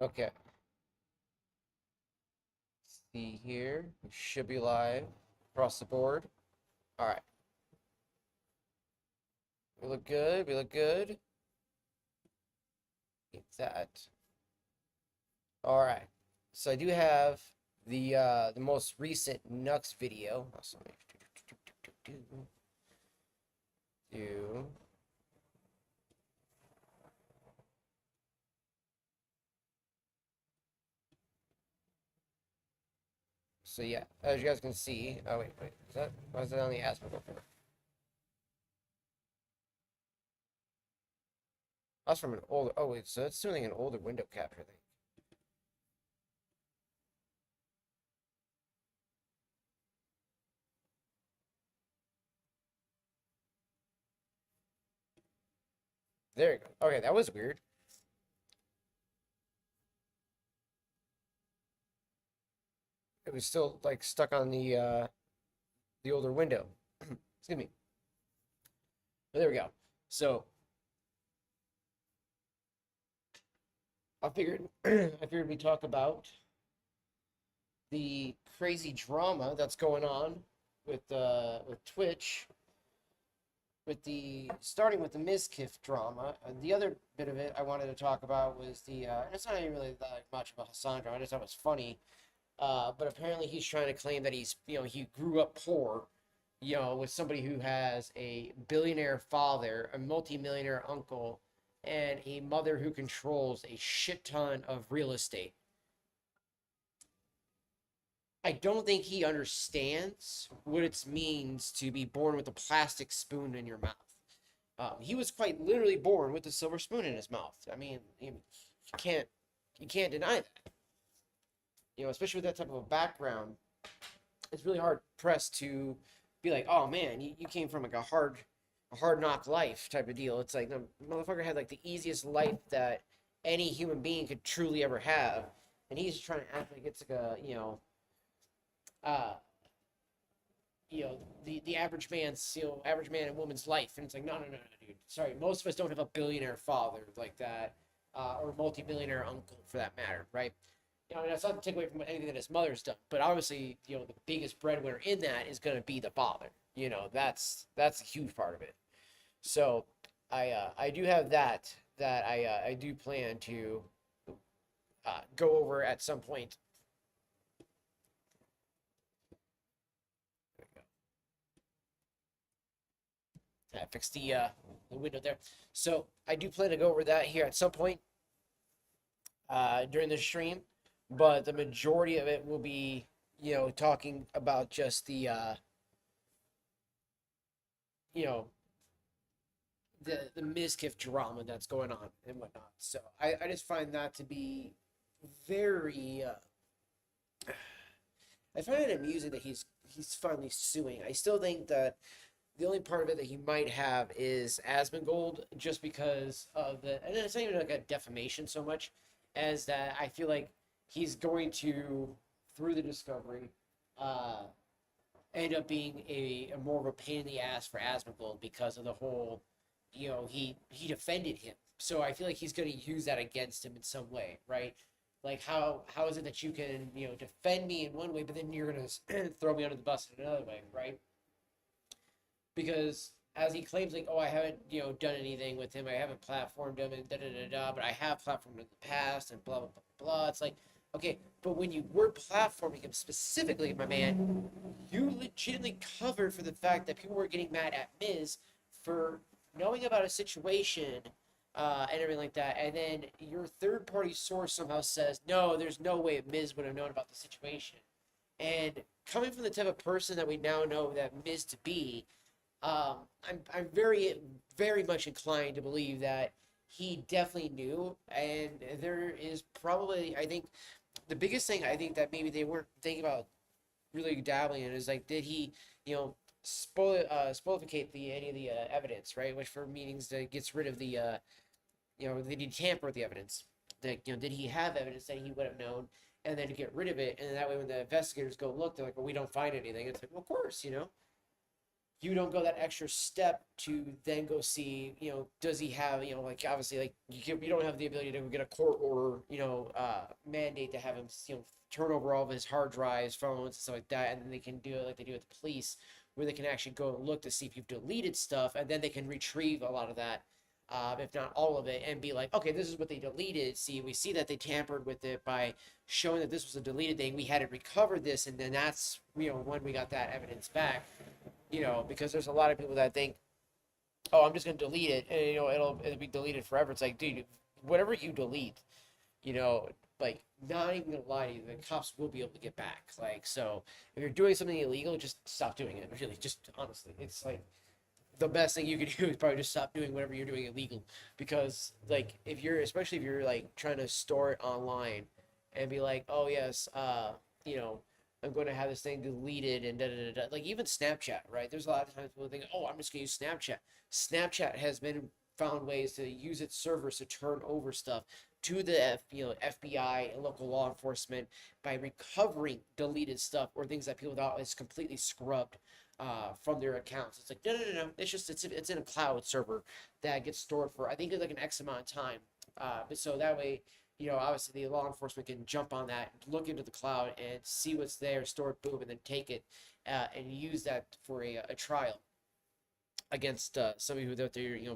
Okay. See here. We should be live across the board. All right. We look good. We look good. Get that. All right. So I do have the most recent Nux video. Also, do. So yeah, as you guys can see. Oh wait. Is that why is that on the aspect over? That's from an older. Oh wait, so it's doing an older window capture thing. There you go. Okay, that was weird. It was still like stuck on the older window. Excuse me. But there we go. So I figured I figured we talk about the crazy drama that's going on with Twitch, with the starting with the Mizkif drama. And the other bit of it I wanted to talk about was and it's not even really that much of a Hasan drama. I just thought it was funny. But apparently he's trying to claim that he grew up poor, with somebody who has a billionaire father, a multimillionaire uncle, and a mother who controls a shit ton of real estate. I don't think he understands what it means to be born with a plastic spoon in your mouth. He was quite literally born with a silver spoon in his mouth. I mean, can't you can't deny that. Especially with that type of a background, it's really hard pressed to be like, oh man, you came from like a hard knock life type of deal. It's like the motherfucker had like the easiest life that any human being could truly ever have, and he's trying to act like it's like uh, the average man's, average man and woman's life, and it's like, no, dude. Sorry, most of us don't have a billionaire father like that, or a multi-billionaire uncle for that matter, right? And that's not to take away from anything that his mother's done, but obviously, the biggest breadwinner in that is going to be the father. That's a huge part of it. So, I do have that I do plan to go over at some point. I fixed the window there. So I do plan to go over that here at some point during the stream, but the majority of it will be, talking about just you know, the Mizkif drama that's going on and whatnot. So I just find that to be very. I find it amusing that he's finally suing. I still think that the only part of it that he might have is Asmongold, just because of and it's not even like a defamation so much as that I feel like he's going to, through the discovery, uh, end up being a more of a pain in the ass for Asmongold because of the whole, he defended him. So I feel like he's going to use that against him in some way, right? Like how is it that you can defend me in one way, but then you're going to throw me under the bus in another way, right? Because as he claims, like, oh, I haven't done anything with him, I haven't platformed him, and da da da da, but I have platformed him in the past, and blah blah blah blah. It's like, okay, but when you were platforming him specifically, my man, you legitimately covered for the fact that people were getting mad at Miz for knowing about a situation and everything like that, and then your third party source somehow says, no, there's no way Miz would have known about the situation. And coming from the type of person that we now know that Miz to be, I'm very, very much inclined to believe that he definitely knew, and there is probably, I think, the biggest thing I think that maybe they weren't thinking about really dabbling in is like, did he, spoilificate any of the evidence, right? Which for meanings that gets rid of did he tamper with the evidence? That did he have evidence that he would have known, and then to get rid of it, and that way when the investigators go look, they're like, well, we don't find anything. It's like, well, of course. you don't go that extra step to then go see, does he have, like obviously like you don't have the ability to get a court order, mandate to have him, turn over all of his hard drives, phones, and stuff like that, and then they can do it like they do with the police, where they can actually go and look to see if you've deleted stuff, and then they can retrieve a lot of that, if not all of it, and be like, okay, this is what they deleted. See, we see that they tampered with it by showing that this was a deleted thing. We had it recovered this, and then that's when we got that evidence back. Because there's a lot of people that think, oh, I'm just gonna delete it, and it'll be deleted forever. It's like, dude, whatever you delete, you know, like not even gonna lie to you, the cops will be able to get back. Like, so if you're doing something illegal, just stop doing it. Really, just honestly, it's like the best thing you can do is probably just stop doing whatever you're doing illegal, because like especially if you're like trying to store it online and be like, oh yes, you know, I'm going to have this thing deleted and da da da da. Like even Snapchat, right? There's a lot of times people think, oh, I'm just going to use Snapchat. Snapchat has been found ways to use its servers to turn over stuff to the FBI and local law enforcement by recovering deleted stuff or things that people thought was completely scrubbed from their accounts. It's like no. It's in a cloud server that gets stored for, I think it's like an X amount of time. But so that way, obviously the law enforcement can jump on that, look into the cloud, and see what's there, store it, boom, and then take it and use that for a trial against somebody who they're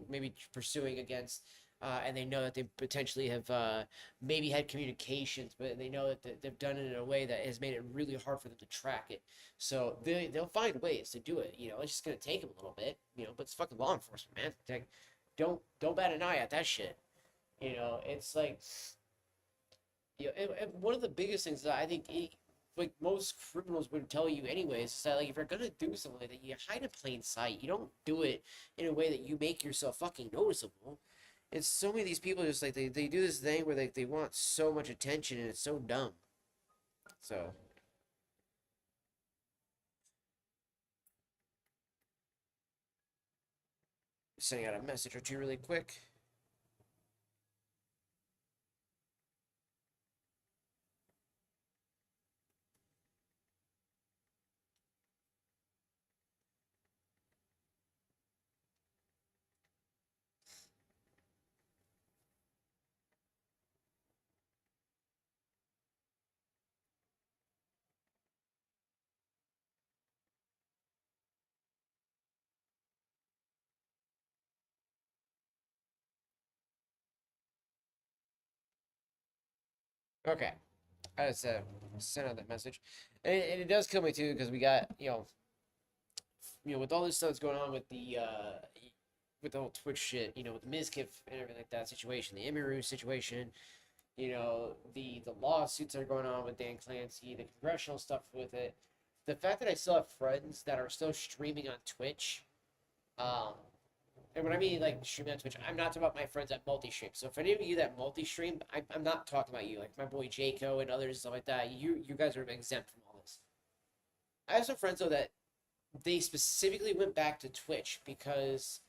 maybe pursuing against, and they know that they potentially have maybe had communications, but they know that they've done it in a way that has made it really hard for them to track it. So they'll find ways to do it. It's just gonna take them a little bit. But it's fucking law enforcement, man. Like, don't bat an eye at that shit. It's like, and one of the biggest things that I think, like most criminals would tell you anyways, is that like if you're gonna do something like that, you hide in plain sight. You don't do it in a way that you make yourself fucking noticeable. And so many of these people just like they do this thing where they want so much attention, and it's so dumb. So sending out a message or two really quick. Okay, I just sent out that message, and it does kill me too because we got with all this stuff that's going on with the whole Twitch shit, with the Mizkif and everything like that situation, the Emiru situation, the lawsuits that are going on with Dan Clancy, the congressional stuff with it, the fact that I still have friends that are still streaming on Twitch, um, and when I mean like streaming on Twitch, I'm not talking about my friends that multi-stream. So if any of you that multi-stream, I'm not talking about you, like my boy Jaco and others and stuff like that. You guys are exempt from all this. I have some friends though that they specifically went back to Twitch because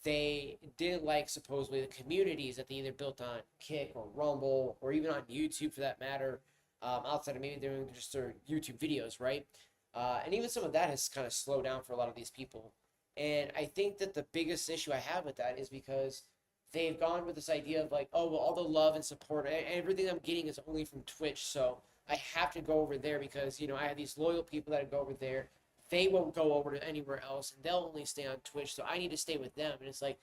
they didn't like supposedly the communities that they either built on Kick or Rumble or even on YouTube for that matter, outside of maybe doing just their YouTube videos, right? And even some of that has kind of slowed down for a lot of these people. And I think that the biggest issue I have with that is because they've gone with this idea of like, oh, well, all the love and support and everything I'm getting is only from Twitch, so I have to go over there because I have these loyal people that go over there. They won't go over to anywhere else, and they'll only stay on Twitch, so I need to stay with them. And it's like,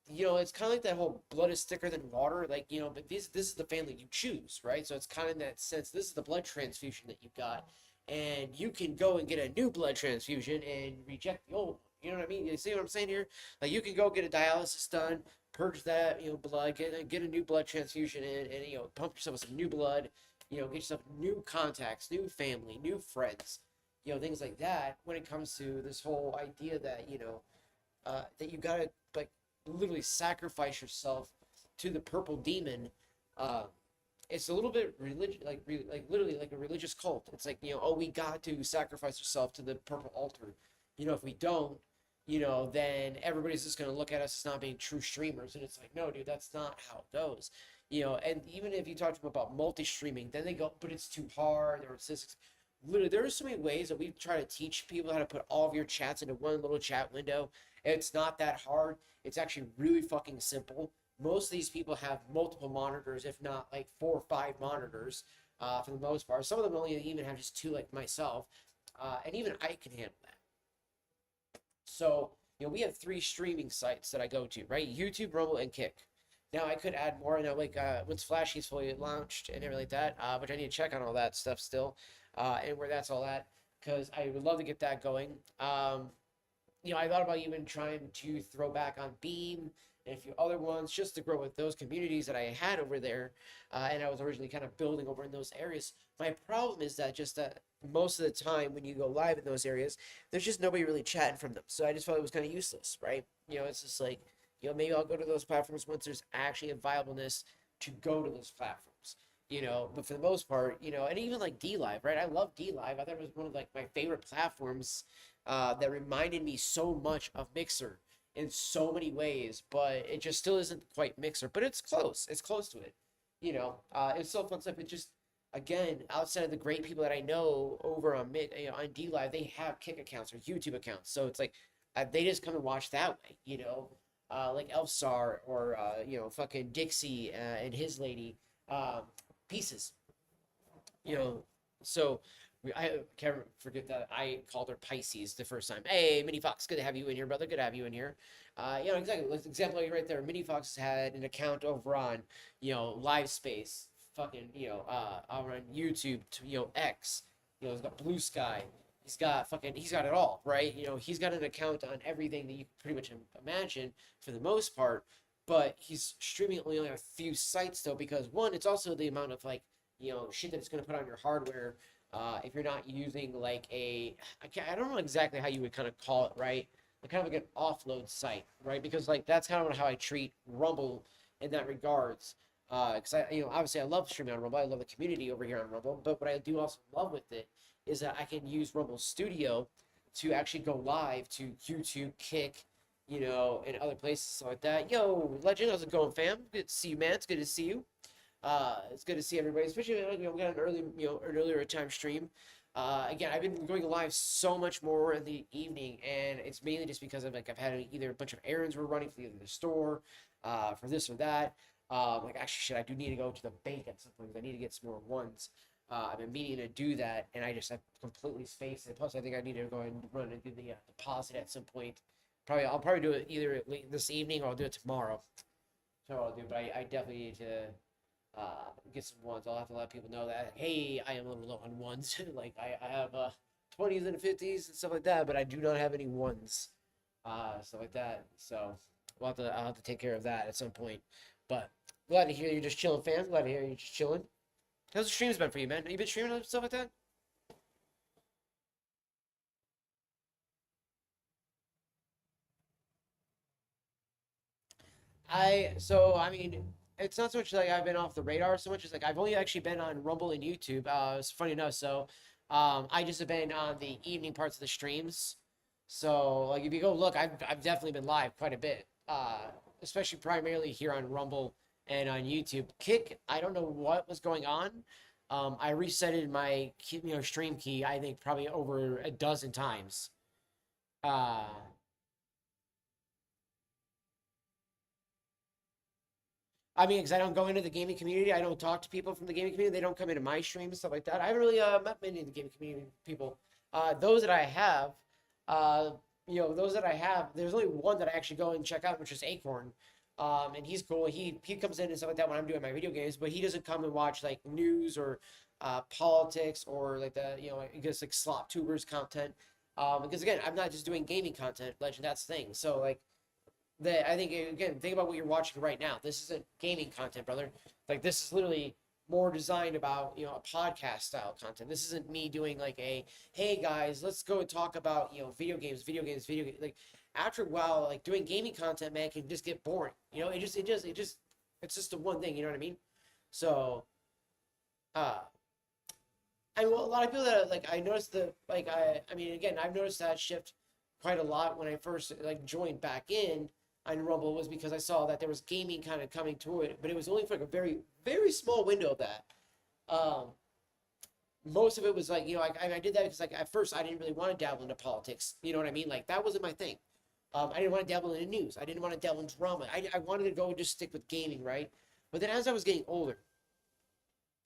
it's kind of like that whole blood is thicker than water, like, but this is the family you choose, right? So it's kind of in that sense, this is the blood transfusion that you got, and you can go and get a new blood transfusion and reject the old one. You know what I mean? You see what I'm saying here? Like, you can go get a dialysis done, purge that, blood, get a new blood transfusion in, and, pump yourself with some new blood, get yourself new contacts, new family, new friends, things like that, when it comes to this whole idea that, that you gotta, like, literally sacrifice yourself to the purple demon. It's a little bit religious, like literally like a religious cult. It's like, oh, we got to sacrifice ourselves to the purple altar. If we don't, then everybody's just going to look at us as not being true streamers. And it's like, no, dude, that's not how it goes. And even if you talk to them about multi-streaming, then they go, but it's too hard, or it's this. literally there are so many ways that we try to teach people how to put all of your chats into one little chat window. It's not that hard. It's actually really fucking simple. Most of these people have multiple monitors, if not like 4 or 5 monitors, for the most part. Some of them only even have just two, like myself, and even I can handle that. So, we have 3 streaming sites that I go to, right? YouTube, Rumble, and Kick. Now I could add more. I know, like once Flashy's fully launched and everything like that, but I need to check on all that stuff still, and where that's all at, because I would love to get that going. I thought about even trying to throw back on Beam and a few other ones just to grow with those communities that I had over there, and I was originally kind of building over in those areas. My problem is that just that most of the time when you go live in those areas, there's just nobody really chatting from them. So I just felt it was kind of useless, right? It's just like, maybe I'll go to those platforms once there's actually a viableness to go to those platforms. But for the most part, and even like D Live, right? I love D Live. I thought it was one of like my favorite platforms, that reminded me so much of Mixer in so many ways, but it just still isn't quite Mixer, but it's close. It's close to it. It's still fun stuff. It just, again, outside of the great people that I know over on on D Live, they have Kick accounts or YouTube accounts, so it's like they just come and watch that way. Like Elfstar or fucking Dixie and his lady, Pieces. you know, so I can't forget that I called her Pisces the first time. Hey, Mini Fox, good to have you in here, brother. Good to have you in here. Exactly. Example right there. Mini Fox had an account over on, Live Space, fucking, over on YouTube, X. He's got Blue Sky. He's got it all, right? He's got an account on everything that you can pretty much imagine for the most part. But he's streaming only on a few sites though, because one, it's also the amount of like, shit that it's going to put on your hardware. If you're not using like I don't know exactly how you would kind of call it, right? Like kind of like an offload site, right? Because like that's kind of how I treat Rumble in that regards. Because obviously I love streaming on Rumble. I love the community over here on Rumble. But what I do also love with it is that I can use Rumble Studio to actually go live to YouTube, Kick, and other places like that. Yo, Legend, how's it going, fam? Good to see you, man. It's good to see you. It's good to see everybody, especially we got an an earlier time stream. Again, I've been going live so much more in the evening, and it's mainly just because I've had either a bunch of errands we're running for either the store, for this or that. Actually, shit, I do need to go to the bank at some point. I need to get some more ones. I've been meaning to do that, and I've completely spaced it. Plus, I think I need to go and run and do the deposit at some point. I'll probably do it either this evening or I'll do it tomorrow. So I'll do, but I definitely need to get some ones. I'll have to let people know that, hey, I am a little low on ones. Like I have 20s and 50s and stuff like that, but I do not have any ones, stuff like that. So I'll have to take care of that at some point. But glad to hear you're just chilling, fans. Glad to hear you're just chilling. How's the streams been for you, man? You been streaming and stuff like that? I mean, it's not so much like I've been off the radar so much as like I've only actually been on Rumble and YouTube. It's funny enough. So, I just have been on the evening parts of the streams. So, like, if you go look, I've definitely been live quite a bit. Especially primarily here on Rumble and on YouTube. Kick, I don't know what was going on. I resetted my stream key. I think probably over a dozen times. Uh, I mean, because I don't go into the gaming community, I don't talk to people from the gaming community. They don't come into my streams and stuff like that. I haven't really met many of the gaming community people. Those that I have, uh, there's only one that I actually go and check out, which is Acorn. And he's cool. He comes in and stuff like that when I'm doing my video games, but he doesn't come and watch like news or politics or like I guess like slot tubers content. Because again, I'm not just doing gaming content, Legend. That's the thing. So like that I think again, think about what you're watching right now. This isn't gaming content, brother. Like this is literally more designed about a podcast style content. This isn't me doing like a hey guys, let's go and talk about video games. Like after a while, like doing gaming content, man, can just get boring. It's just the one thing. You know what I mean? So, uh, a lot of people that like I noticed I mean again I've noticed that shift quite a lot when I first like joined back in on Rumble was because I saw that there was gaming kind of coming to it, but it was only for like a very, very small window of that. Um, most of it was like, I did that because like at first I didn't really want to dabble into politics. You know what I mean? Like that wasn't my thing. I didn't want to dabble into news. I didn't want to dabble in drama. I wanted to go and just stick with gaming, right? But then as I was getting older,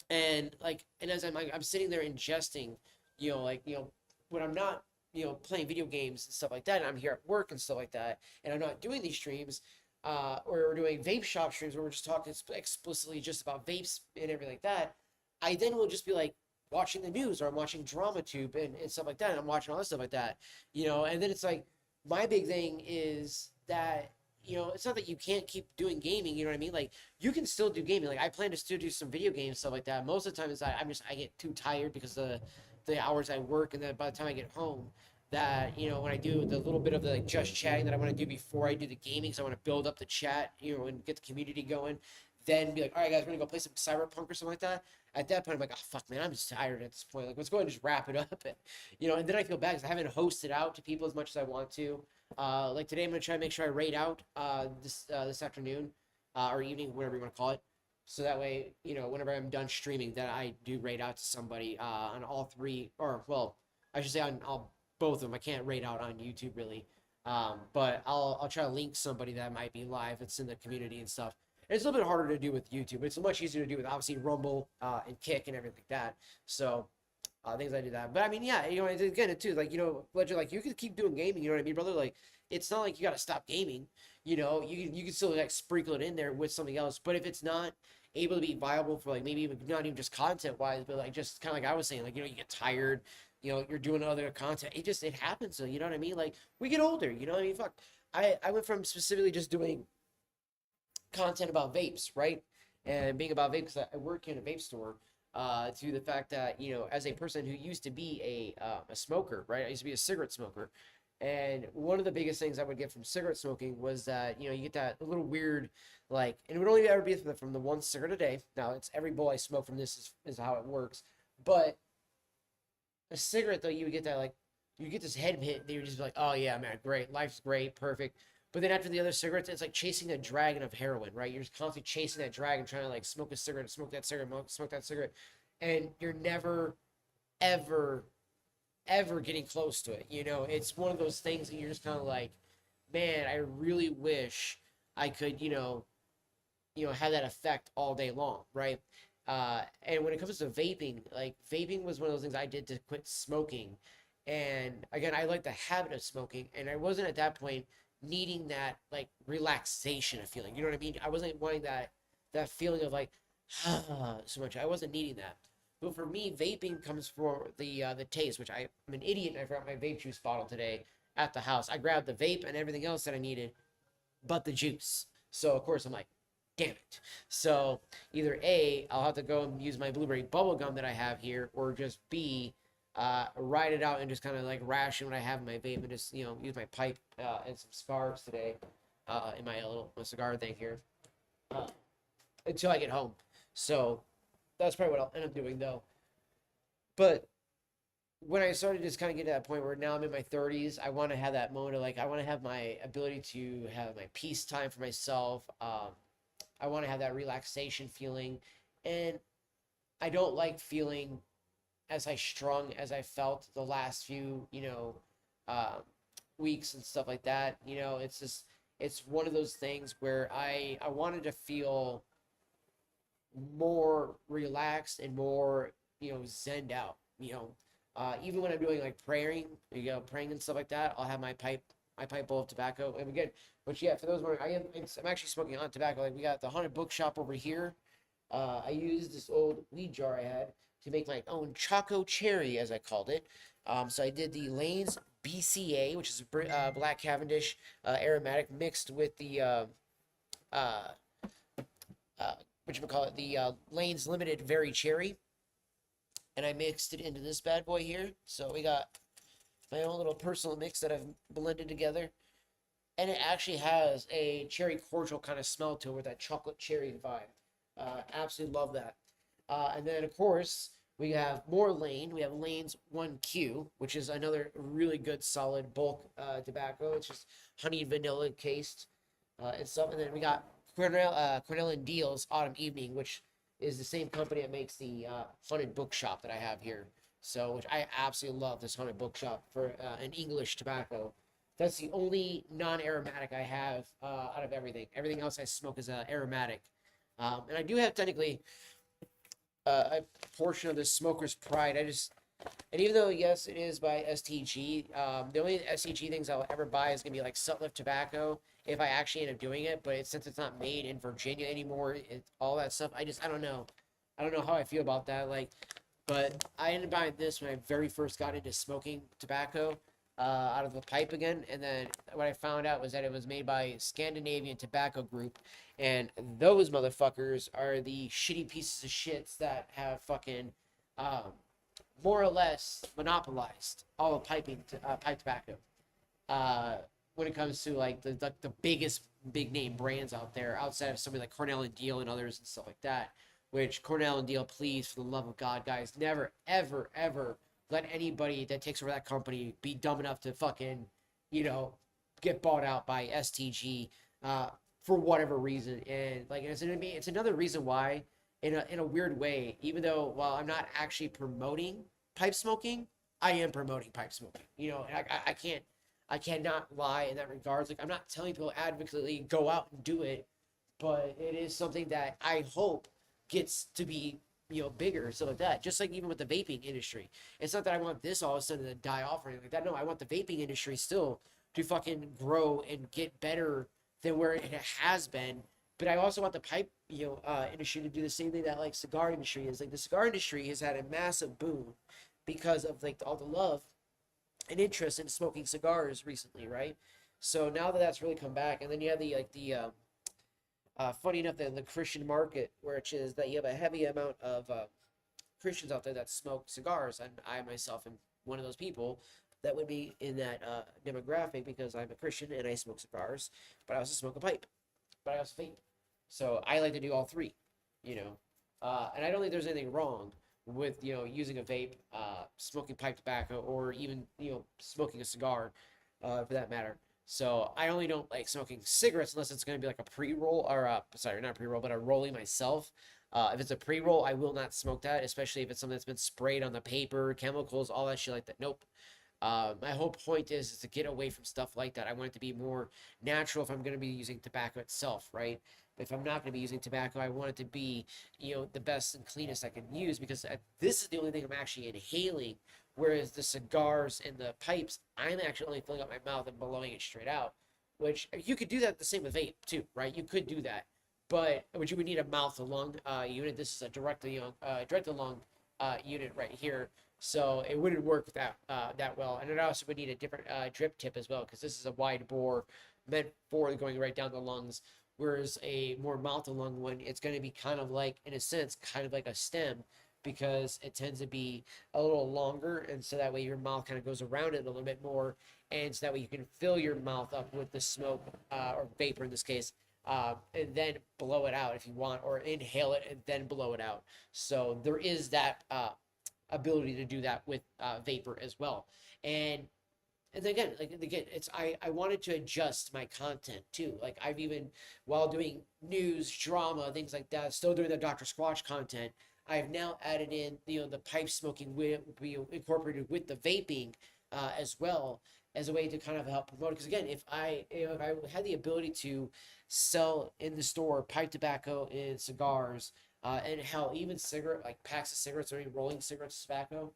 and as I'm sitting there ingesting, when I'm not, playing video games and stuff like that, and I'm here at work and stuff like that, and I'm not doing these streams, or we're doing vape shop streams where we're just talking explicitly just about vapes and everything like that, I then will just be like watching the news or I'm watching drama tube and stuff like that, and I'm watching all this stuff like that, and then it's like my big thing is that it's not that you can't keep doing gaming, you know what I mean? Like you can still do gaming. Like I plan to still do some video games, stuff like that. Most of the time is I get too tired because the hours I work, and then by the time I get home, that when I do the little bit of the like just chatting that I want to do before I do the gaming, so I want to build up the chat, and get the community going. Then be like, all right, guys, we're gonna go play some Cyberpunk or something like that. At that point, I'm like, oh fuck, man, I'm just tired at this point. Like, let's go ahead and just wrap it up, and then I feel bad because I haven't hosted out to people as much as I want to. Like today, I'm gonna try to make sure I raid out this afternoon or evening, whatever you want to call it. So that way, whenever I'm done streaming, that I do raid out to somebody on all three, or well, I should say on all both of them. I can't raid out on YouTube really, but I'll try to link somebody that might be live that's in the community and stuff. And it's a little bit harder to do with YouTube. It's much easier to do with obviously Rumble and Kick and everything like that. So things I do that. But I mean, yeah, again, too, like, Ledger, like, you can keep doing gaming, you know what I mean, brother? Like, it's not like you got to stop gaming, you can still, like, sprinkle it in there with something else. But if it's not able to be viable for, like, maybe even not even just content-wise, but, like, just kind of like I was saying, like, you get tired, you're doing other content. It happens, so, you know what I mean? Like, we get older, you know what I mean? Fuck. I went from specifically just doing content about vapes, right? And being about vapes, because I work in a vape store, to the fact that as a person who used to be a smoker, right? I used to be a cigarette smoker, and one of the biggest things I would get from cigarette smoking was that you get that little weird, like, and it would only ever be from the one cigarette a day. Now it's every bowl I smoke from this is how it works, but a cigarette though, you would get that, like, you get this head hit, and you're just like, oh yeah, man, great, life's great, perfect. But then after the other cigarettes, it's like chasing a dragon of heroin, right? You're just constantly chasing that dragon, trying to like smoke a cigarette, smoke that cigarette, smoke that cigarette, and you're never, ever, ever getting close to it. It's one of those things that you're just kind of like, man, I really wish I could, have that effect all day long, right? And when it comes to vaping, like vaping was one of those things I did to quit smoking, and again, I like the habit of smoking, and I wasn't at that point needing that like relaxation of feeling. You know what I mean? I wasn't wanting that feeling of like so much. I wasn't needing that. But for me, vaping comes for the taste, which I'm an idiot and I forgot my vape juice bottle today at the house. I grabbed the vape and everything else that I needed, but the juice. So of course I'm like, damn it. So either A, I'll have to go and use my blueberry bubble gum that I have here, or just B, ride it out and just kind of like ration what I have in my vape and just, use my pipe and some sparks today in my little cigar thing here until I get home. So that's probably what I'll end up doing though. But when I started just kind of get to that point where now I'm in my 30s, I want to have that moment of like, I want to have my ability to have my peace time for myself. I want to have that relaxation feeling. And I don't like feeling as strong as I felt the last few, weeks and stuff like that. It's just, it's one of those things where I wanted to feel more relaxed and more, zenned out, even when I'm doing like praying and stuff like that, I'll have my pipe bowl of tobacco. And again, but yeah, for those who I'm actually smoking on tobacco. Like we got the Haunted Bookshop over here. I used this old weed jar I had to make my own Choco Cherry, as I called it. So I did the Lane's BCA, which is Black Cavendish aromatic, mixed with the the Lane's Limited Very Cherry, and I mixed it into this bad boy here. So we got my own little personal mix that I've blended together, and it actually has a cherry cordial kind of smell to it with that chocolate cherry vibe. Absolutely love that. And then, of course, we have more Lane. We have Lane's 1Q, which is another really good, solid bulk tobacco. It's just honey and vanilla cased and stuff. And then we got Cornell and Deal's Autumn Evening, which is the same company that makes the Haunted Bookshop that I have here. So, which I absolutely love, this Haunted Bookshop for an English tobacco. That's the only non-aromatic I have out of everything. Everything else I smoke is aromatic. And I do have technically a portion of the Smoker's Pride. And even though, yes, it is by STG, the only STG things I'll ever buy is going to be like Sutliff tobacco if I actually end up doing it. But since it's not made in Virginia anymore, all that stuff, I don't know. I don't know how I feel about that. Like, but I ended up buying this when I very first got into smoking tobacco out of the pipe again. And then what I found out was that it was made by Scandinavian Tobacco Group. And those motherfuckers are the shitty pieces of shits that have fucking more or less monopolized all of pipe tobacco. When it comes to like the biggest big name brands out there, outside of somebody like Cornell and Deal and others and stuff like that. Which Cornell and Deal, please, for the love of God, guys, never, ever, ever let anybody that takes over that company be dumb enough to fucking, get bought out by STG for whatever reason. And like, it's another reason why, in a weird way, even though while I'm not actually promoting pipe smoking, I am promoting pipe smoking. I cannot lie in that regards. Like, I'm not telling people advocaatly go out and do it, but it is something that I hope gets to be bigger, stuff like that. Just like even with the vaping industry, it's not that I want this all of a sudden to die off or anything like that. No, I want the vaping industry still to fucking grow and get better than where it has been. But I also want the pipe industry to do the same thing that like cigar industry is. Like, the cigar industry has had a massive boom because of like all the love and interest in smoking cigars recently, right? So now that that's really come back, and then you have the funny enough, the Christian market, which is that you have a heavy amount of Christians out there that smoke cigars, and I myself am one of those people that would be in that demographic because I'm a Christian and I smoke cigars, but I also smoke a pipe, but I also vape. So I like to do all three, and I don't think there's anything wrong with using a vape, smoking pipe tobacco, or even smoking a cigar, for that matter. So I only don't like smoking cigarettes unless it's going to be like a pre-roll, or sorry, not pre-roll, but a rolling myself. If it's a pre-roll, I will not smoke that, especially if it's something that's been sprayed on the paper, chemicals, all that shit like that. Nope. My whole point is to get away from stuff like that. I want it to be more natural if I'm going to be using tobacco itself, right? But if I'm not going to be using tobacco, I want it to be, the best and cleanest I can use, because this is the only thing I'm actually inhaling. Whereas the cigars and the pipes, I'm actually only filling up my mouth and blowing it straight out. Which you could do that the same with vape too, right? You could do that, but you would need a mouth to lung unit. This is a direct to lung unit right here, so it wouldn't work that well. And it also would need a different drip tip as well, because this is a wide bore meant for going right down the lungs. Whereas a more mouth to lung one, it's going to be kind of like, in a sense, kind of like a stem, because it tends to be a little longer, and so that way your mouth kind of goes around it a little bit more, and so that way you can fill your mouth up with the smoke or vapor in this case, and then blow it out if you want, or inhale it and then blow it out. So there is that ability to do that with vapor as well. And again, it's I wanted to adjust my content too. Like, I've even, while doing news, drama, things like that, still doing the Dr. Squatch content, I've now added in, the pipe smoking will be incorporated with the vaping as well, as a way to kind of help promote it. Because again, if I had the ability to sell in the store pipe tobacco and cigars, and hell, even cigarette, like packs of cigarettes or even rolling cigarettes, tobacco,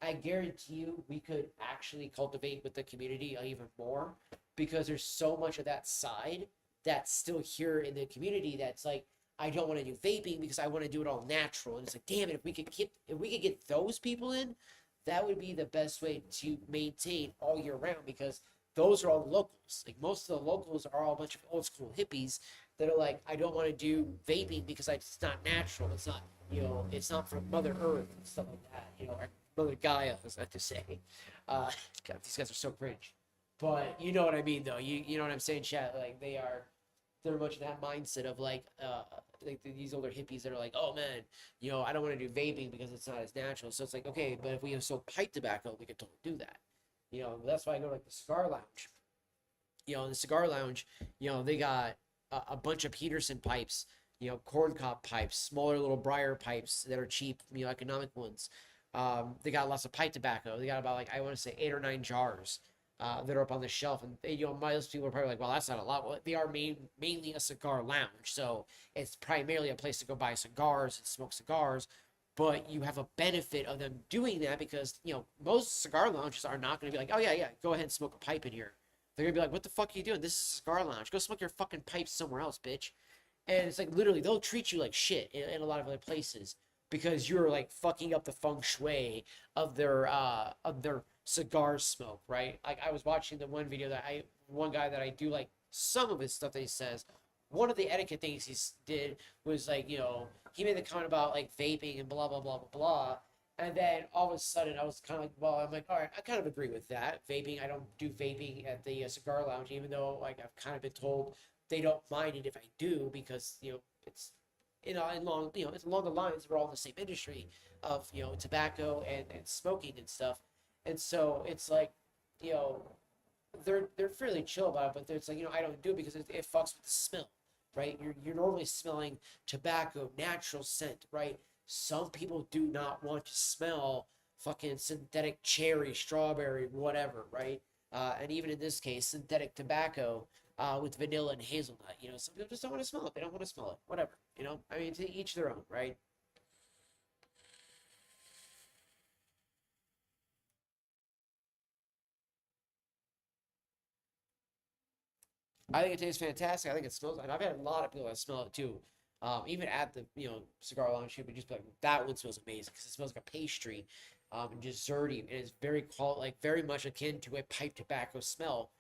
I guarantee you we could actually cultivate with the community even more, because there's so much of that side that's still here in the community that's like, I don't want to do vaping because I want to do it all natural. And it's like, damn it, if we could get those people in, that would be the best way to maintain all year round, because those are all the locals. Like, most of the locals are all a bunch of old school hippies that are like, I don't want to do vaping because it's not natural. It's not, it's not from Mother Earth and stuff like that. Or Mother Gaia, as I like to say. God, these guys are so cringe. But you know what I mean, though. You know what I'm saying, chat? Like, they're much in that mindset of like these older hippies that are like, oh man, I don't want to do vaping because it's not as natural. So it's like, okay, but if we have sold pipe tobacco, we could totally do that. That's why I go to like the cigar lounge. In the cigar lounge, they got a bunch of Peterson pipes corncob pipes, smaller little briar pipes that are cheap, economic ones. They got lots of pipe tobacco. They got about like I want to say 8 or 9 jars that are up on the shelf, and most people are probably like, well, that's not a lot. Well, they are mainly a cigar lounge, so it's primarily a place to go buy cigars and smoke cigars. But you have a benefit of them doing that because most cigar lounges are not going to be like, oh yeah, go ahead and smoke a pipe in here. They're gonna be like, what the fuck are you doing? This is a cigar lounge. Go smoke your fucking pipe somewhere else, bitch. And it's like literally they'll treat you like shit in a lot of other places because you're like fucking up the feng shui of their cigar smoke, right? Like I was watching the one guy that I do like some of his stuff that he says. One of the etiquette things he did was like, he made the comment about like vaping and blah blah blah blah blah. And then all of a sudden, I was kind of like, well, I'm like, all right, I kind of agree with that. Vaping, I don't do vaping at the cigar lounge, even though like I've kind of been told they don't mind it if I do because it's it's along the lines we're all in the same industry of tobacco and smoking and stuff, and so it's like you know they're fairly chill about it, but it's like I don't do it because it fucks with the smell, right? You're normally smelling tobacco, natural scent, right? Some people do not want to smell fucking synthetic cherry, strawberry, whatever, right? And even in this case, synthetic tobacco with vanilla and hazelnut. Some people just don't want to smell it. They don't want to smell it. Whatever. I mean, to each their own, right? I think it tastes fantastic. I think it smells. And I've had a lot of people that smell it too. Even at the cigar lounge, people just be like, that one smells amazing because it smells like a pastry, and desserty, and it's very much akin to a pipe tobacco smell.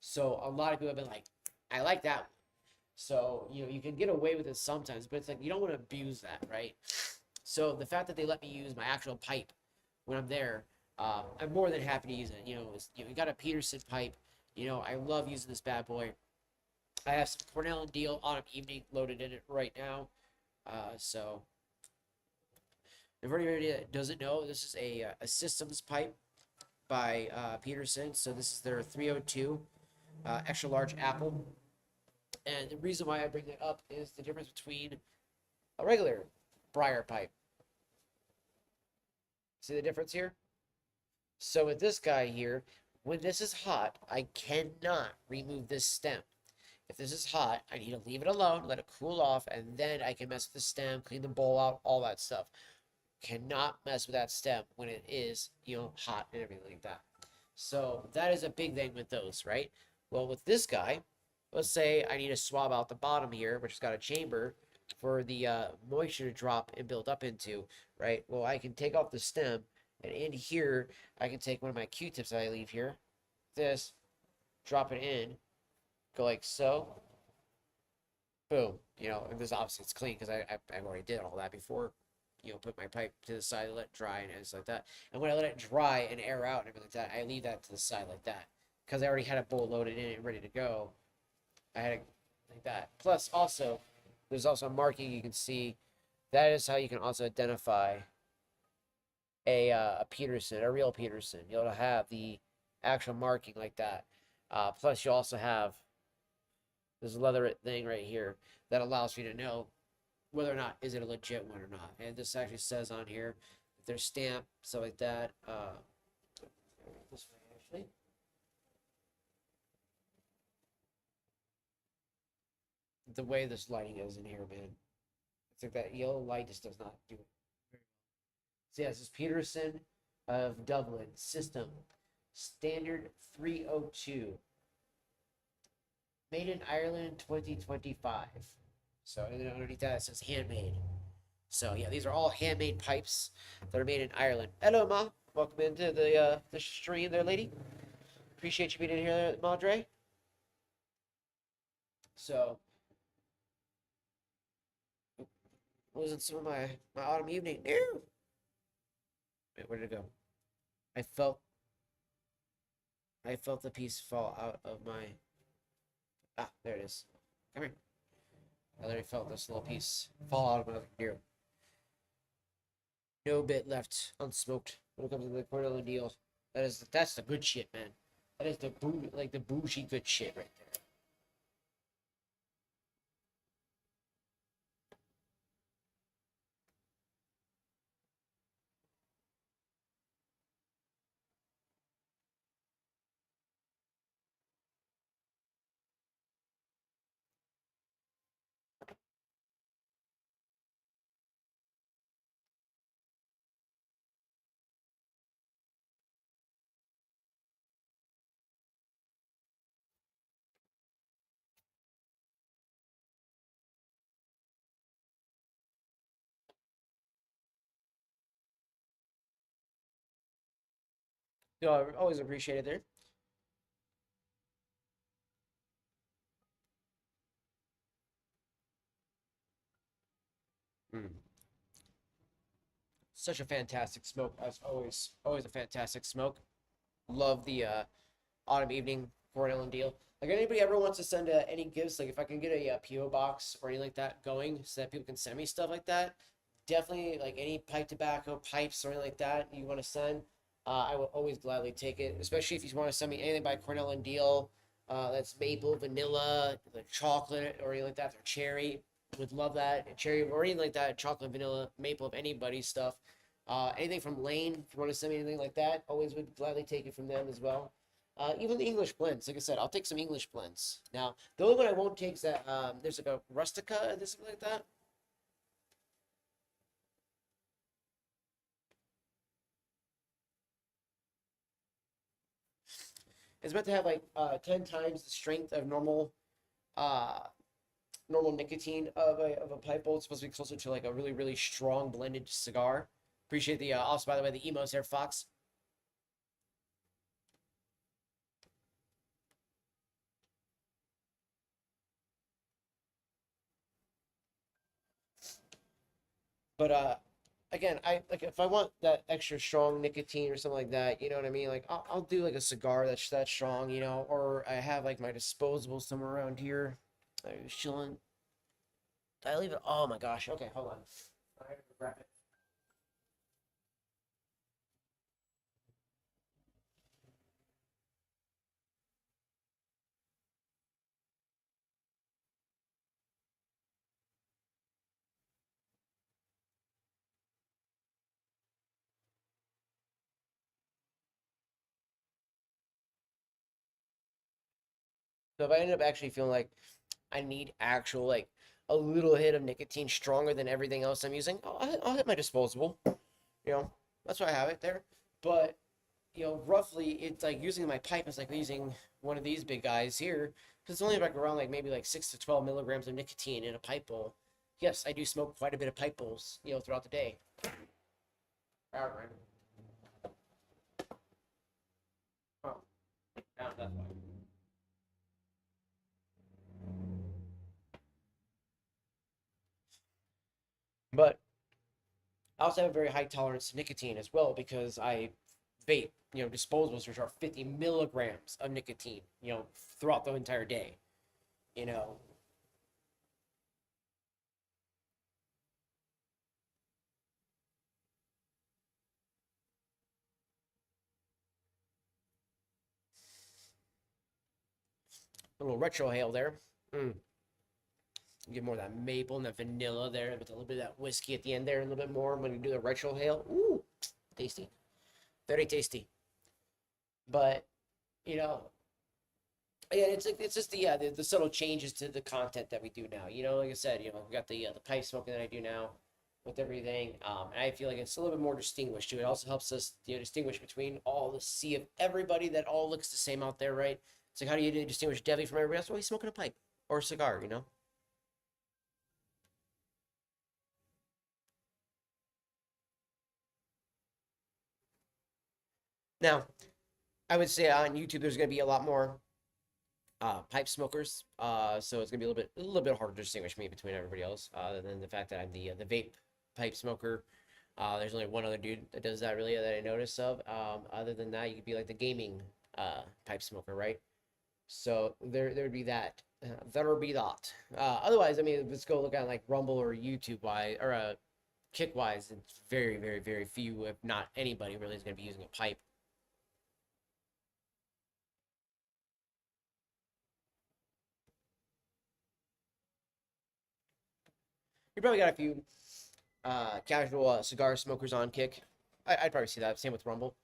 So a lot of people have been like, I like that one. So you can get away with it sometimes, but it's like you don't want to abuse that, right? So the fact that they let me use my actual pipe when I'm there, I'm more than happy to use it. You got a Peterson pipe. I love using this bad boy. I have some Cornell and Deal Autumn Evening loaded in it right now. So if anybody that doesn't know, this is a systems pipe by Peterson. So this is their 302 extra large apple. And the reason why I bring that up is the difference between a regular briar pipe. See the difference here? So with this guy here, when this is hot, I cannot remove this stem. If this is hot, I need to leave it alone, let it cool off, and then I can mess with the stem, clean the bowl out, all that stuff. Cannot mess with that stem when it is, hot and everything like that. So that is a big thing with those, right? Well, with this guy, let's say I need to swab out the bottom here, which has got a chamber for the moisture to drop and build up into, right? Well, I can take off the stem, and in here, I can take one of my Q-tips that I leave here, this, drop it in, go like so, boom. And this obviously it's clean because I already did all that before. Put my pipe to the side, let it dry, and it's like that. And when I let it dry and air out and everything like that, I leave that to the side like that because I already had a bowl loaded in and ready to go. I had it like that. Plus, also, there's also a marking you can see. That is how you can also identify a Peterson, a real Peterson. You'll have the actual marking like that. Plus, you also have this leather thing right here that allows you to know whether or not is it a legit one or not. And this actually says on here if they're stamped, stuff like that. This way actually. The way this lighting is in here, man. It's like that yellow light just does not do it. So yeah, this is Peterson of Dublin System Standard 302. Made in Ireland 2025. So and then underneath that it says handmade. So yeah, these are all handmade pipes that are made in Ireland. Hello, Ma. Welcome into the stream there, lady. Appreciate you being in here, Madre. So wasn't some of my autumn evening. No. Wait, where did it go? I felt the piece fall out of my. Ah, there it is. Come here. I literally felt this little piece fall out of my ear. No bit left unsmoked when it comes to the Cornell and Deal. That's the good shit, man. That is the bougie good shit right there. I always appreciate it there. Mm. Such a fantastic smoke, as always. Always a fantastic smoke. Love the autumn evening Cornell and deal. Like anybody ever wants to send any gifts, like if I can get a, PO box or anything like that going, so that people can send me stuff like that. Definitely, like any pipe tobacco, pipes or anything like that you want to send, I will always gladly take it. Especially if you want to send me anything by Cornell and Deal, that's maple, vanilla, like chocolate or anything like that, or cherry. Would love that cherry or anything like that, chocolate, vanilla, maple of anybody's stuff. Anything from Lane, if you want to send me anything like that, always would gladly take it from them as well. Even the English blends, like I said, I'll take some English blends. Now, the only one I won't take is that there's like a Rustica and something like that. It's meant to have like 10 times the strength of uh normal nicotine of a pipe bowl. It's supposed to be closer to like a really really strong blended cigar. Appreciate the also by the way the emos there, Fox. But again, I like if I want that extra strong nicotine or something like that, you know what I mean? Like I'll do like a cigar that's that strong, you know, or I have like my disposable somewhere around here. I was chilling. Did I leave it? Oh my gosh. Okay, hold on. I have to grab it. So if I end up actually feeling like I need actual like a little hit of nicotine stronger than everything else I'm using, I'll hit my disposable. You know, that's why I have it there. But you know, roughly it's like using my pipe is like using one of these big guys here because it's only like around like maybe like 6 to 12 milligrams of nicotine in a pipe bowl. Yes, I do smoke quite a bit of pipe bowls, you know, throughout the day. All right. Oh, now that's why. But I also have a very high tolerance to nicotine as well because I vape, you know, disposables which are 50 milligrams of nicotine, you know, throughout the entire day. You know, a little retro hail there. Mm. Get more of that maple and that vanilla there with a little bit of that whiskey at the end there, a little bit more when you do the retro hail. Ooh, tasty, very tasty. But you know, yeah, it's just the subtle changes to the content that we do now. You know, like I said, you know, we got the pipe smoking that I do now with everything. And I feel like it's a little bit more distinguished too. It also helps us, you know, distinguish between all the sea of everybody that all looks the same out there, right? It's like how do you distinguish Devi from everybody else? Well, he's smoking a pipe or a cigar, you know. Now, I would say on YouTube there's going to be a lot more pipe smokers, so it's going to be a little bit harder to distinguish me between everybody else, other than the fact that I'm the vape pipe smoker. There's only one other dude that does that really that I notice of. Other than that, you could be like the gaming pipe smoker, right? So there would be that. There would be that. Otherwise, I mean, let's go look at like Rumble or YouTube wise or Kick wise. It's very very very few, if not anybody, really is going to be using a pipe. You probably got a few casual cigar smokers on Kick. I'd probably see that. Same with Rumble,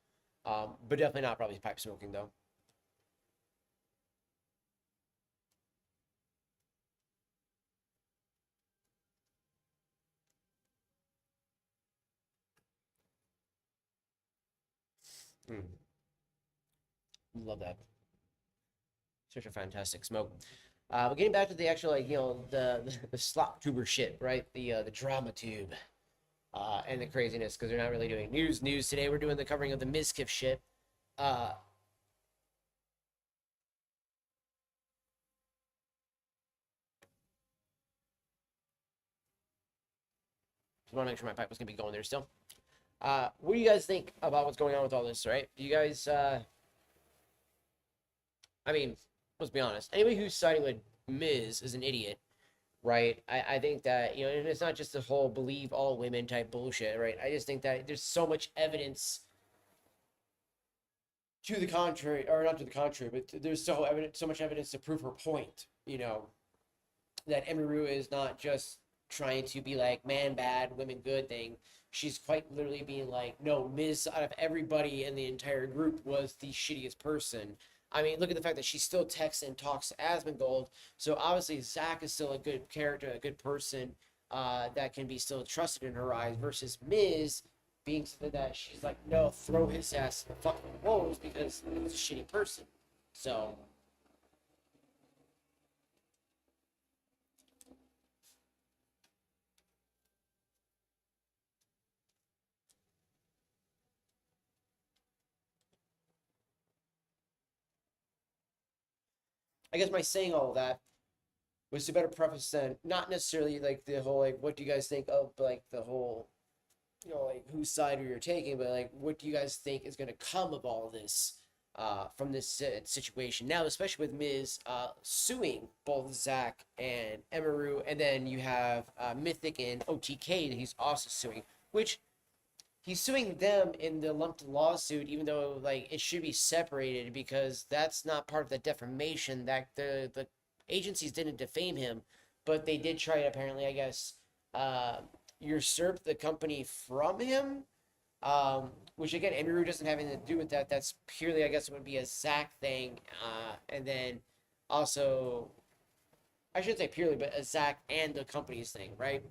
but definitely not probably pipe smoking though. Mm, love that. Such a fantastic smoke. But getting back to the actual, like, you know, the slop tuber shit, right? The drama tube, and the craziness because they're not really doing news today. We're doing the covering of the Mizkif shit. Uh, just want to make sure my pipe was gonna be going there still. What do you guys think about what's going on with all this? Right? Do you guys? I mean, let's be honest. Anybody who's siding with Miz is an idiot, right? I think that, and it's not just the whole believe all women type bullshit, right? I just think that there's so much evidence to the contrary, or not to the contrary, but there's so much evidence to prove her point. That Emiru is not just trying to be like man bad, women good thing. She's quite literally being like, no, Miz out of everybody in the entire group was the shittiest person. I mean, look at the fact that she still texts and talks to Asmongold. So obviously Zach is still a good character, a good person that can be still trusted in her eyes, versus Miz being something that she's like, no, throw his ass in the fucking wolves because he's a shitty person. So I guess my saying all of that was to better preface than not necessarily like the whole like what do you guys think of like the whole like whose side you're taking, but like what do you guys think is going to come of all of this from this situation now, especially with Miz suing both Zach and Emiru, and then you have Mythic and OTK that he's also suing, which he's suing them in the lumped lawsuit, even though like it should be separated because that's not part of the defamation. That the agencies didn't defame him, but they did try to apparently, I guess, usurp the company from him. Which again, Emiru doesn't have anything to do with that. That's purely, I guess, it would be a Zach thing, and then also, I shouldn't say purely, but a Zach and the company's thing, right?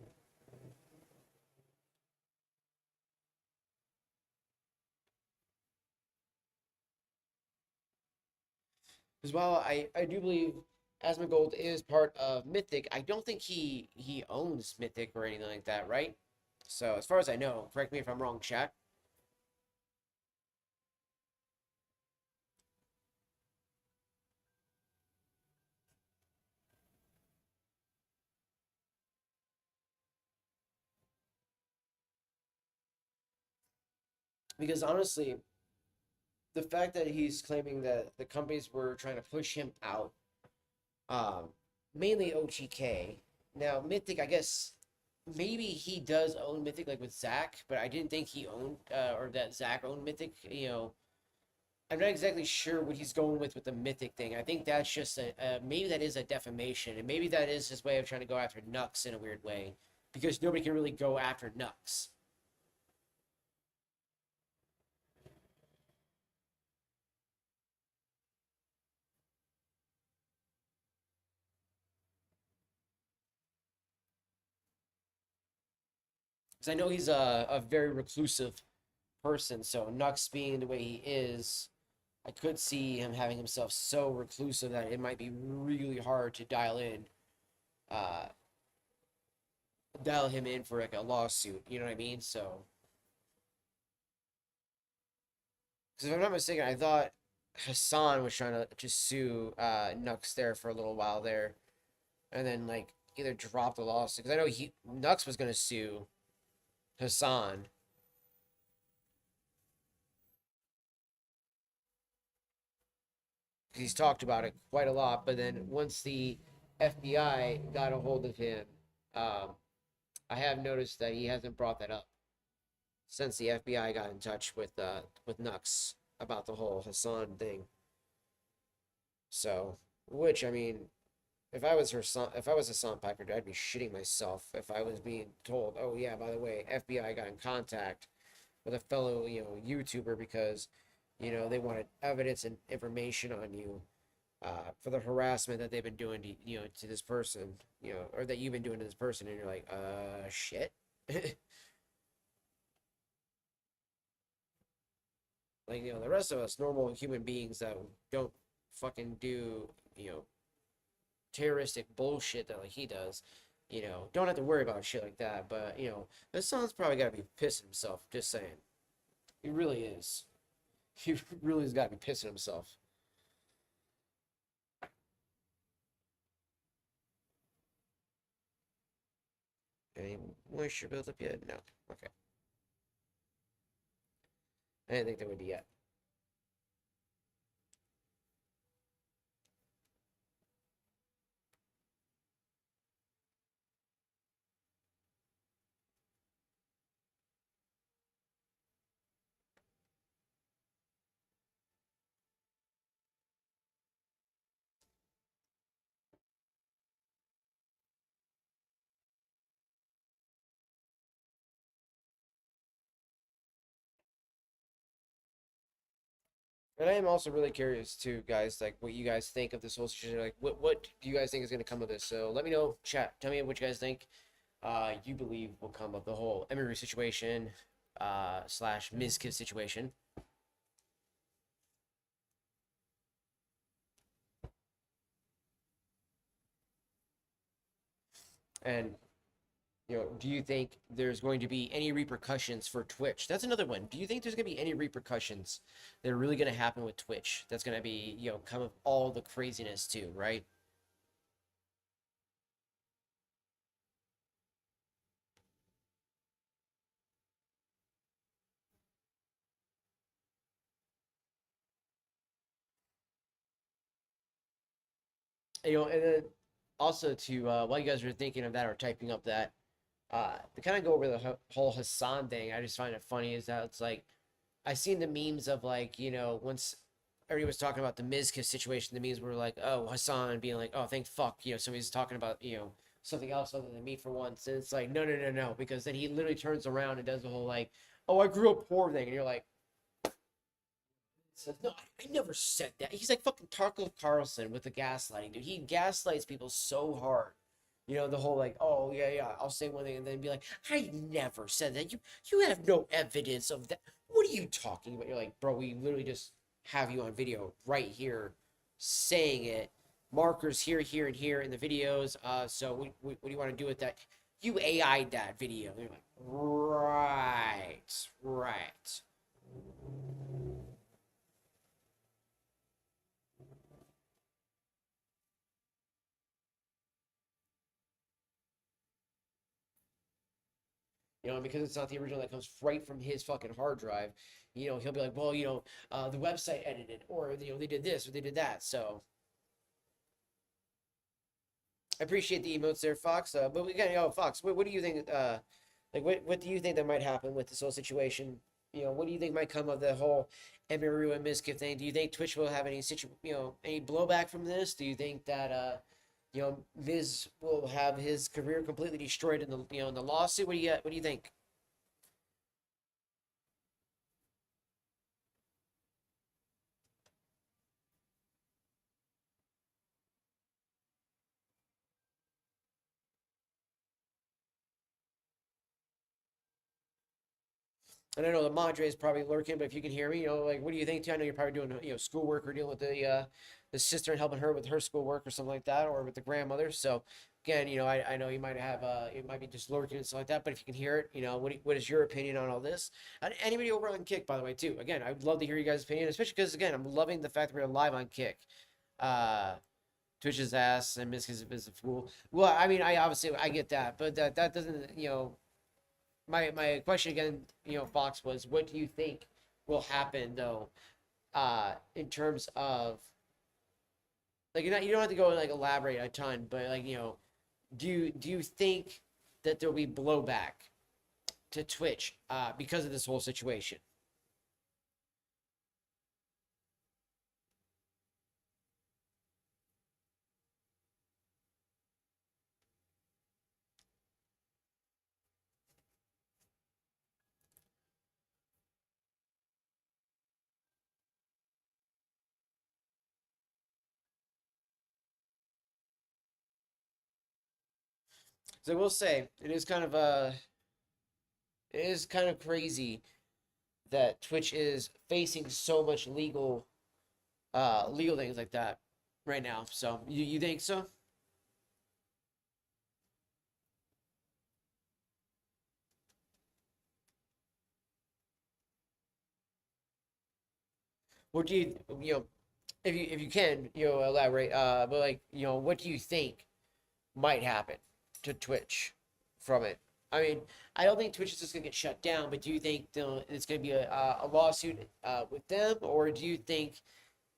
As well, I do believe Asmongold is part of Mythic. I don't think he owns Mythic or anything like that, right? So as far as I know, correct me if I'm wrong, chat. Because honestly, the fact that he's claiming that the companies were trying to push him out, um, mainly OGK. Now Mythic, I guess maybe he does own Mythic, like with Zach, but I didn't think he owned or that Zach owned Mythic. I'm not exactly sure what he's going with the Mythic thing. I think that's just maybe that is a defamation, and maybe that is his way of trying to go after Nux in a weird way, because nobody can really go after Nux. Because I know he's a very reclusive person, so Nux being the way he is, I could see him having himself so reclusive that it might be really hard to uh, dial him in for like a lawsuit. You know what I mean? So, because if I'm not mistaken, I thought Hasan was trying to just sue Nux there for a little while there, and then like either drop the lawsuit. Because I know Nux was gonna sue Hasan. He's talked about it quite a lot, but then once the FBI got a hold of him, um, I have noticed that he hasn't brought that up since the FBI got in touch with Nux about the whole Hasan thing. So, which I mean, if I was her son, if I was Hasan Packard, I'd be shitting myself if I was being told, "Oh yeah, by the way, FBI got in contact with a fellow, YouTuber because, they wanted evidence and information on you, for the harassment that they've been doing to this person, or that you've been doing to this person," and you're like, shit. Like, the rest of us normal human beings that don't fucking do, terroristic bullshit that like he does, don't have to worry about shit like that. But, this son's probably gotta be pissing himself, just saying. He really is. He really has got to be pissing himself. Any moisture built up yet? No. Okay. I didn't think there would be yet. And I am also really curious too, guys, like what you guys think of this whole situation. Like, what do you guys think is going to come of this? So let me know, chat. Tell me what you guys think. You believe will come of the whole Emery situation, slash Mizkiv situation. And do you think there's going to be any repercussions for Twitch? That's another one. Do you think there's going to be any repercussions that are really going to happen with Twitch? That's going to be, come of all the craziness too, right? And then also to while you guys are thinking of that or typing up that, to kind of go over the whole Hasan thing, I just find it funny is that it's like I seen the memes of like once everybody was talking about the Mizkiff situation, the memes were like, oh, Hasan being like, oh, thank fuck, somebody's talking about something else other than me for once, and it's like no no no no, because then he literally turns around and does the whole like, oh, I grew up poor thing, and you're like, says, no, I never said that. He's like fucking Tarko Carlson with the gaslighting, dude. He gaslights people so hard. The whole like, oh yeah, yeah, I'll say one thing and then be like, I never said that. You have no evidence of that. What are you talking about? You're like, bro, we literally just have you on video right here saying it. Markers here, here, and here in the videos. So what do you want to do with that? You AI'd that video. And you're like, right, right. Because it's not the original that comes right from his fucking hard drive. He'll be like, well, the website edited, or they did this or they did that. So I appreciate the emotes there, Fox. But we got, Fox. What do you think? Like, what do you think that might happen with this whole situation? What do you think might come of the whole Emiru and Miskiff thing? Do you think Twitch will have any blowback from this? Do you think that Miz will have his career completely destroyed in the in the lawsuit? What do you think? And I know the Madre is probably lurking, but if you can hear me, like, what do you think? Too? I know you're probably doing, schoolwork or dealing with the sister and helping her with her schoolwork or something like that, or with the grandmother. So again, I know you might have, it might be just lurking and stuff like that, but if you can hear it, what is your opinion on all this? And anybody over on Kick, by the way, too. Again, I'd love to hear you guys' opinion, especially because, again, I'm loving the fact that we're live on Kick. Uh, Twitch's ass and Misk is a fool. Well, I mean, I get that, but that doesn't, my question again, Fox, was what do you think will happen though, in terms of like you don't have to go and like elaborate a ton, but like do you think that there'll be blowback to Twitch because of this whole situation? So I will say it is kind of crazy that Twitch is facing so much legal things like that right now. So you think so? what do if you can, elaborate, but like, what do you think might happen to Twitch from it? I mean, I don't think Twitch is just gonna get shut down, but do you think it's gonna be a lawsuit with them, or do you think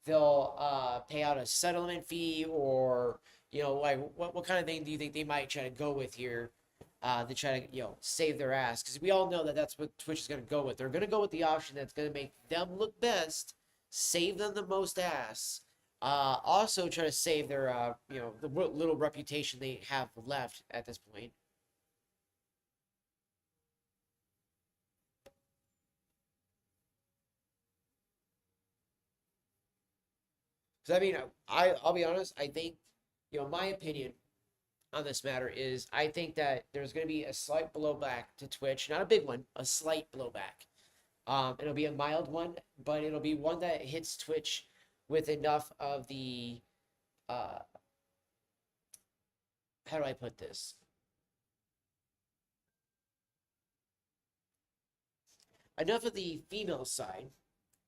they'll pay out a settlement fee, or like what kind of thing do you think they might try to go with here to try to save their ass? Because we all know that that's what Twitch is going to go with. They're going to go with the option that's going to make them look best, save them the most ass. Also try to save their the little reputation they have left at this point. So I mean, I'll be honest. I think my opinion on this matter is I think that there's going to be a slight blowback to Twitch, not a big one, a slight blowback. It'll be a mild one, but it'll be one that hits Twitch with enough of the uh, how do I put this? Enough of the female side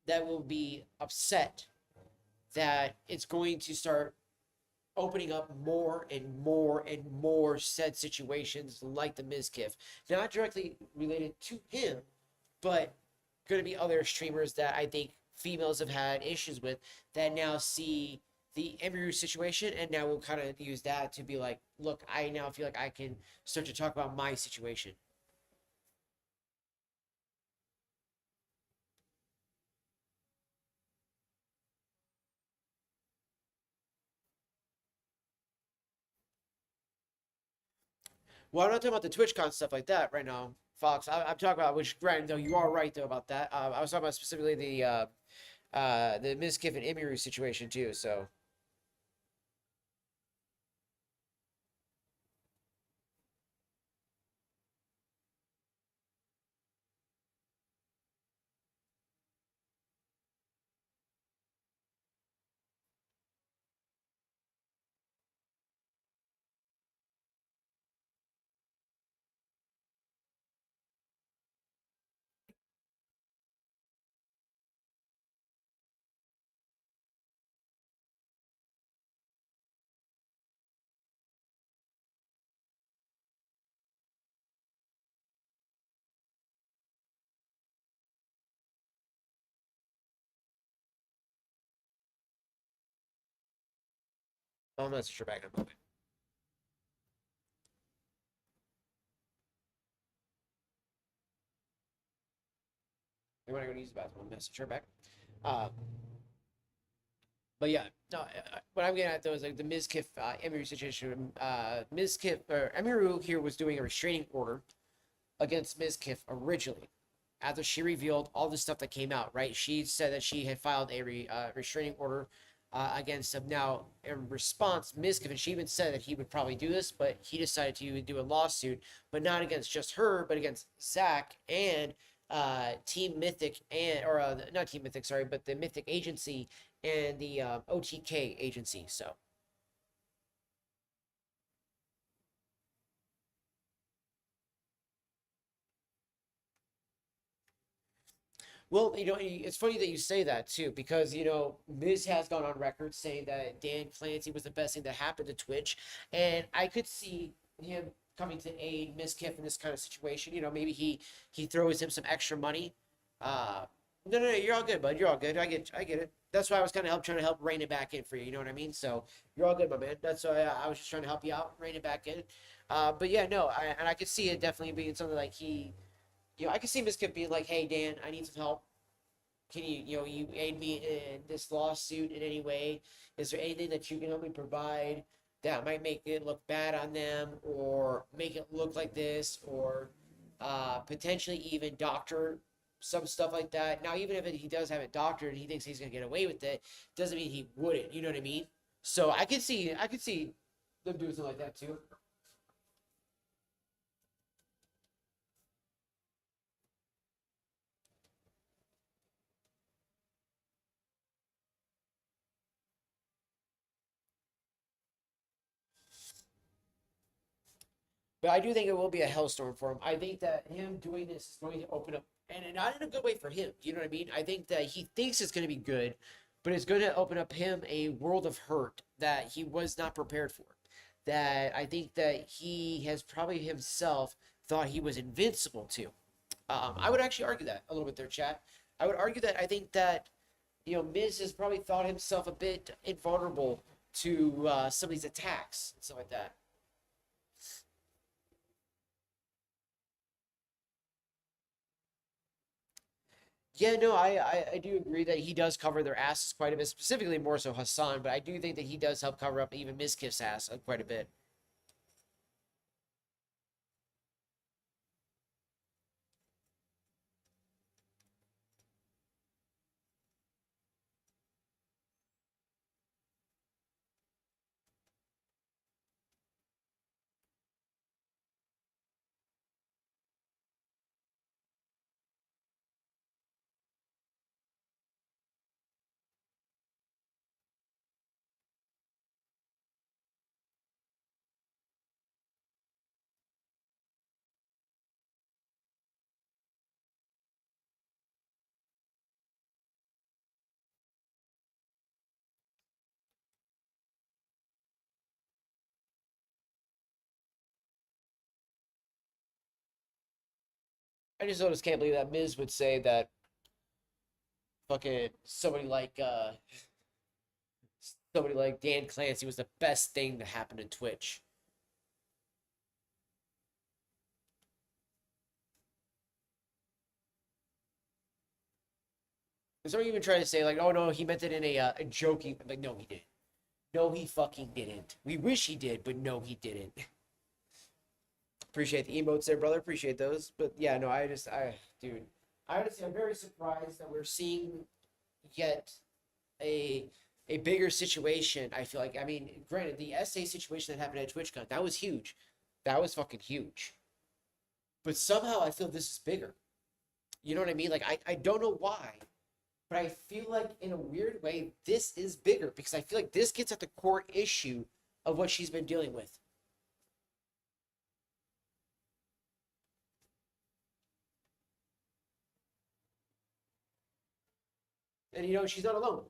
that will be upset that it's going to start opening up more and more and more said situations like the Mizkif. Not directly related to him, but going to be other streamers that I think females have had issues with that now see the Emiru situation and now will kind of use that to be like, look, I now feel like I can start to talk about my situation. Well, I'm not talking about the TwitchCon stuff like that right now, Fox. I'm talking about which, granted, though you are right though about that. I was talking about specifically the Mizkif and Emiru situation too. So I'm not sure back in a moment. You want to go use the bathroom? I'm message her back. Uh, but yeah, no. What I'm getting at though is like the Mizkif Emiru situation. Mizkif or Emiru here was doing a restraining order against Mizkif originally. After she revealed all the stuff that came out, right? She said that she had filed a restraining order against him. Now, in response, Mizkif, and she even said that he would probably do this, but he decided to do a lawsuit, but not against just her, but against Zach and Team Mythic and or not Team Mythic, sorry, but the Mythic Agency and the OTK agency. So well, it's funny that you say that too, because Miz has gone on record saying that Dan Clancy was the best thing that happened to Twitch, and I could see him coming to aid Miz Kiff in this kind of situation. Maybe he throws him some extra money. No, no, no, you're all good, bud. You're all good. I get it. That's why I was kind of trying to help rein it back in for you. You know what I mean? So you're all good, my man. That's why I was just trying to help you out, rein it back in. But yeah, no, and I could see it definitely being something like I could see Miz Kiff being like, "Hey, Dan, I need some help. Can you aid me in this lawsuit in any way? Is there anything that you can help me provide that might make it look bad on them, or make it look like this, or potentially even doctor some stuff like that? Now, even if he does have it doctored and he thinks he's gonna get away with it, doesn't mean he wouldn't. You know what I mean? So I could see them doing something like that too. But I do think it will be a hellstorm for him. I think that him doing this is going to open up and not in a good way for him. You know what I mean? I think that he thinks it's going to be good, but it's going to open up him a world of hurt that he was not prepared for. That I think that he has probably himself thought he was invincible to. I would actually argue that a little bit there, chat. I would argue that I think that Miz has probably thought himself a bit invulnerable to some of these attacks and stuff like that. Yeah, no, I do agree that he does cover their asses quite a bit, specifically more so Hasan, but I do think that he does help cover up even Mizkif's ass quite a bit. I just can't believe that Miz would say that fucking somebody like Dan Clancy was the best thing that happened in Twitch. And somebody even trying to say like, oh no, he meant it in a joking. Like, no, he didn't. No, he fucking didn't. We wish he did, but no, he didn't. Appreciate the emotes there, brother. Appreciate those. But yeah, no, dude, I'm very surprised that we're seeing yet a a bigger situation. I feel like, I mean, granted, the SA situation that happened at TwitchCon, that was huge. That was fucking huge. But somehow I feel this is bigger. You know what I mean? Like, I don't know why, but I feel like in a weird way, this is bigger because I feel like this gets at the core issue of what she's been dealing with. And she's not alone.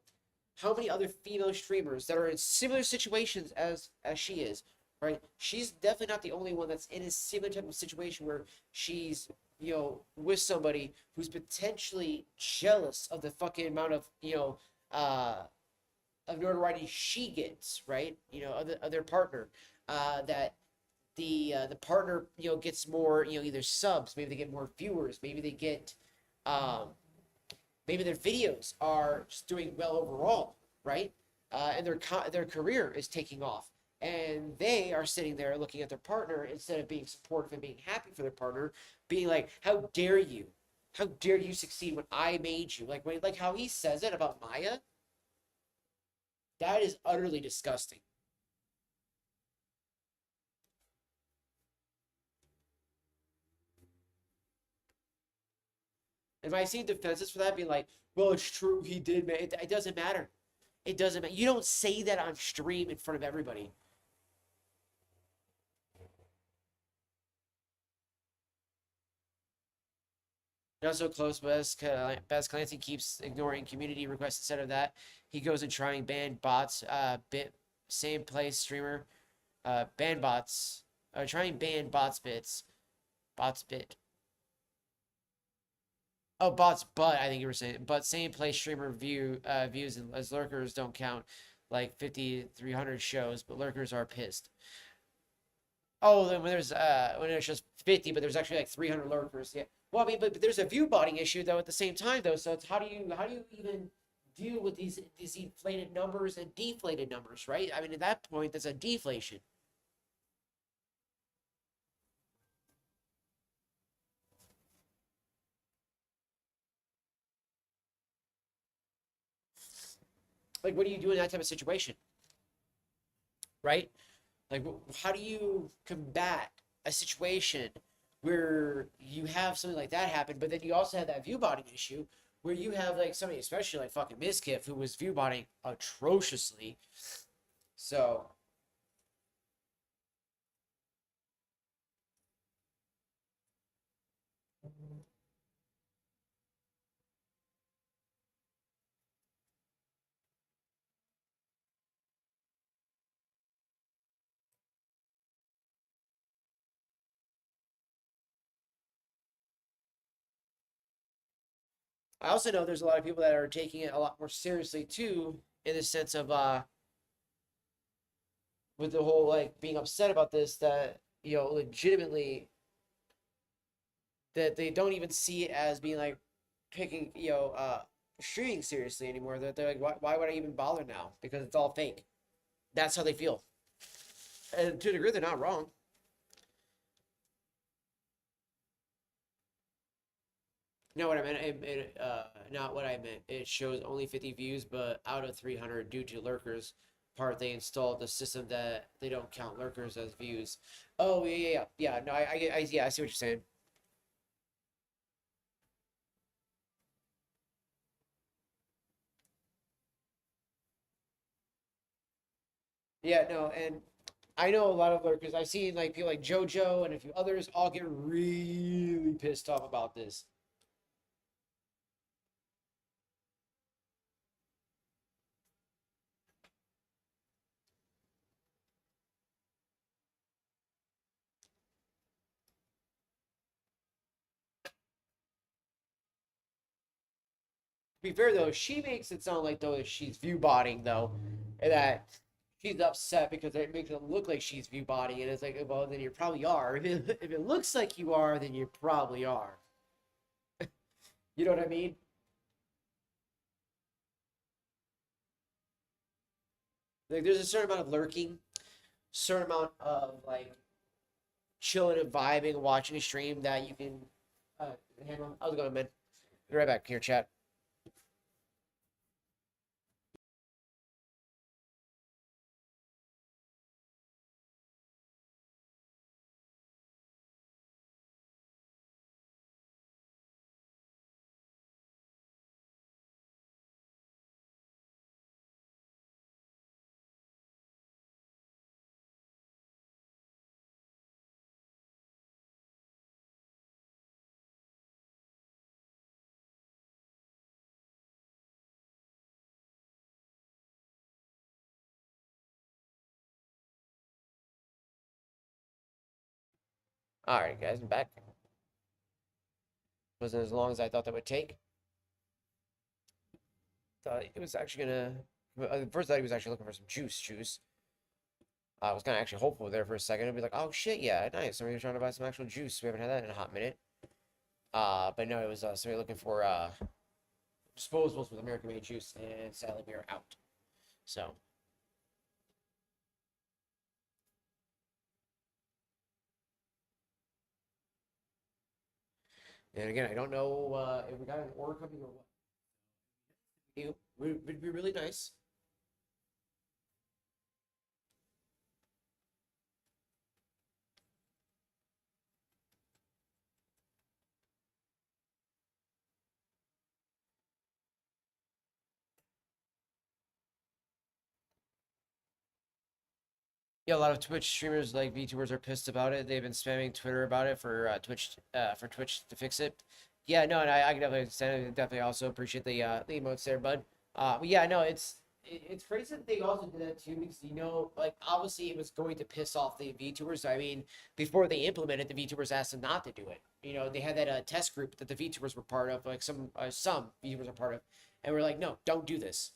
How many other female streamers that are in similar situations as she is, right? She's definitely not the only one that's in a similar type of situation where she's with somebody who's potentially jealous of the fucking amount of of notoriety she gets, right? Of their partner, that the partner gets more either subs, maybe they get more viewers, maybe they get um maybe their videos are just doing well overall, right? And their career is taking off, and they are sitting there looking at their partner instead of being supportive and being happy for their partner, being like, "How dare you? How dare you succeed when I made you?" Like how he says it about Maya. That is utterly disgusting. And I see defenses for that being like, "Well, it's true, he did, man." It doesn't matter. It doesn't matter. You don't say that on stream in front of everybody. Not so close, Best Clancy keeps ignoring community requests instead of that. He goes and trying ban bots, same place streamer, ban bots, trying ban bots bits, bots bit. Oh, bots, but I think you were saying, but same place streamer views as lurkers don't count like 5,300 shows, but lurkers are pissed. Oh, then when there's just 50, but there's actually like 300 lurkers. Yeah. Well, I mean, but there's a view botting issue though at the same time though. So it's how do you even deal with these inflated numbers and deflated numbers, right? I mean, at that point, that's a deflation. Like, what do you do in that type of situation, right? Like, how do you combat a situation where you have something like that happen, but then you also have that view botting issue where you have like somebody, especially like fucking Mizkif, who was view botting atrociously. So I also know there's a lot of people that are taking it a lot more seriously too, in the sense of with the whole like being upset about this, that legitimately that they don't even see it as being like picking streaming seriously anymore. That they're like, why would I even bother now? Because it's all fake. That's how they feel, and to a degree, they're not wrong. No, what I meant, not what I meant. It shows only 50 views, but out of 300 due to lurkers. Part they installed the system that they don't count lurkers as views. Oh yeah. No, yeah, I see what you're saying. Yeah, no, and I know a lot of lurkers. I've seen like people like JoJo and a few others all get really pissed off about this. To be fair though, she makes it sound like though that she's view botting though, and that she's upset because it makes it look like she's view botting, and it's like, well, then you probably are. If it looks like you are, then you probably are. You know what I mean? Like, there's a certain amount of lurking, certain amount of like chilling and vibing, watching a stream that you can handle. How's it going, man? Be right back here, chat. All right, guys, I'm back. Wasn't as long as I thought that would take. Thought it was actually gonna. First, I thought he was actually looking for some juice. I was kind of actually hopeful there for a second. I'd be like, oh shit, yeah, nice. Somebody was trying to buy some actual juice. We haven't had that in a hot minute. But no, it was somebody looking for disposables with American made juice, and sadly we are out. So, and again, I don't know if we got an order coming or what. It would be really nice. Yeah, a lot of Twitch streamers like VTubers are pissed about it. They've been spamming Twitter about it for Twitch to fix it. Yeah, no, and I can definitely understand it. Definitely also appreciate the emotes there, bud. But yeah, no, it's crazy that they also did that too, because like obviously it was going to piss off the VTubers. I mean, before they implemented, the VTubers asked them not to do it. They had that test group that the VTubers were part of, like some VTubers are part of, and we're like, no, don't do this.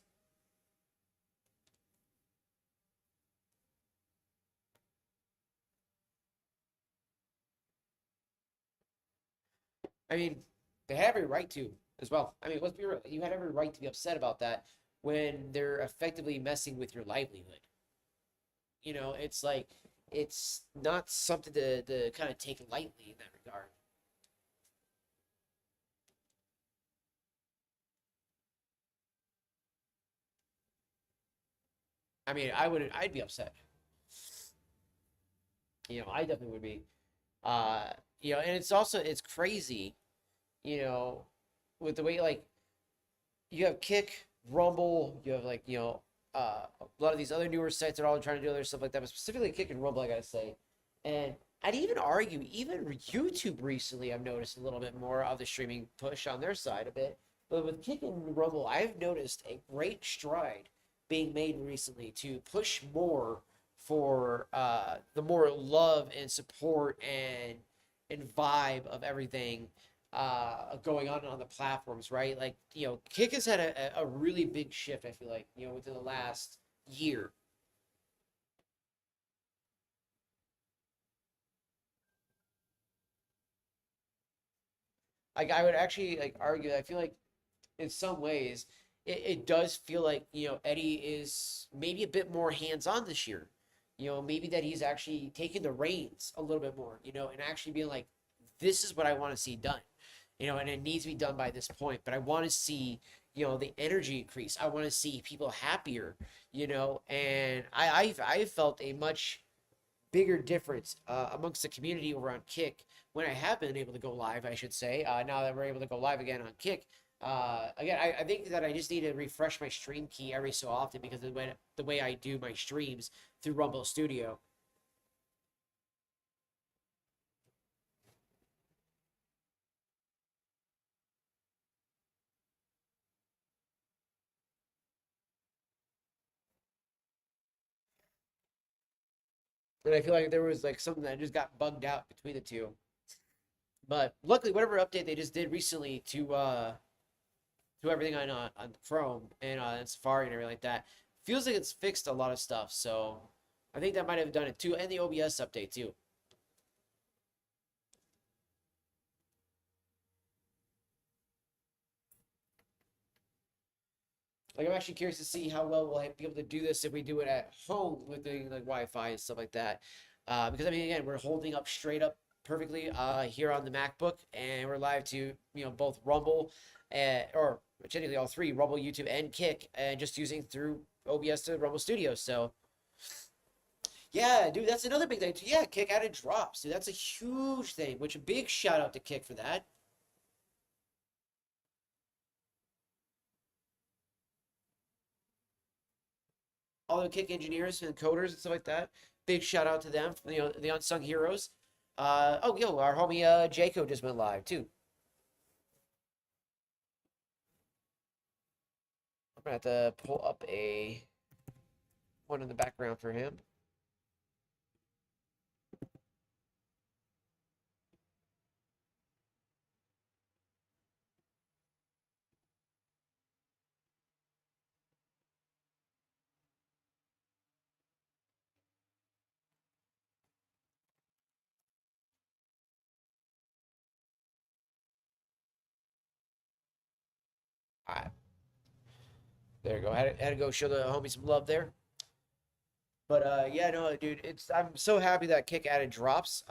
I mean, they have every right to as well. I mean, let's be real. You had every right to be upset about that when they're effectively messing with your livelihood. It's like it's not something to kind of take lightly in that regard. I mean, I'd be upset. I definitely would be. Uh, and it's crazy, you know, with the way like you have Kick, Rumble, you have like, a lot of these other newer sites that are all trying to do other stuff like that, but specifically Kick and Rumble, I gotta say. And I'd even argue, even YouTube recently, I've noticed a little bit more of the streaming push on their side a bit. But with Kick and Rumble, I've noticed a great stride being made recently to push more for the more love and support and vibe of everything going on the platforms, right? Like, Kick has had a really big shift, I feel like, within the last year. Like, I would actually like argue that I feel like in some ways it does feel like, Eddie is maybe a bit more hands-on this year. Maybe that he's actually taking the reins a little bit more, and actually being like, this is what I want to see done. And it needs to be done by this point. But I want to see, the energy increase. I want to see people happier, and I've felt a much bigger difference amongst the community over on Kick when I have been able to go live, I should say. Now that we're able to go live again on Kick, again, I think that I just need to refresh my stream key every so often because of the way I do my streams through Rumble Studio. And I feel like there was like something that just got bugged out between the two. But luckily, whatever update they just did recently to everything on Chrome and Safari and everything like that, feels like it's fixed a lot of stuff. So I think that might have done it too, and the OBS update too. Like, I'm actually curious to see how well we'll be able to do this if we do it at home with the like Wi-Fi and stuff like that. Because I mean, again, we're holding up straight up perfectly here on the MacBook, and we're live to both Rumble, or technically all three, Rumble, YouTube, and Kick, and just using through OBS to Rumble Studio. So yeah, dude, that's another big thing too. Yeah, Kick added drops, dude. That's a huge thing. Which a big shout out to Kick for that. All the Kick engineers and coders and stuff like that. Big shout out to them, the unsung heroes. Oh, yo, our homie Jaco just went live too. I'm gonna have to pull up a one in the background for him. All right, there you go. Had to go show the homie some love there. But yeah, no, dude, I'm so happy that Kick added drops.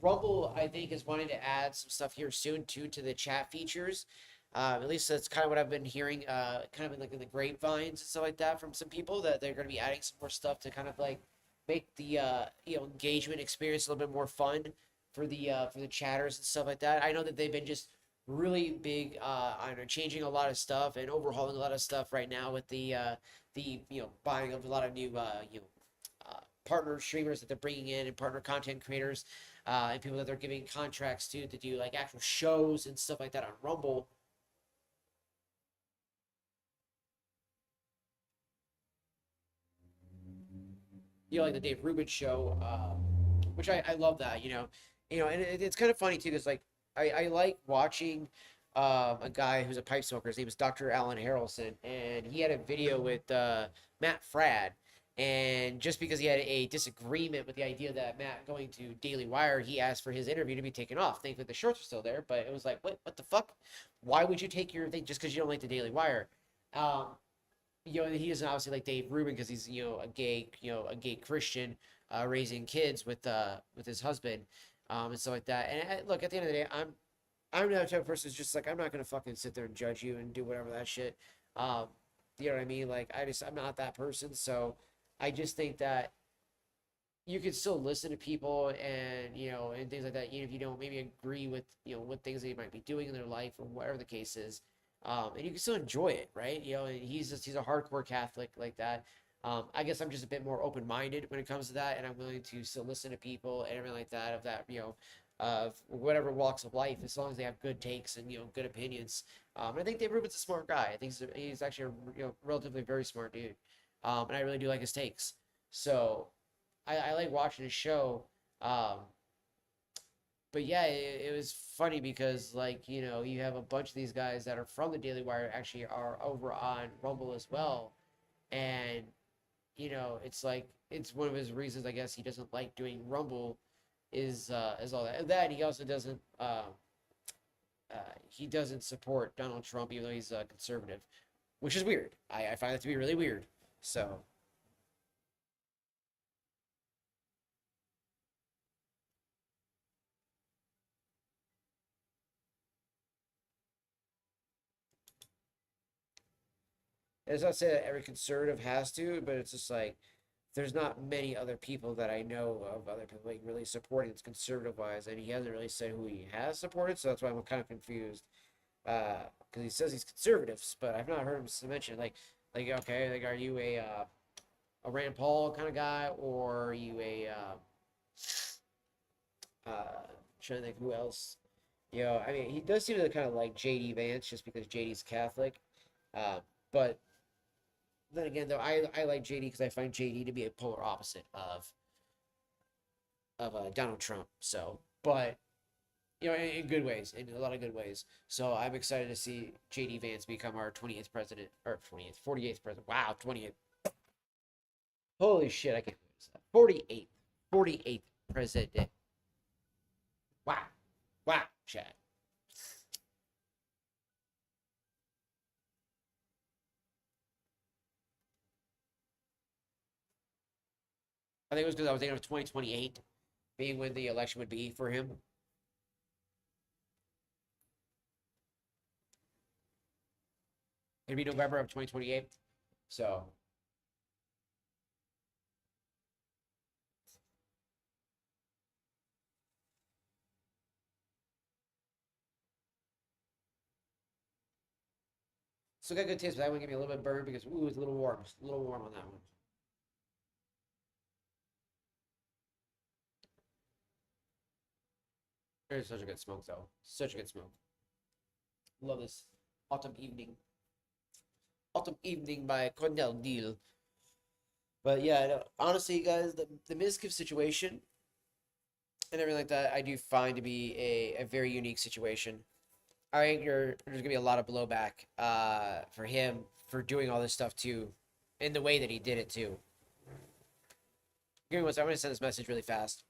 Rumble, I think, is wanting to add some stuff here soon too to the chat features. At least that's kind of what I've been hearing, kind of in the grapevines and stuff like that from some people that they're going to be adding some more stuff to kind of like make the engagement experience a little bit more fun for the chatters and stuff like that. I know that they've been just really big on changing a lot of stuff and overhauling a lot of stuff right now with the buying of a lot of new partner streamers that they're bringing in and partner content creators and people that they're giving contracts to do like actual shows and stuff like that on Rumble. Like the Dave Rubin show, which I love that. And it's kind of funny too because like I like watching a guy who's a pipe smoker. His name is Dr. Alan Harrelson, and he had a video with Matt Frad. And just because he had a disagreement with the idea that Matt going to Daily Wire, he asked for his interview to be taken off. Thankfully, the shorts are still there, but it was like, what the fuck? Why would you take your thing just because you don't like the Daily Wire? Um, he doesn't obviously like Dave Rubin because he's a gay Christian raising kids with his husband and stuff like that. And look, at the end of the day, I'm that type of person who's just like I'm not gonna fucking sit there and judge you and do whatever that shit. Um, you know what I mean? Like I'm not that person. So I just think that you can still listen to people and and things like that, even if you don't maybe agree with what things they might be doing in their life or whatever the case is. And you can still enjoy it, right? And he's a hardcore Catholic like that. I guess I'm just a bit more open minded when it comes to that, and I'm willing to still listen to people and everything like that of that of whatever walks of life, as long as they have good takes and good opinions. And I think Dave Rubin's a smart guy. I think he's actually a relatively very smart dude, and I really do like his takes. So I like watching his show. Um, but yeah, it was funny because like you have a bunch of these guys that are from the Daily Wire actually are over on Rumble as well, and it's like it's one of his reasons I guess he doesn't like doing Rumble is all that. And that he also doesn't he doesn't support Donald Trump even though he's a conservative, which is weird. I find that to be really weird. So it's not to say that every conservative has to, but it's just like there's not many other people that I know of other people like really supporting it's conservative wise, and he hasn't really said who he has supported, so that's why I'm kind of confused. Because he says he's conservatives, but I've not heard him mention like okay, like are you a Rand Paul kind of guy, or are you a trying to think who else? I mean, he does seem to kind of like JD Vance just because JD's Catholic. Uh, but then again, though, I like JD because I find JD to be a polar opposite of Donald Trump. So, but in good ways, in a lot of good ways. So I'm excited to see JD Vance become our 28th president, or 20th, 48th president. Wow, 20th. Holy shit, I can't believe that. 48th, 48th president. Wow, wow, Chad. I think it was because I was thinking of 2028 being when the election would be for him. It'd be November of 2028. So still got good taste, but that one gave me a little bit burned because ooh, it's a little warm on that one. It's such a good smoke though, such a good smoke. Love this autumn evening, autumn evening by Cornell Deal. But yeah, no, honestly, guys, the Mizkiff situation and everything like that, I do find to be a very unique situation. I think there's gonna be a lot of blowback for him for doing all this stuff too, in the way that he did it too. Give me one second. I'm gonna send this message really fast.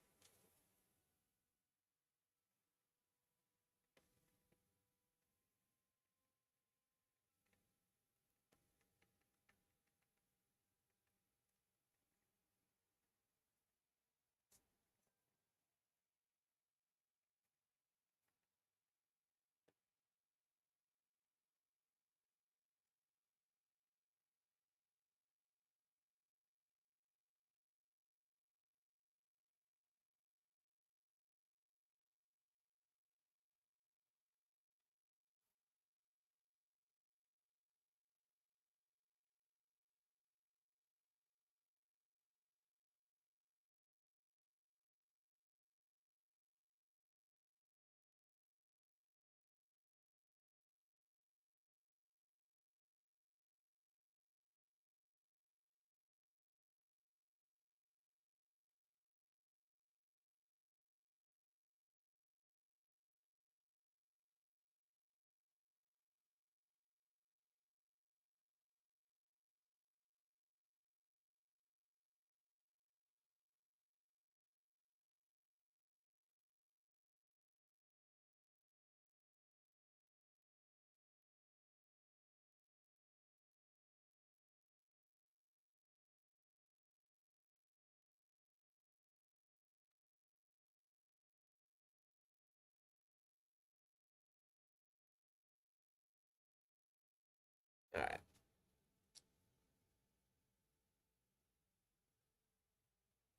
All right.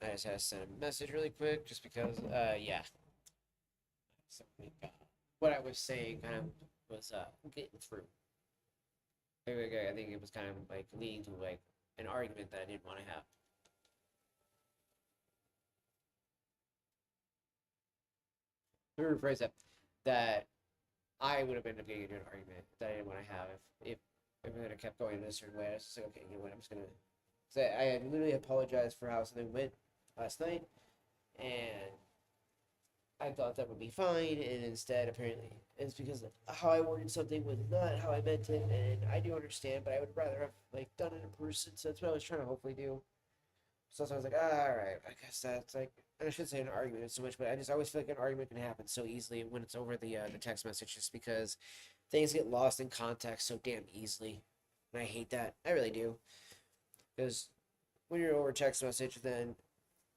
I just had to send a message really quick just because, yeah. So, what I was saying kind of was getting through. I think it was kind of like leading to like an argument that I didn't want to have. Let me rephrase that. That I would have ended up getting into an argument that I didn't want to have if it had kept going in a certain way. I was just like, okay, you know what? I'm just gonna. Cause I had literally apologized for how something went last night, and I thought that would be fine, and instead, apparently, it's because how I worded something was not how I meant it, and I do understand, but I would rather have like done it in person. So that's what I was trying to hopefully do. So I was like, all right, I guess that's like, and I shouldn't say an argument so much, but I just always feel like an argument can happen so easily when it's over the text message, just because things get lost in context so damn easily, and I hate that. I really do, because when you're over text message, then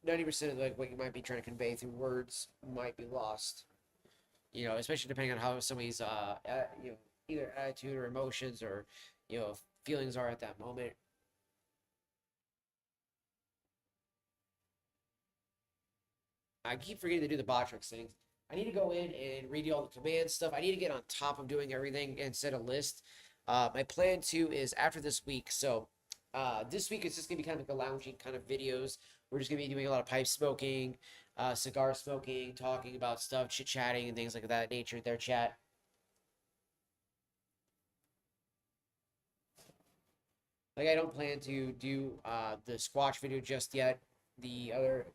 90% of like what you might be trying to convey through words might be lost. You know, especially depending on how somebody's you know, either attitude or emotions or feelings are at that moment. I keep forgetting to do the Botrix things. I need to go in and read all the command stuff. I need to get on top of doing everything and set a list. My plan too is after this week. So this week it's just gonna be kind of like a lounging kind of videos. We're just gonna be doing a lot of pipe smoking, cigar smoking, talking about stuff, chit chatting, and things like that nature. Their chat. Like I don't plan to do the Squatch video just yet. The other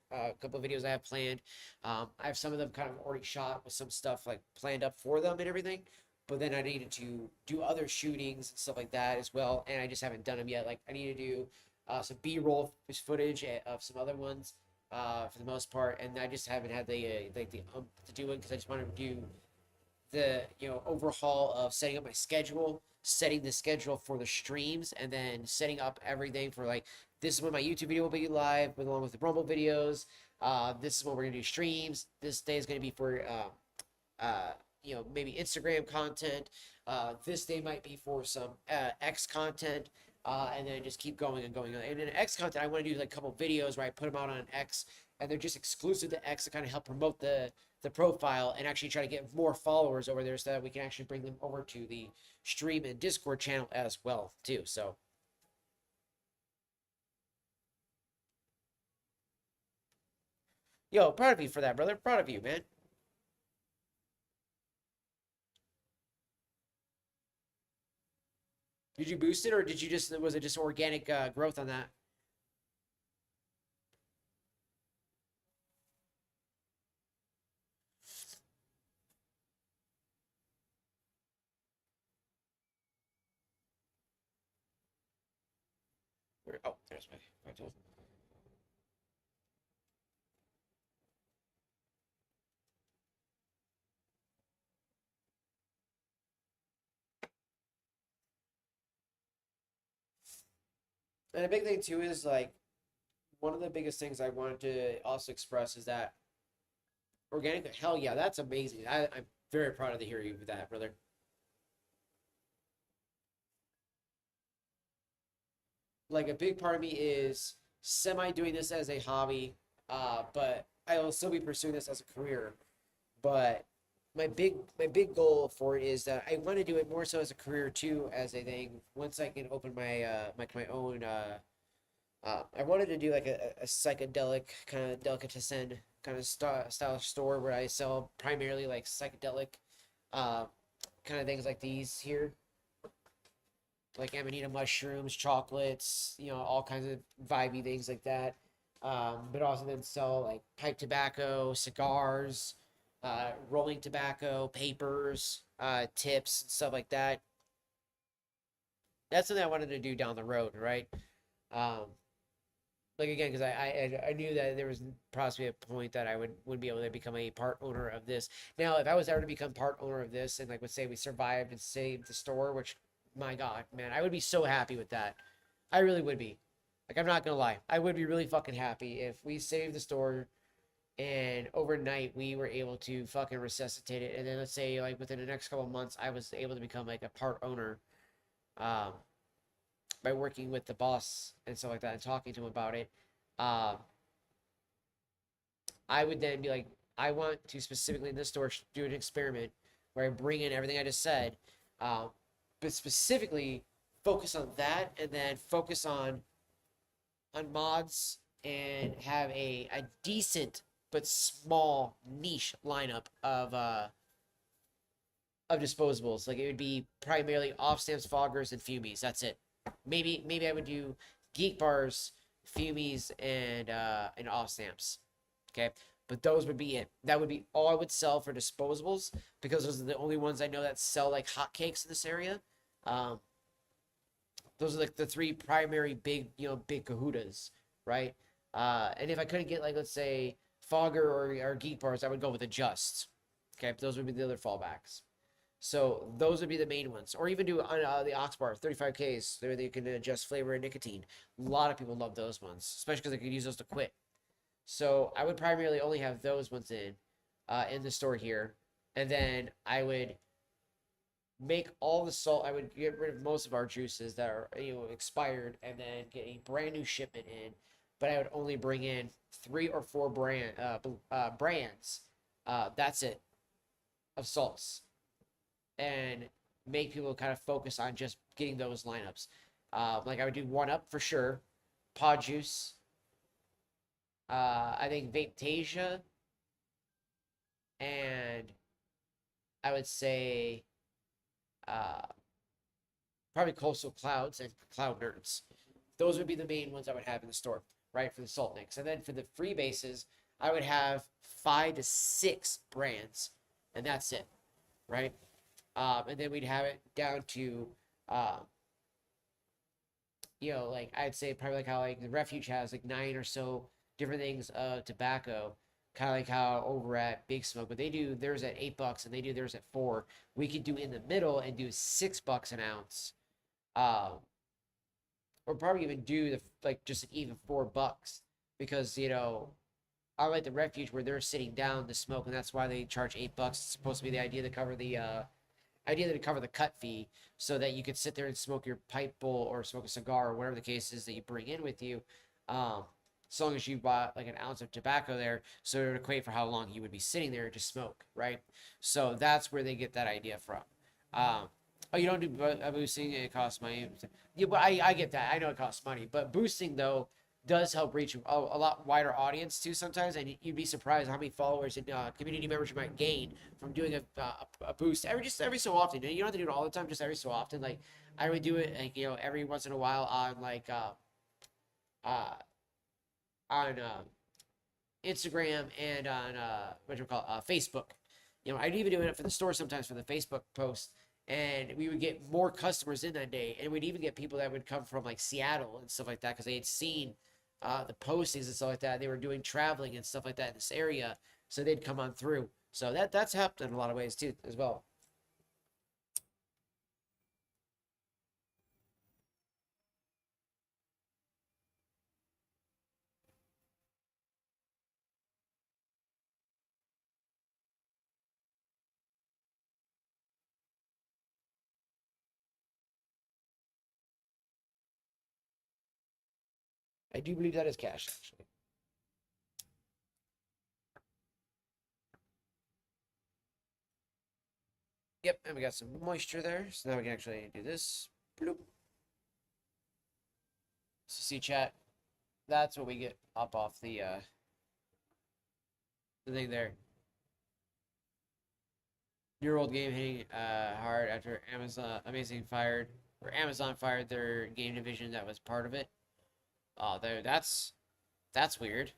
couple of videos I have planned, I have some of them kind of already shot with some stuff like planned up for them and everything. But then I needed to do other shootings and stuff like that as well, and I just haven't done them yet. Like I need to do some B-roll footage of some other ones for the most part, and I just haven't had the to do it because I just wanted to do the overhaul of setting up my schedule, setting the schedule for the streams, and then setting up everything for like this is when my YouTube video will be live, along with the Rumble videos. This is when we're gonna do streams. This day is gonna be for maybe Instagram content. This day might be for some X content. And then just keep going and going. And in X content, I want to do like a couple videos where I put them out on X, and they're just exclusive to X to kind of help promote the profile and actually try to get more followers over there so that we can actually bring them over to the stream and Discord channel as well too. So yo, proud of you for that, brother. Proud of you, man. Did you boost it, or did you just was it just organic growth on that? Oh, there's my tool. And a big thing too is like one of the biggest things I wanted to also express is that organic. Hell yeah, that's amazing. I'm very proud of to hear you with that, brother. Like a big part of me is semi doing this as a hobby, but I will still be pursuing this as a career. But my big goal for it is that I want to do it more so as a career too, as a thing. Once I can open my own, I wanted to do like a psychedelic kind of delicatessen kind of style store where I sell primarily like psychedelic, uh, kind of things like these here, like amanita mushrooms, chocolates, all kinds of vibey things like that. But also then sell like pipe tobacco, cigars, rolling tobacco, papers, tips, and stuff like that. That's something I wanted to do down the road, right? Um, like again, because I knew that there was possibly a point that I would be able to become a part owner of this. Now, if I was ever to become part owner of this, and like would say we survived and saved the store, which my God, man, I would be so happy with that. I really would be. Like I'm not gonna lie, I would be really fucking happy if we saved the store and overnight we were able to fucking resuscitate it, and then let's say like within the next couple of months I was able to become like a part owner. Um, by working with the boss and stuff like that and talking to him about it, uh, I would then be like, I want to specifically in this store do an experiment where I bring in everything I just said, um, but specifically focus on that and then focus on mods and have a decent but small niche lineup of disposables. Like it would be primarily off stamps, foggers, and fumies. That's it. Maybe I would do geek bars, fumies, and off stamps. Okay, But those would be it. That would be all I would sell for disposables because those are the only ones I know that sell like hotcakes in this area. Um, those are like the three primary big, big kahutas, right? And if I couldn't get like, let's say, Fogger or Geek Bars, I would go with Adjust. Okay, those would be the other fallbacks. So those would be the main ones, or even do the Ox Bar 35Ks. There they can adjust flavor and nicotine. A lot of people love those ones, especially because they could use those to quit. So I would primarily only have those ones in the store here, and then I would make all the salt. I would get rid of most of our juices that are expired, and then get a brand new shipment in. But I would only bring in 3 or 4 brands. That's it, of salts, and make people kind of focus on just getting those lineups. Like I would do One Up for sure, Pod Juice. I think Vape and I would say uh, probably Coastal Clouds and Cloud Nerds. Those would be the main ones I would have in the store, right, for the salt nicks. And then for the free bases, I would have 5 to 6 brands, and that's it, right? And then we'd have it down to, like I'd say probably like how like the Refuge has like 9 or so different things of tobacco, kind of like how over at Big Smoke, but they do theirs at $8 and they do theirs at 4. We could do in the middle and do $6 an ounce, or probably even do the like just an even $4 because I like the Refuge where they're sitting down to smoke, and that's why they charge $8. It's supposed to be the idea to cover the cut fee so that you could sit there and smoke your pipe bowl or smoke a cigar or whatever the case is that you bring in with you. As long as you bought like an ounce of tobacco there, so it would equate for how long you would be sitting there to smoke, right? So that's where they get that idea from. Oh, you don't do boosting, it costs money. Yeah, but I get that. I know it costs money, but boosting though does help reach a lot wider audience too sometimes, and you'd be surprised how many followers and community members you might gain from doing a boost every so often. You don't have to do it all the time, just every so often. Like I would do it like every once in a while on like uh on Instagram and on what you call Facebook. I'd even do it for the store sometimes for the Facebook post, and we would get more customers in that day, and we'd even get people that would come from like Seattle and stuff like that because they had seen the postings and stuff like that. They were doing traveling and stuff like that in this area, so they'd come on through. So that's helped in a lot of ways too as well. I do believe that is cash actually. Yep, and we got some moisture there, so now we can actually do this. Bloop. So see chat, that's what we get up off the thing there. Your old game hitting hard after Amazon fired their game division that was part of it. Oh, there, that's weird.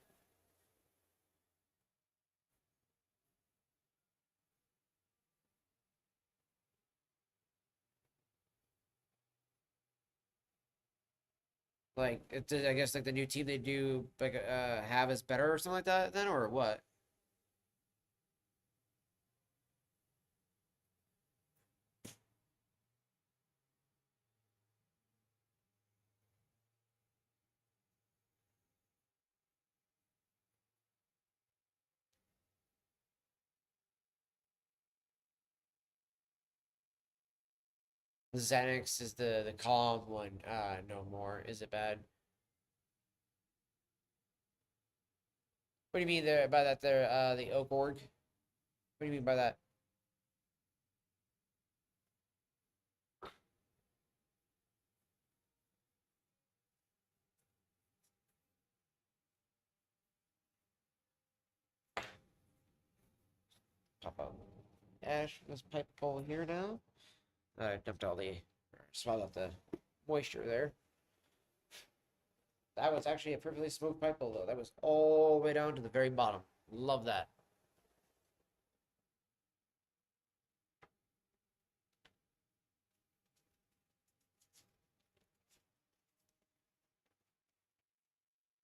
Like I guess like the new team they do like have is better or something like that then, or what? The Xanax is the calm one. No more. Is it bad? What do you mean there by that there the Oak Org? What do you mean by that? Pop up ash from this pipe bowl here now. I dumped all the swallowed out the moisture there. That was actually a perfectly smooth pipe bowl though. That was all the way down to the very bottom. Love that.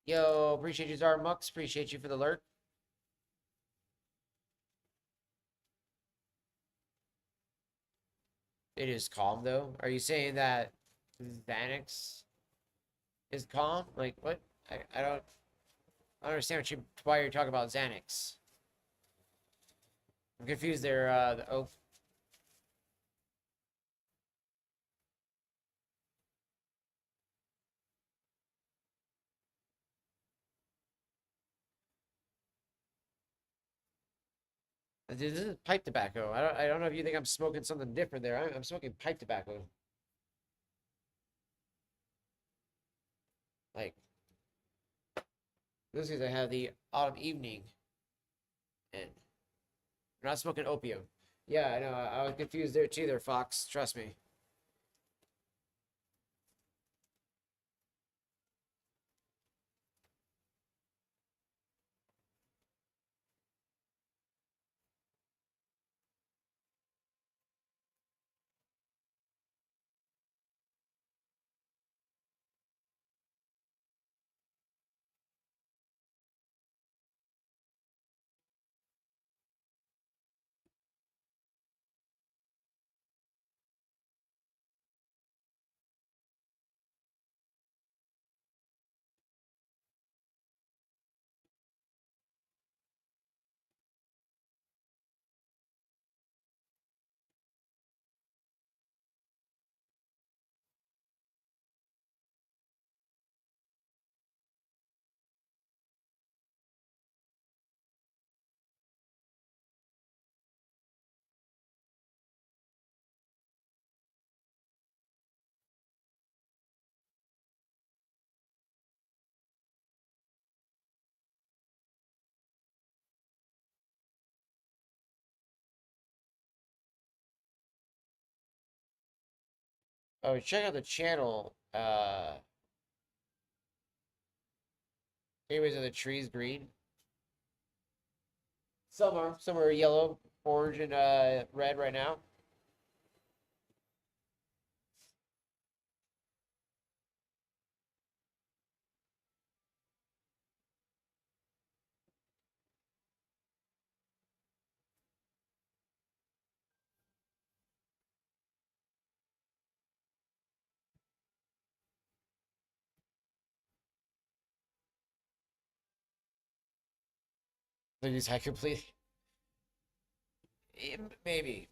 Yo, appreciate you, Zarmux. Appreciate you for the alert. It is calm though. Are you saying that Xanax is calm? Like what? I don't understand why you're talking about Xanax. I'm confused there. Oh, this is pipe tobacco. I don't know if you think I'm smoking something different there. I'm smoking pipe tobacco. Like this is I have the autumn evening, and I'm not smoking opium. Yeah, I know. I was confused there too. There, Fox. Trust me. Oh, check out the channel. Anyways, are the trees green? Some are yellow, orange, and red right now. They just had complete. Maybe.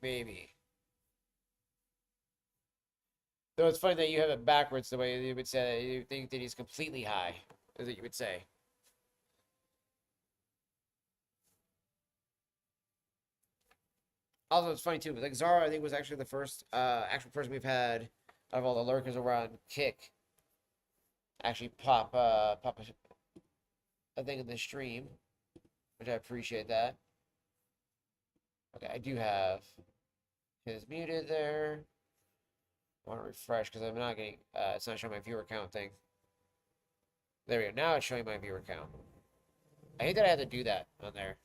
Though it's funny that you have it backwards the way you would say that you think that he's completely high, is what you would say. Also, it's funny too, but like Zara, I think was actually the first actual person we've had out of all the lurkers over on Kick actually pop a thing in the stream, which I appreciate that. Okay, I do have his muted there. I want to refresh because I'm not getting it's not showing my viewer count thing. There we go. Now it's showing my viewer count. I hate that I had to do that on there.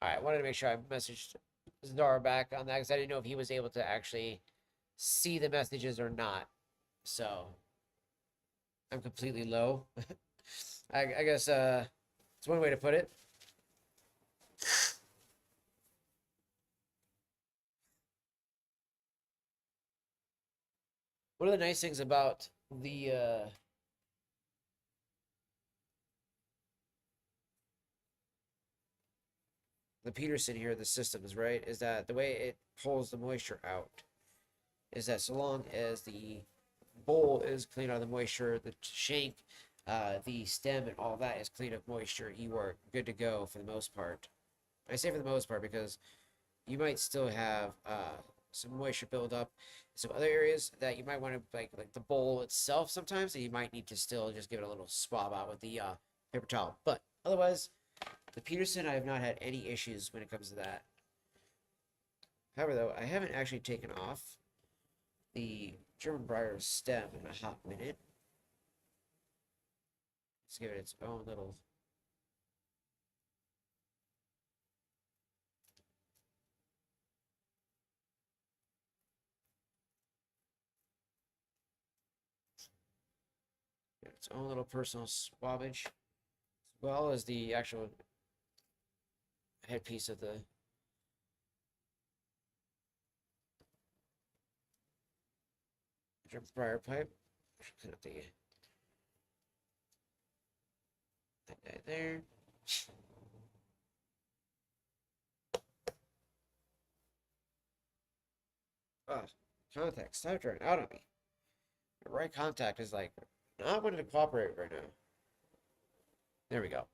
All right, I wanted to make sure I messaged Zdar back on that because I didn't know if he was able to actually see the messages or not. So I'm completely low. I guess it's one way to put it. One of the nice things about the Peterson here, the systems, right, is that the way it pulls the moisture out. is that so long as the bowl is clean out of the moisture, the shank, the stem, and all that is clean of moisture, you are good to go for the most part. I say for the most part because you might still have some moisture build up. Some other areas that you might want to like the bowl itself sometimes, and you might need to still just give it a little swab out with the paper towel. But otherwise, the Peterson, I have not had any issues when it comes to that. However, though, I haven't actually taken off the German Briar stem in a hot minute. Let's give it its own little. Its own little personal swabbage, as well as the actual headpiece of the German Briar pipe. Clean up the that guy there. Ah, contact, stop drawing out on me. The right contact is like not wanting to cooperate right now. There we go.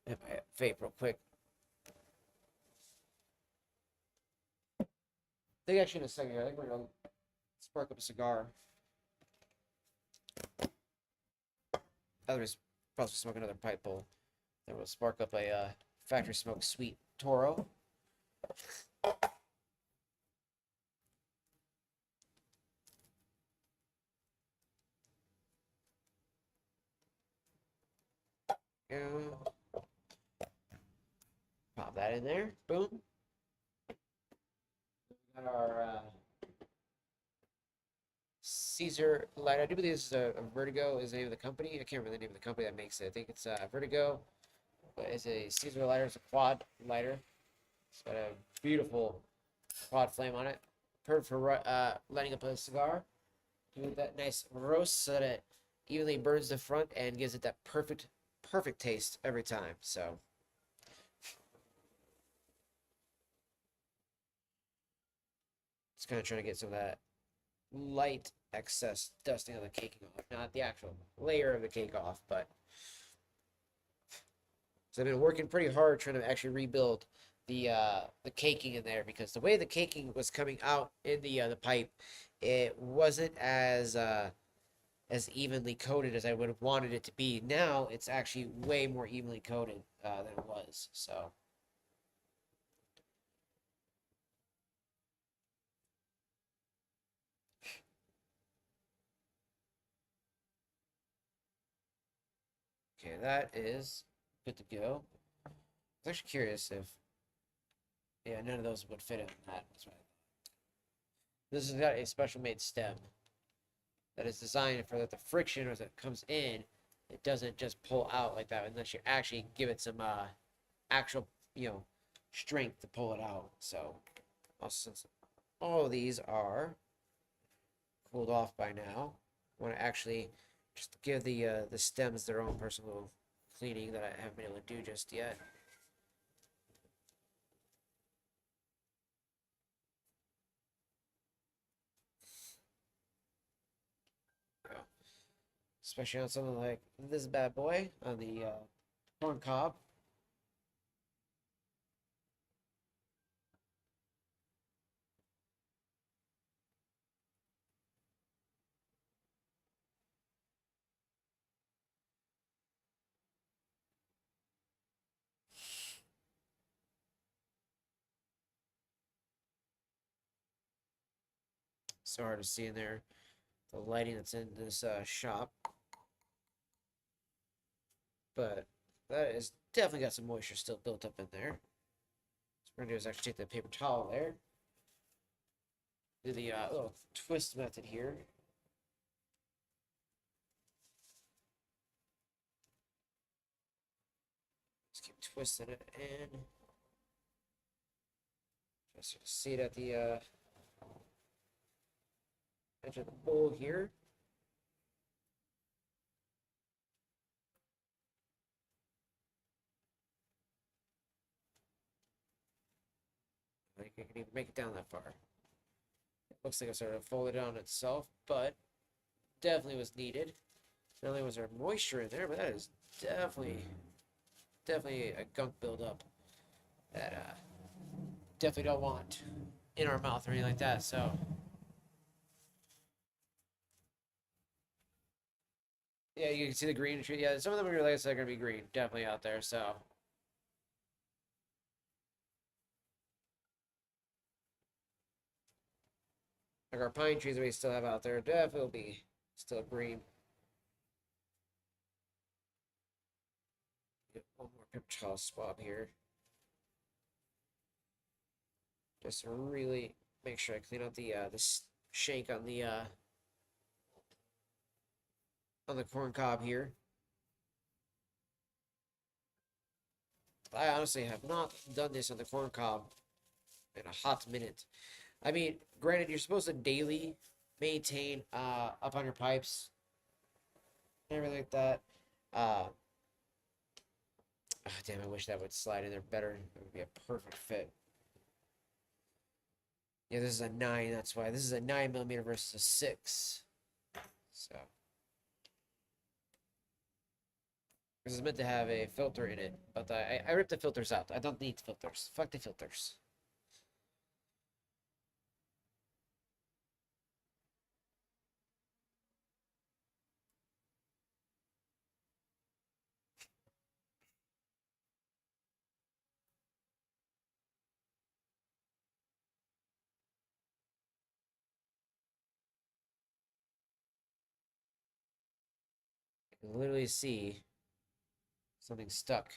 Hit my vape real quick. I think actually in a second, I think we're gonna spark up a cigar. Otherwise, probably smoke another pipe bowl. Then we'll spark up a factory smoked sweet Toro. Pop that in there. Boom. We got our Caesar light. I do believe this is a Vertigo is the name of the company. I can't remember the name of the company that makes it. I think it's Vertigo. But it's a Caesar lighter. It's a quad lighter. It's got a beautiful quad flame on it. Perfect for lighting up a cigar. Give that nice roast so that it evenly burns the front and gives it that perfect taste every time. So just kind of trying to get some of that light excess dusting of the caking off, not the actual layer of the cake off, but so I've been working pretty hard trying to actually rebuild the caking in there, because the way the caking was coming out in the pipe, it wasn't as evenly coated as I would have wanted it to be. Now it's actually way more evenly coated than it was. So okay, that is good to go. I was actually curious if yeah, none of those would fit in that. That's right. This has got a special made stem that is designed for that the friction as it comes in, it doesn't just pull out like that unless you actually give it some actual strength to pull it out. So also, since all of these are cooled off by now, I want to actually just give the stems their own personal cleaning that I haven't been able to do just yet. Especially on something like this bad boy on the corn cob. So hard to see in there, the lighting that's in this shop, but that is definitely got some moisture still built up in there. So what we're gonna do is actually take the paper towel there, do the little twist method here. Just keep twisting it in. Just see it at the edge of the bowl here. I think I can even make it down that far. looks like it sort of folded on itself, but definitely was needed. Not only was there moisture in there, but that is definitely a gunk buildup that definitely don't want in our mouth or anything like that. So yeah, you can see the green tree. Yeah, some of them are like I said are gonna be green, definitely out there. So like our pine trees that we still have out there definitely will be still green. Get one more pip swab here. Just to really make sure I clean out the shank on the corn cob here. I honestly have not done this on the corn cob in a hot minute. I mean, granted, you're supposed to daily maintain up on your pipes and everything like that. Uh, damn, I wish that would slide in there better. It would be a perfect fit. Yeah, this is a 9, that's why. This is a 9mm versus a 6. So. This is meant to have a filter in it, but I ripped the filters out. I don't need filters. Fuck the filters. I can literally see something stuck.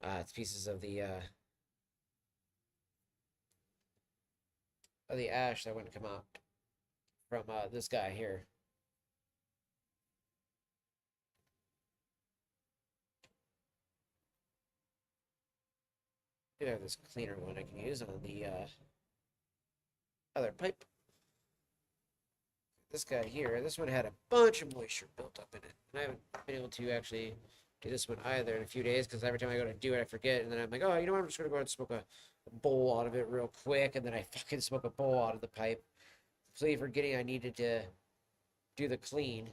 It's pieces of the ash that wouldn't come out from this guy here. I do have this cleaner one I can use on the other pipe. This guy here, this one had a bunch of moisture built up in it. And I haven't been able to actually do this one either in a few days because every time I go to do it, I forget. And then I'm like, oh, you know what? I'm just going to go ahead and smoke a bowl out of it real quick. And then I fucking smoke a bowl out of the pipe. Completely forgetting I needed to do the clean.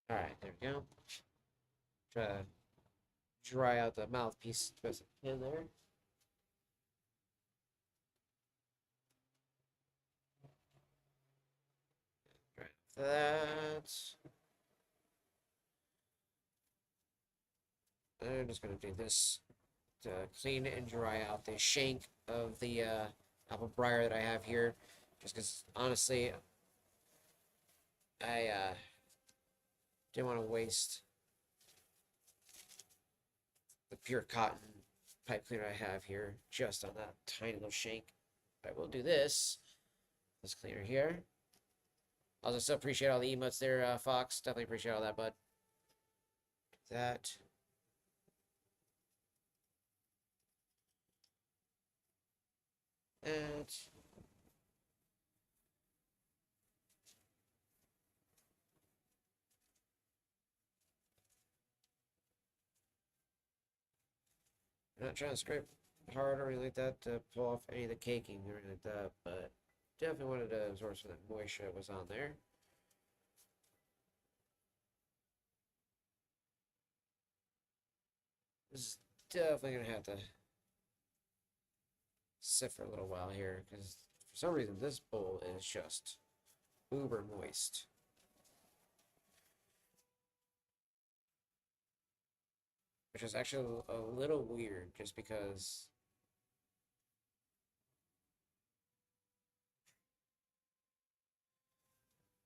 All right, there we go. Try to dry out the mouthpiece as best I can there. Right, that. I'm just gonna do this to clean and dry out the shank of the apple briar that I have here. Just because honestly, I didn't want to waste the pure cotton pipe cleaner I have here just on that tiny little shank. I will do this. This cleaner here. Also, still appreciate all the emotes there, Fox. Definitely appreciate all that, bud. That. And I'm not trying to scrape hard or anything like that to pull off any of the caking or anything like that, but definitely wanted to absorb some of that moisture that was on there. This is definitely gonna have to sit for a little while here because for some reason this bowl is just uber moist. Which is actually a little weird just because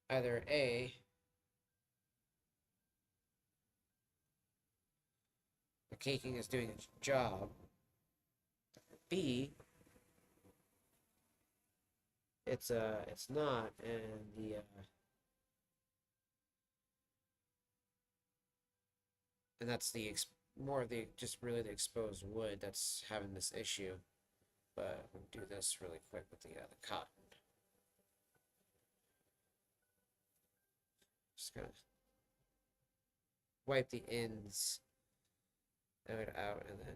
either A, the caking is doing its job, B, it's not, and that's more of the just really the exposed wood that's having this issue. But we'll do this really quick with the cotton. Just gonna wipe the ends of it out, and then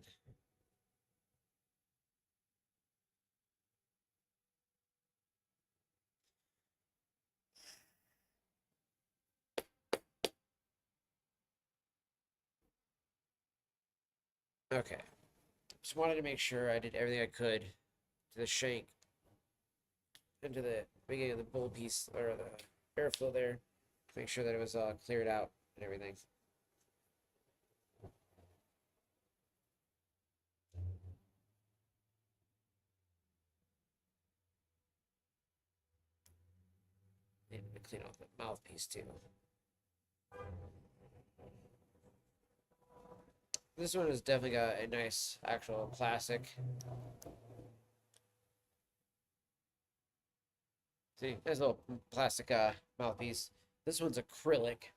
okay. Just wanted to make sure I did everything I could to the shank into the beginning of the bowl piece or the airflow there. Make sure that it was cleared out and everything. And clean off the mouthpiece too. This one has definitely got a nice actual plastic. See, there's a little plastic mouthpiece. This one's acrylic,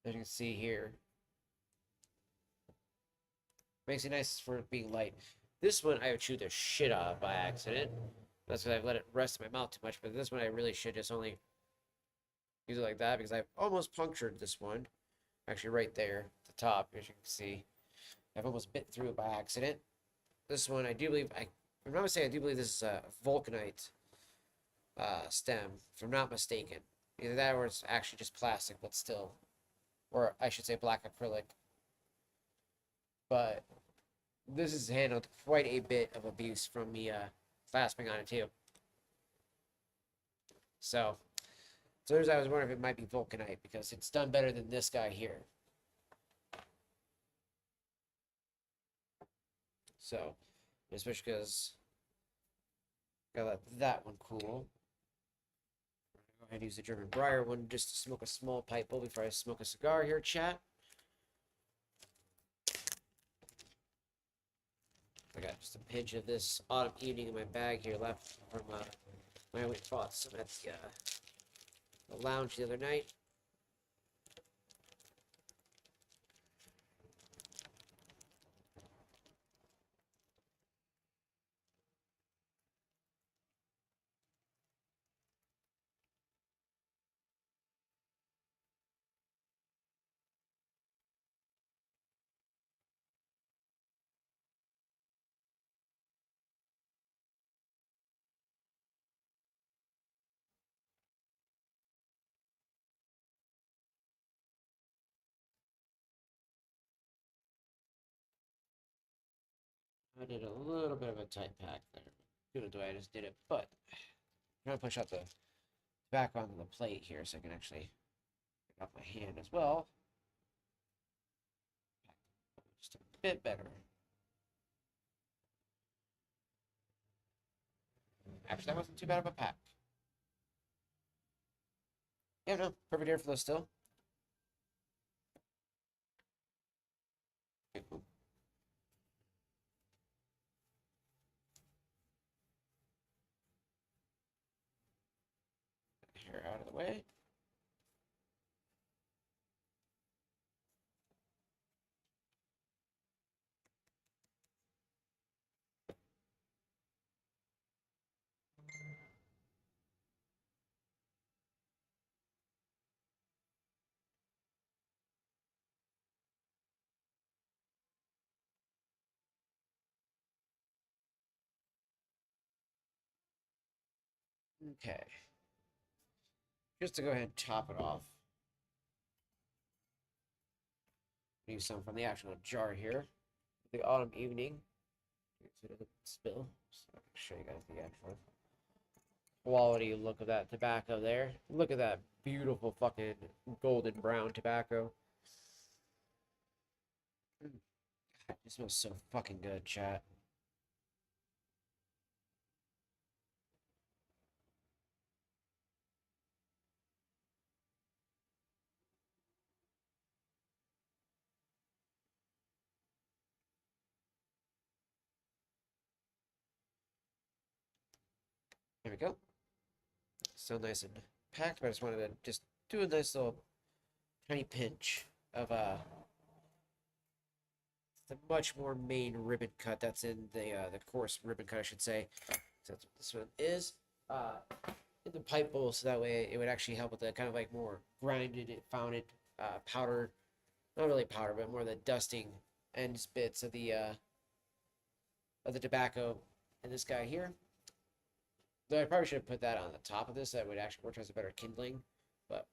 as you can see here. Makes it nice for it being light. This one I have chewed the shit out of by accident. That's because I've let it rest in my mouth too much. But this one I really should just only use it like that because I've almost punctured this one. Actually, right there at the top, as you can see. I've almost bit through it by accident. This one, I do believe, if I'm not mistaken, I do believe this is a vulcanite stem, if I'm not mistaken. Either that or it's actually just plastic, but still. Or I should say black acrylic. But this has handled quite a bit of abuse from me clasping on it too. So there's I was wondering if it might be vulcanite because it's done better than this guy here. So, especially because gotta let that one cool. Go ahead and use the German Briar one just to smoke a small pipe bowl before I smoke a cigar here, chat. I got just a pinch of this autumn evening in my bag here left from when I went and bought some at the lounge the other night. I did a little bit of a tight pack there. Good the way I just did it, but I'm trying to push out the back onto the plate here so I can actually get off my hand as well. Just a bit better. Actually, that wasn't too bad of a pack. Yeah, no, perfect airflow still. Okay, cool. Hair out of the way. Okay. Just to go ahead and top it off. Use some from the actual jar here. The autumn evening. So it doesn't spill. So I can show you guys the actual quality look of that tobacco there. Look at that beautiful fucking golden brown tobacco. God, it smells so fucking good, chat. There we go. Still nice and packed, but I just wanted to just do a nice little tiny pinch of the much more main ribbon cut that's in the coarse ribbon cut, I should say. So that's what this one is. In the pipe bowl, so that way it would actually help with the kind of like more grinded, founded powder, not really powder, but more the dusting ends bits of the tobacco in this guy here. Though I probably should have put that on the top of this. That would actually work as a better kindling, but.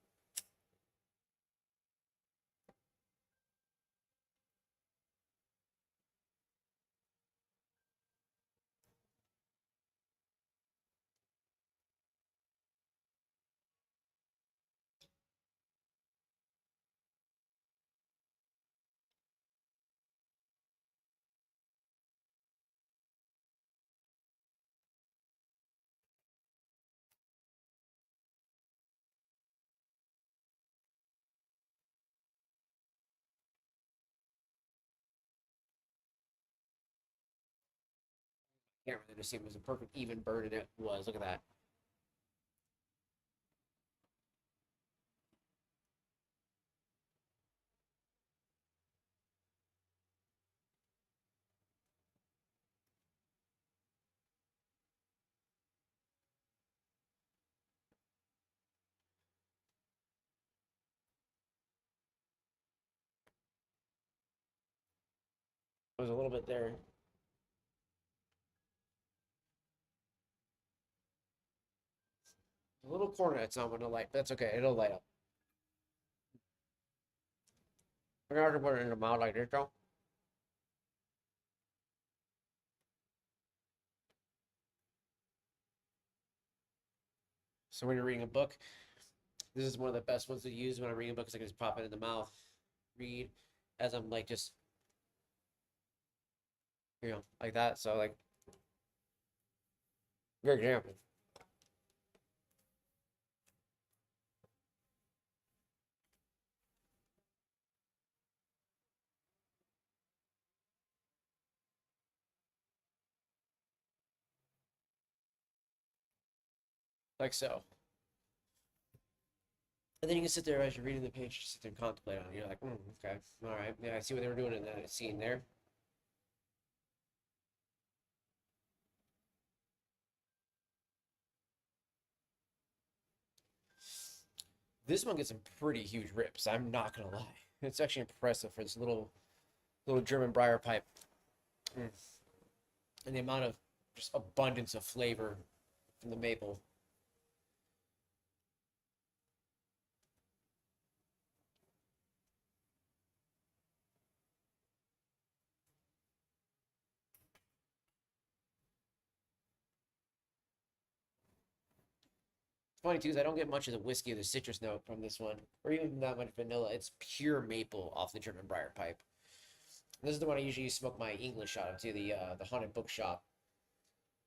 Can't really see it was a perfect even burn, and it was. Look at that. It was a little bit there. A little corner it's not going to light, but that's okay. It'll light up. We're going to put it in the mouth like this, though. So when you're reading a book, this is one of the best ones to use when I'm reading a book because I can just pop it in the mouth, read as I'm like just, like that. So like, good example. Like so. And then you can sit there as you're reading the page, just sit there and contemplate on it. You're like, okay, all right, yeah, I see what they were doing in that scene there. This one gets some pretty huge rips. I'm not gonna lie. It's actually impressive for this little German briar pipe, mm. And the amount of just abundance of flavor from the maple. Funny too is I don't get much of the whiskey or the citrus note from this one, or even that much vanilla. It's pure maple off the German briar pipe. This is the one I usually smoke my English out of too, the haunted bookshop.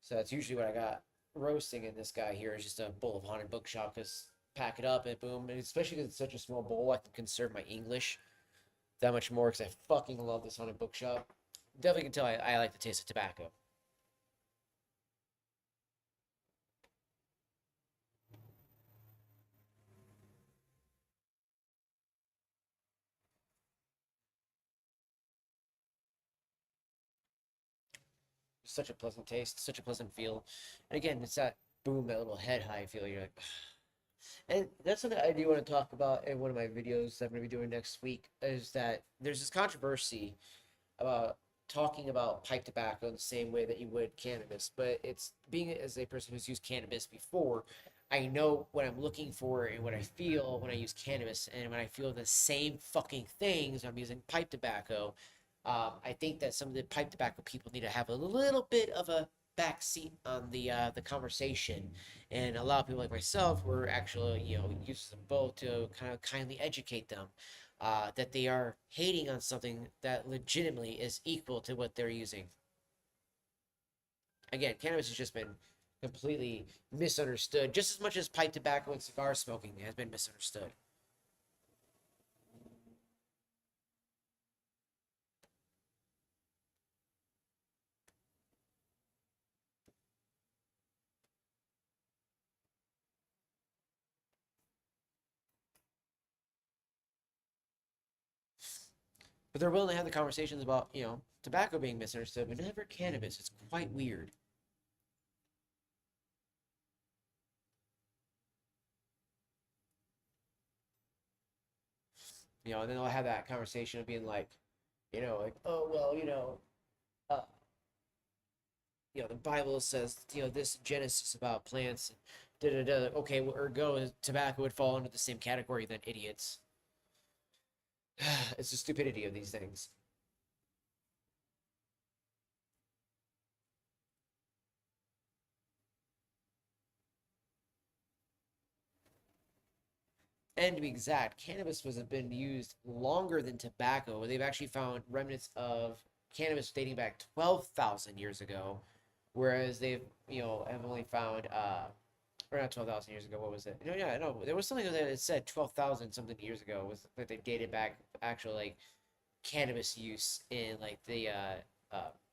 So that's usually what I got roasting in this guy here is just a bowl of haunted bookshop because pack it up and boom, and especially because it's such a small bowl, I can conserve my English that much more because I fucking love this haunted bookshop. Definitely can tell I like the taste of tobacco. Such a pleasant taste, such a pleasant feel. And again, it's that boom, that little head high feel. You're like, and that's something I do want to talk about in one of my videos that I'm going to be doing next week. Is that there's this controversy about talking about pipe tobacco in the same way that you would cannabis, but it's being as a person who's used cannabis before, I know what I'm looking for and what I feel when I use cannabis, and when I feel the same fucking things I'm using pipe tobacco. I think that some of the pipe tobacco people need to have a little bit of a backseat on the conversation, and allow people like myself, who are actually use them both, to kind of kindly educate them that they are hating on something that legitimately is equal to what they're using. Again, cannabis has just been completely misunderstood, just as much as pipe tobacco and cigar smoking has been misunderstood. But they're willing to have the conversations about, tobacco being misunderstood, but never cannabis. It's quite weird. And then they'll have that conversation of being like, like, oh well, uh, the Bible says, this Genesis about plants and da da da. Okay, well, ergo, tobacco would fall under the same category than idiots. It's the stupidity of these things. And to be exact, cannabis was been used longer than tobacco. They've actually found remnants of cannabis dating back 12,000 years ago, whereas they've have only found or not 12,000 years ago. What was it? No, yeah, no, there was something that it said 12,000 something years ago was that they dated back actual like cannabis use in like the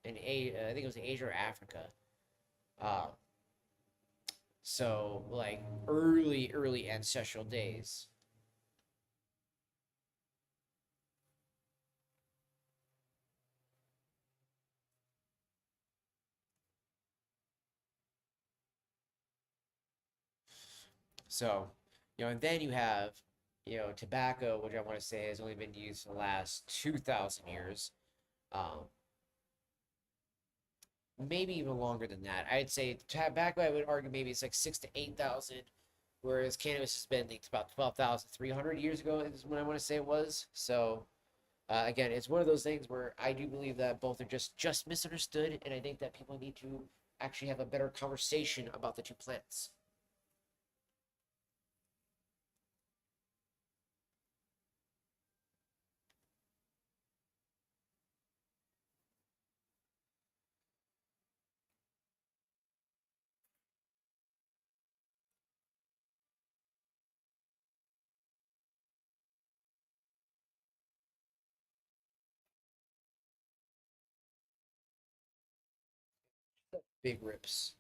in I think it was Asia or Africa. Uh, so like early ancestral days. So, and then you have, tobacco, which I want to say has only been used for the last 2,000 years. Um, Maybe even longer than that. I'd say tobacco, I would argue maybe it's like 6 to 8,000, whereas cannabis has been like about 12,300 years ago is when I want to say it was. So, again, it's one of those things where I do believe that both are just misunderstood, and I think that people need to actually have a better conversation about the two plants. Big rips.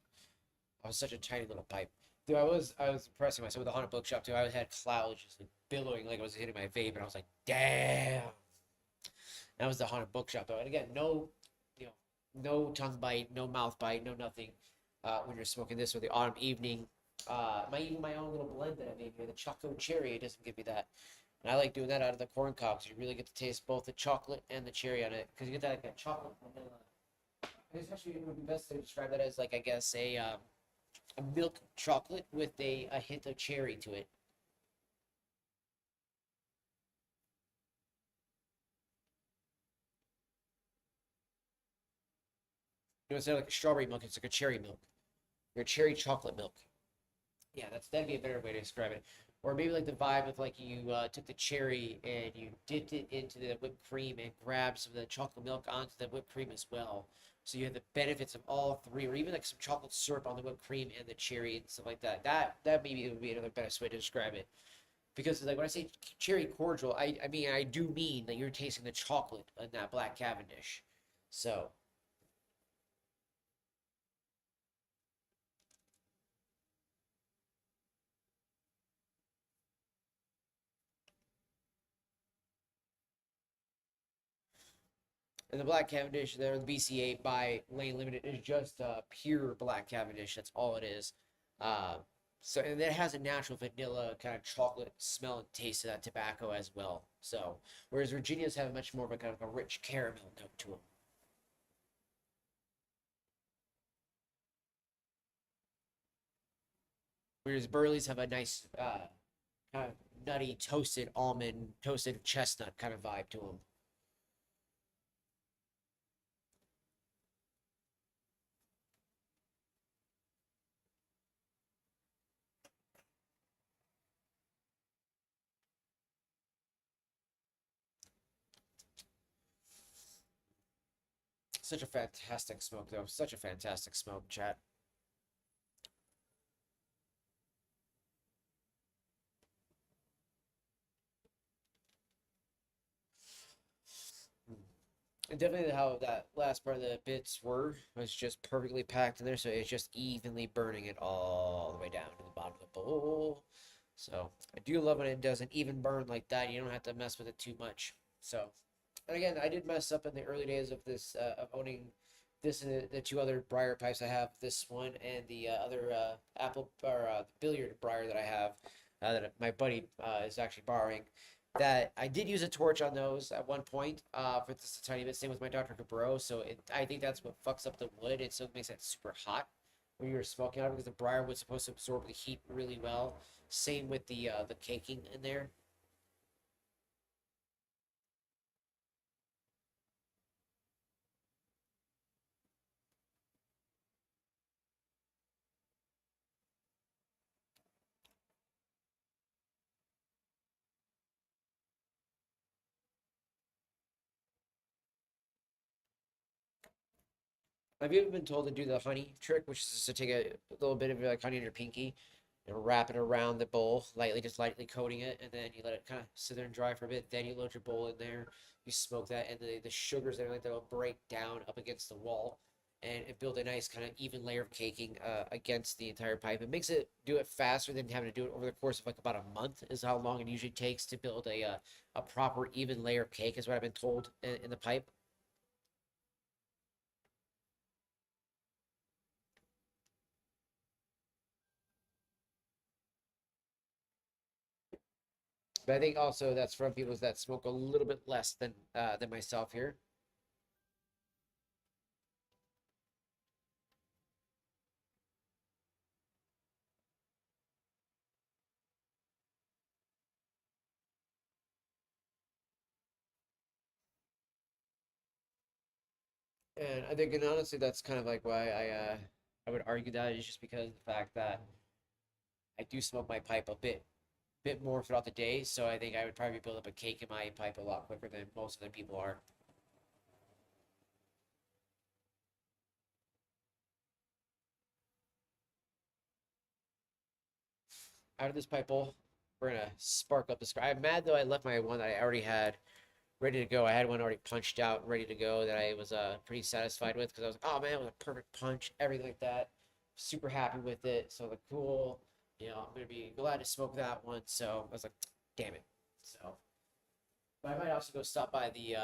I was such a tiny little pipe. Dude, I was impressing myself with the haunted bookshop too. I had clouds just like billowing like I was hitting my vape, and I was like, damn. That was the haunted bookshop though. And again, you know, no tongue bite, no mouth bite, no nothing. When you're smoking this or the autumn evening, even my own little blend that I made here, the chocolate cherry, it doesn't give me that. And I like doing that out of the corn cob, because you really get to taste both the chocolate and the cherry on it, because you get that like that chocolate vanilla. I guess actually it would be best to describe that as like I guess a milk chocolate with a hint of cherry to it. Instead of like a strawberry milk, it's like a cherry milk or a cherry chocolate milk. Yeah, that'd be a better way to describe it. Or maybe like the vibe of like you took the cherry and you dipped it into the whipped cream and grabbed some of the chocolate milk onto the whipped cream as well. So you have the benefits of all three, or even like some chocolate syrup on the whipped cream and the cherry and stuff like that. That maybe would be another best way to describe it. Because like when I say cherry cordial, I mean I do mean that you're tasting the chocolate in that black Cavendish. So and the black Cavendish there, the BC8 by Lane Limited is just pure black Cavendish. That's all it is. Uh, and it has a natural vanilla kind of chocolate smell and taste of that tobacco as well. So whereas Virginias have much more of a kind of a rich caramel note to them. Whereas Burleys have a nice kind of nutty toasted almond, toasted chestnut kind of vibe to them. Such a fantastic smoke though. Such a fantastic smoke, chat. And definitely how that last part of the bits were was just perfectly packed in there, so it's just evenly burning it all the way down to the bottom of the bowl. So I do love when it does an even burn like that. You don't have to mess with it too much. So And again, I did mess up in the early days of this of owning this and the two other briar pipes I have. This one and the other apple or billiard briar that I have that my buddy is actually borrowing. That I did use a torch on those at one point for just a tiny bit. Same with my Dr. Cabro. So I think that's what fucks up the wood. It still makes it super hot when you're smoking out of it because the briar wood's supposed to absorb the heat really well. Same with the caking in there. Have you ever been told to do the honey trick, which is just to take a little bit of like honey in your pinky and wrap it around the bowl, lightly, just lightly coating it, and then you let it kind of sit there and dry for a bit. Then you load your bowl in there, you smoke that, and the sugars and everything like that will break down up against the wall, and it build a nice kind of even layer of caking against the entire pipe. It makes it do it faster than having to do it over the course of like about a month is how long it usually takes to build a proper even layer of cake is what I've been told in the pipe. But I think also that's from people that smoke a little bit less than myself here. And I think, and honestly, that's kind of like why I would argue that is just because of the fact that I do smoke my pipe a bit more throughout the day. So I think I would probably build up a cake in my pipe a lot quicker than most other people are. Out of this pipe bowl, we're gonna spark up this. I'm mad though. I left my one that I already had ready to go. I had one already punched out, ready to go that I was pretty satisfied with because I was like, oh man, it was a perfect punch, everything like that. Super happy with it. So the cool, I'm gonna be glad to smoke that one. So I was like, damn it. So, but I might also go stop by the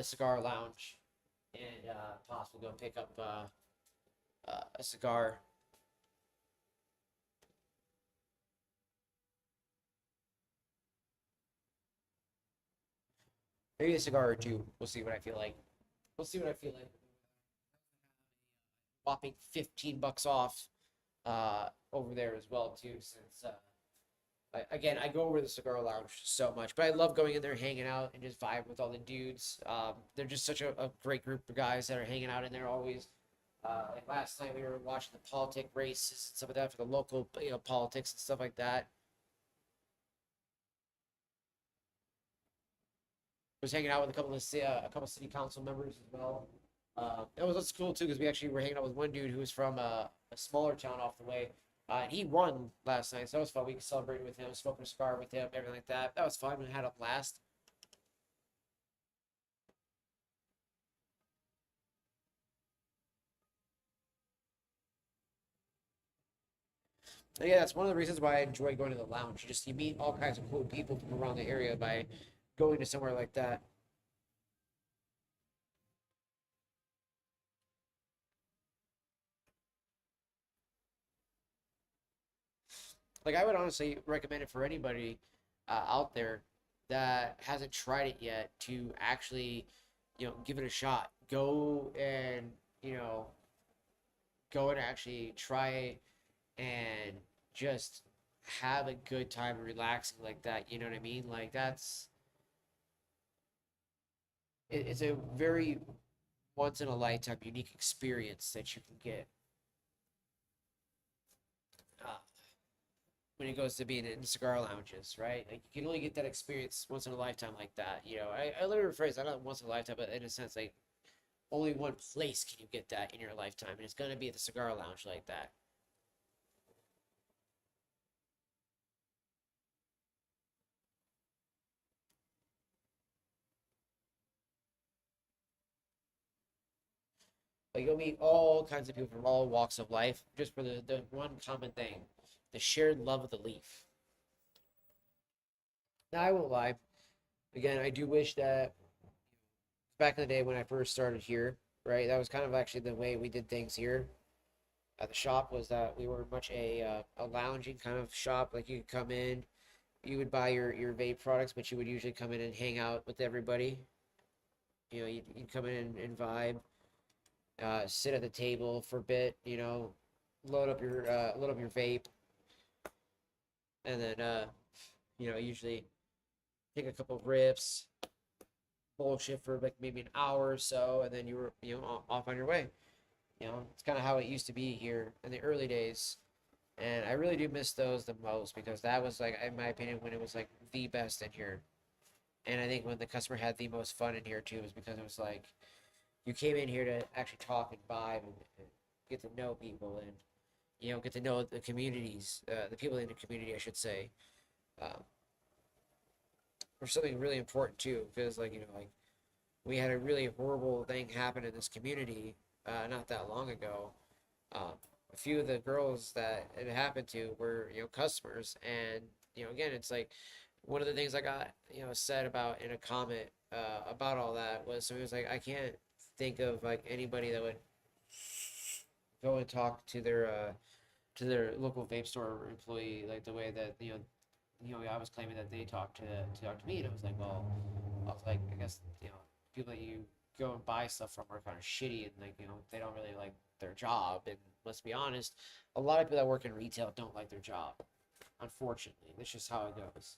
cigar lounge and possibly go pick up a cigar. Maybe a cigar or two. We'll see what I feel like. We'll see what I feel like. Whopping $15 off over there as well too. Since again, I go over the cigar lounge so much, but I love going in there, hanging out, and just vibe with all the dudes. They're just such a great group of guys that are hanging out in there always. Like last night, we were watching the politic races and stuff like that for the local, politics and stuff like that. Was hanging out with a couple city council members as well. That's cool too because we actually were hanging out with one dude who was from a smaller town off the way. And he won last night, so that was fun. We celebrated with him, smoking a cigar with him, everything like that. That was fun. We had a blast. And yeah, that's one of the reasons why I enjoy going to the lounge. You meet all kinds of cool people from around the area by going to somewhere like that. Like I would honestly recommend it for anybody out there that hasn't tried it yet to actually, give it a shot. You know, go and actually try it and just have a good time relaxing like that. You know what I mean? Like it's a very once in a lifetime unique experience that you can get uh, when it goes to being in cigar lounges, right? Like you can only get that experience once in a lifetime like that. I literally rephrase, I not once in a lifetime, but in a sense, like only one place can you get that in your lifetime, and it's gonna be at the cigar lounge like that. Like you'll meet all kinds of people from all walks of life just for the one common thing, the shared love of the leaf. Now I won't lie. Again, I do wish that back in the day when I first started here, right, that was kind of actually the way we did things here at the shop, was that we were much a lounging kind of shop. Like you could come in, you would buy your vape products, but you would usually come in and hang out with everybody. You know, you'd come in and vibe, sit at the table for a bit. You know, load up your vape, and then you know, usually take a couple of rips, bullshit for like maybe an hour or so, and then you were, you know, off on your way. You know, it's kind of how it used to be here in the early days. And I really do miss those the most, because that was like, in my opinion, when it was like the best in here. And I think when the customer had the most fun in here too, was because it was like you came in here to actually talk and vibe and get to know people, and you know, get to know the communities, the people in the community, I should say. Um, for something really important too, because like, you know, like we had a really horrible thing happen in this community not that long ago. Um, a few of the girls that it happened to were, you know, customers, and you know, again, it's like one of the things I got, you know, said about in a comment about all that was, so it was like, I can't think of like anybody that would go and talk to their local vape store employee like the way that, you know, I was claiming that they talked to me, and I was like, well, I was like, I guess, you know, people that you go and buy stuff from are kind of shitty, and like, you know, they don't really like their job. And let's be honest, a lot of people that work in retail don't like their job. Unfortunately, that's just how it goes.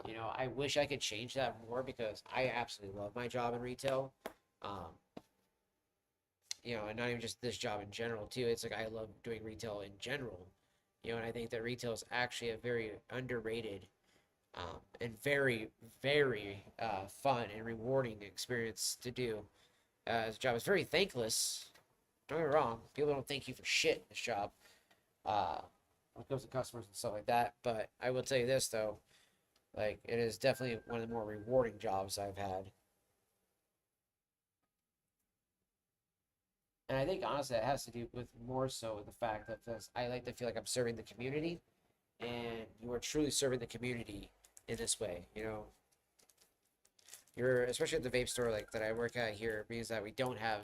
You know, I wish I could change that more, because I absolutely love my job in retail. Um, you know, and not even just this job in general too. It's like I love doing retail in general. You know, and I think that retail is actually a very underrated and very, very fun and rewarding experience to do. This job is very thankless. Don't get me wrong. People don't thank you for shit in this job. When it comes to customers and stuff like that. But I will tell you this though, like it is definitely one of the more rewarding jobs I've had. And I think honestly, it has to do with more so with the fact that this, I like to feel like I'm serving the community, and you are truly serving the community in this way. You know, you're, especially at the vape store like that I work at here, means that we don't have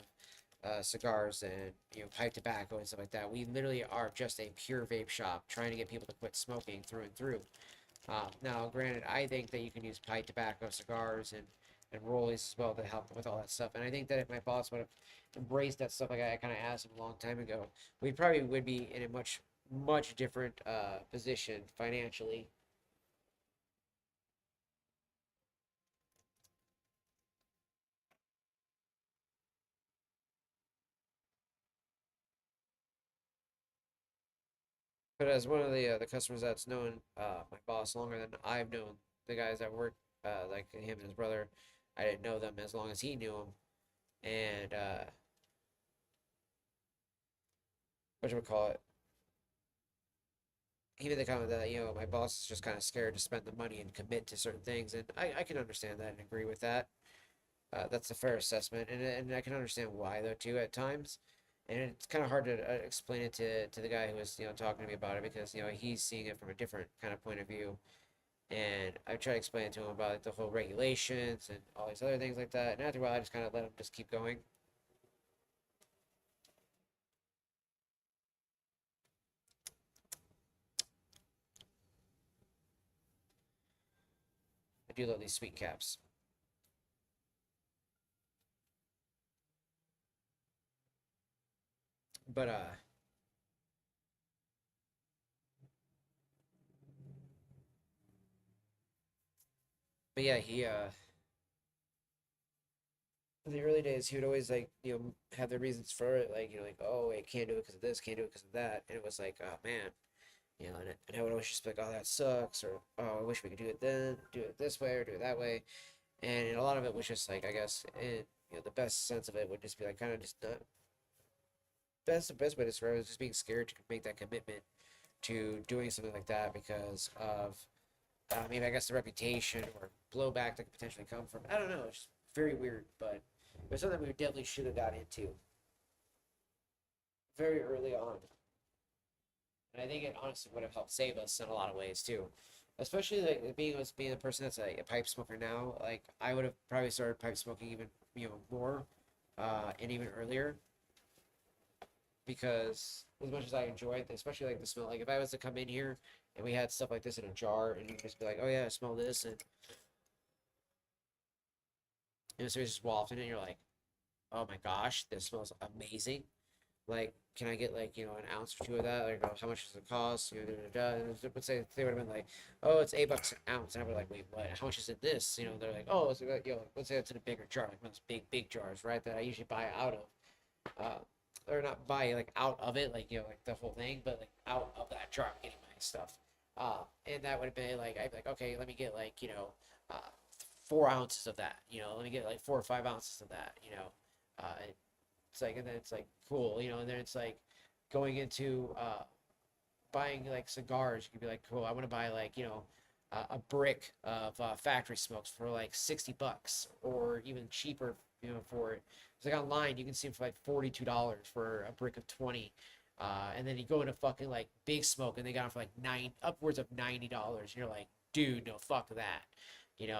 cigars and, you know, pipe tobacco and stuff like that. We literally are just a pure vape shop trying to get people to quit smoking through and through. Now, granted, I think that you can use pipe tobacco, cigars, and rollies as well to help with all that stuff. And I think that if my boss would have embraced that stuff, like I kind of asked him a long time ago, we probably would be in a much different position financially. But as one of the customers that's known my boss longer than I've known the guys that work, like him and his brother, I didn't know them as long as he knew them. And what you would call it? He made the comment that, you know, my boss is just kind of scared to spend the money and commit to certain things, and I can understand that and agree with that. That's a fair assessment, and I can understand why though too at times. And it's kind of hard to explain it to the guy who was, you know, talking to me about it, because you know he's seeing it from a different kind of point of view. And I try to explain to him about like, the whole regulations and all these other things like that. And after a while, I just kind of let him just keep going. I do love these sweet caps, but yeah, he in the early days, he would always like, you know, have the reasons for it, like, you know, like, oh, I can't do it because of this, can't do it because of that, and it was like, oh man, you know, and I would always just be like, oh, that sucks, or oh, I wish we could do it then, do it this way or do it that way. And a lot of it was just like, I guess, you know, the best sense of it would just be like, kind of just not, that's the best way to describe it, is just being scared to make that commitment to doing something like that because of maybe I guess the reputation or blowback that could potentially come from. I don't know. It's just very weird, but it was something we definitely should have got into very early on. And I think it honestly would have helped save us in a lot of ways too. especially like being a person that's a pipe smoker now. Like I would have probably started pipe smoking even more, and even earlier because as much as I enjoy it, especially like the smell. Like if I was to come in here and we had stuff like this in a jar, and you just be like, oh yeah, I smell this, and so it's just wafting it, and you're like, oh my gosh, this smells amazing. Like, can I get like an ounce or two of that? Like, oh, how much does it cost? And let's say they would have been like, oh, it's $8 an ounce, and I would be like, wait, what? How much is it this? They're like, oh, it's like, let's say it's in a bigger jar, like those big jars, right? That I usually buy out of, or not buy like out of it, like like the whole thing, but like out of that jar, I'm getting my stuff. And that would have been like, I'd be like, okay, let me get like 4 ounces of that. Let me get like 4 or 5 ounces of that. It's like, and then it's like cool, and then it's like going into buying like cigars. You could be like, cool, I want to buy like a brick of factory smokes for like $60 or even cheaper, for it. It's like online you can see them for like $42 for a brick of 20. And then you go into fucking like Big Smoke and they got them for like upwards of $90. And you're like, dude, no, fuck that.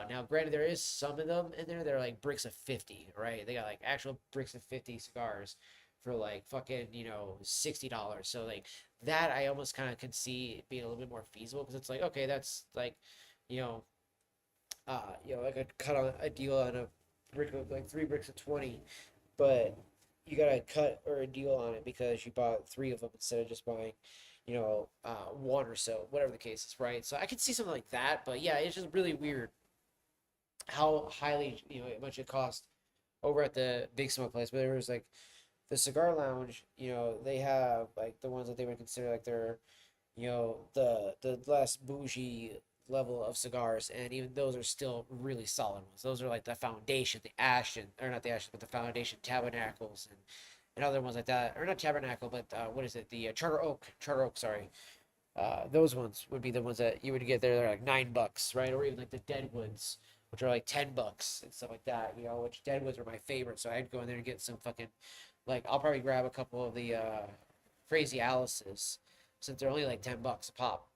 Now granted there is some of them in there that are like bricks of 50, right? They got like actual bricks of 50 cigars for like fucking, $60. So like that I almost kind of can see being a little bit more feasible because it's like, okay, that's like, you know, like a cut on a deal on a brick of like 3 bricks of 20, but you got to cut or a deal on it because you bought three of them instead of just buying, one or so, whatever the case is, right? So I could see something like that, but yeah, it's just really weird how highly much it cost over at the Big Smoke place. But there was like the cigar lounge, they have like the ones that they would consider like their the less bougie level of cigars, and even those are still really solid ones. Those are like the foundation, the Ashton, or not the Ashton, but the foundation tabernacles and other ones like that, or not tabernacle, but what is it? The Charter Oak, sorry. Those ones would be the ones that you would get there. They're like $9, right? Or even like the Deadwoods, which are like $10 and stuff like that. Which Deadwoods are my favorite, so I'd go in there and get some fucking, like I'll probably grab a couple of the Crazy Alice's since they're only like $10 a pop.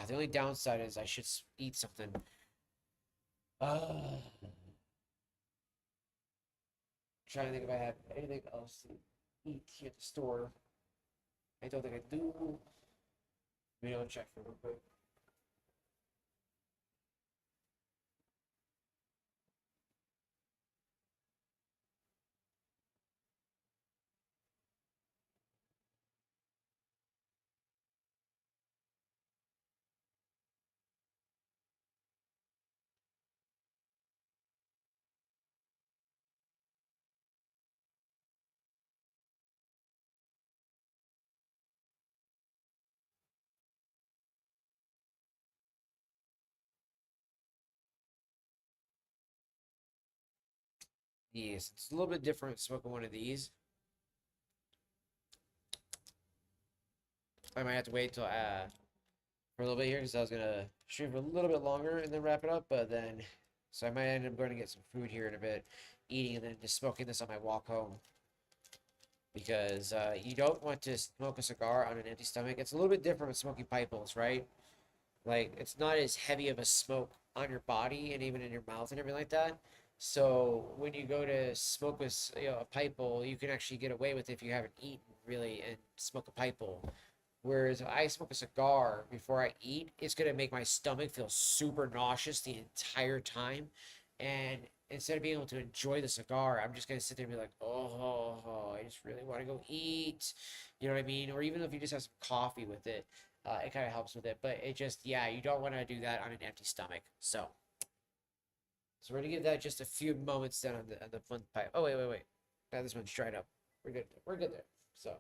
The only downside is I should eat something. Trying to think if I have anything else to eat here at the store. I don't think I do. Maybe I'll check for real quick. Yes, it's a little bit different smoking one of these. I might have to wait till for a little bit here because I was gonna stream for a little bit longer and then wrap it up. But then, so I might end up going to get some food here in a bit, eating and then just smoking this on my walk home because you don't want to smoke a cigar on an empty stomach. It's a little bit different with smoking pipe bowls, right? Like it's not as heavy of a smoke on your body and even in your mouth and everything like that. So when you go to smoke with a pipe bowl, you can actually get away with it if you haven't eaten really and smoke a pipe bowl. Whereas if I smoke a cigar before I eat, it's gonna make my stomach feel super nauseous the entire time. And instead of being able to enjoy the cigar, I'm just gonna sit there and be like, oh, I just really want to go eat. You know what I mean? Or even if you just have some coffee with it, it kind of helps with it. But it just, yeah, you don't want to do that on an empty stomach. So we're gonna give that just a few moments then on the fun pipe. Oh wait. Now this one's dried up. We're good. We're good there. So.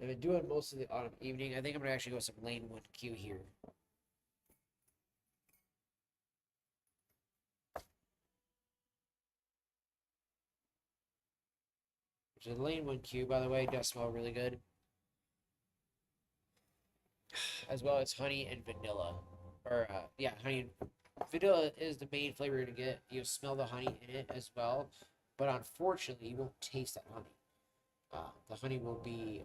I've been doing most of the autumn evening. I think I'm gonna actually go with some lane 1Q here. Which is lane 1Q, by the way, does smell really good. As well as honey and vanilla. Or yeah, honey and vanilla is the main flavor you're gonna get. You smell the honey in it as well. but unfortunately, you won't taste that honey. The honey will be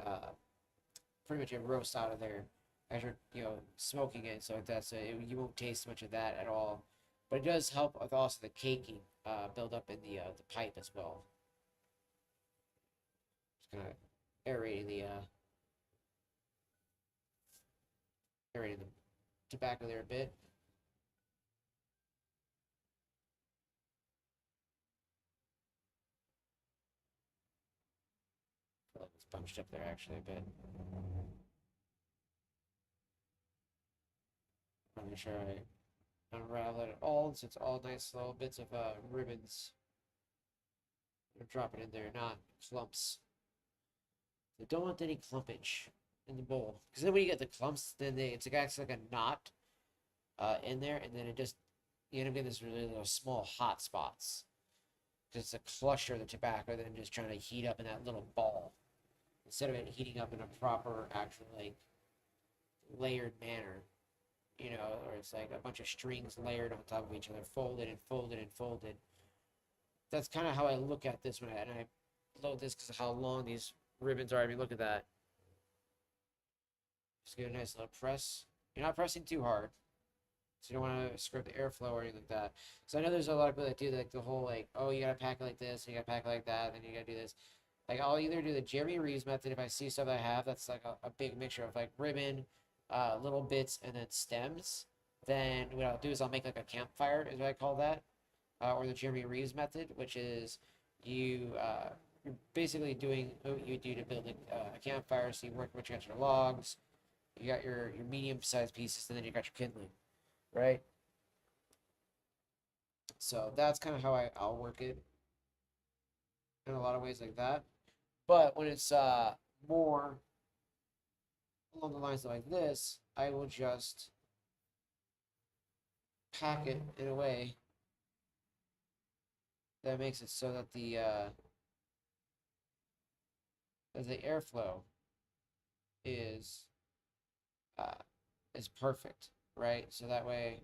pretty much a roast out of there as you're smoking it, so like that. So you won't taste much of that at all. But it does help with also the caking build up in the pipe as well. Just kind of aerating the tobacco there a bit. It's bunched up there actually a bit. I'm make sure I unravel it all, so it's all nice little bits of ribbons. Drop it in there, not clumps. So don't want any clumpage in the bowl, because then when you get the clumps, then it's actually like a knot in there, and then it just you end up getting this really little small hot spots. Just a cluster of the tobacco, then just trying to heat up in that little ball instead of it heating up in a proper, actual like layered manner. Or it's like a bunch of strings layered on top of each other, folded and folded and folded. That's kind of how I look at this when I load this because of how long these ribbons are. I mean, look at that. Just get a nice little press. You're not pressing too hard, so you don't want to screw up the airflow or anything like that. So I know there's a lot of people that do like the whole like, oh, you gotta pack it like this, and you gotta pack it like that, and then you gotta do this. Like I'll either do the Jeremy Reeves method if I see stuff that I have that's like a big mixture of like ribbon, little bits, and then stems. Then what I'll do is I'll make like a campfire, is what I call that, or the Jeremy Reeves method, which is you're basically doing what you do to build a campfire. So you work with your logs, you got your medium sized pieces, and then you got your kindling, right? So that's kind of how I'll work it in a lot of ways like that. But when it's more along the lines like this, I will just pack it in a way that makes it so that the airflow is uh, is perfect, right? So that way.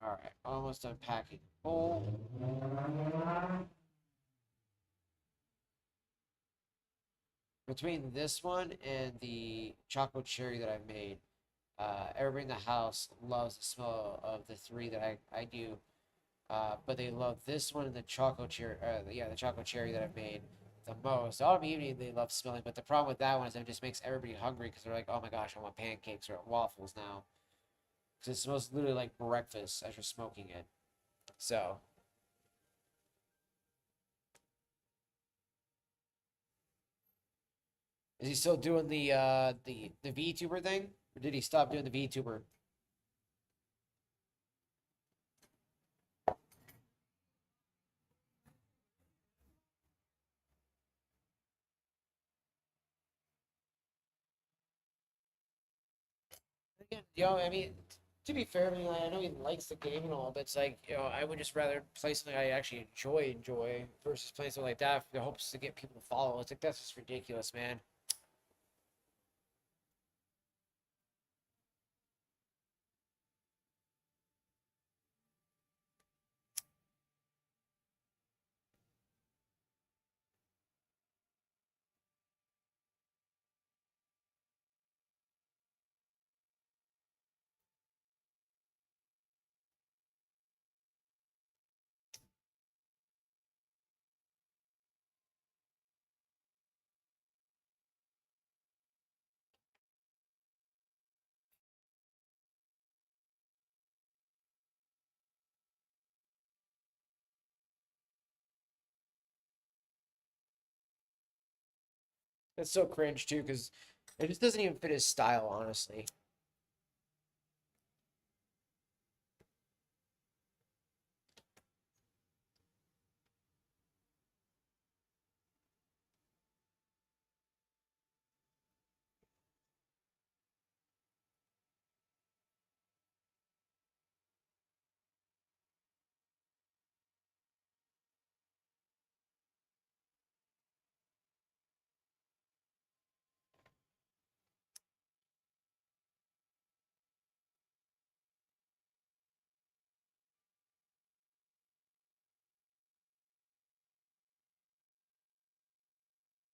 All right, almost done packing. Oh, between this one and the chocolate cherry that I made, everybody in the house loves the smell of the three that I do. But they love this one and the chocolate cherry. Yeah, the chocolate cherry that I've made the most. Autumn evening they love smelling, but the problem with that one is it just makes everybody hungry because they're like, oh my gosh, I want pancakes or waffles now. Because it smells literally like breakfast as you're smoking it. So, is he still doing the VTuber thing, or did he stop doing the VTuber? Again, I mean, to be fair, I mean, like, I know he likes the game and all, but it's like, I would just rather play something I actually enjoy, versus playing something like that for the hopes to get people to follow. It's like that's just ridiculous, man. It's so cringe too, because it just doesn't even fit his style, honestly.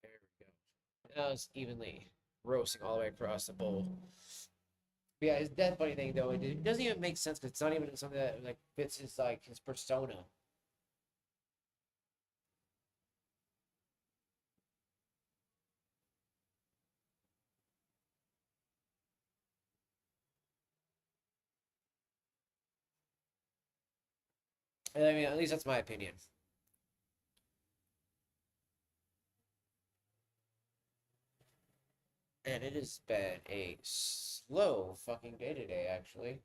There we go. Now it's evenly roasting all the way across the bowl. But yeah, his death bunny thing though, it doesn't even make sense because it's not even something that like fits his like his persona. And I mean, at least that's my opinion. And it has been a slow fucking day today, actually.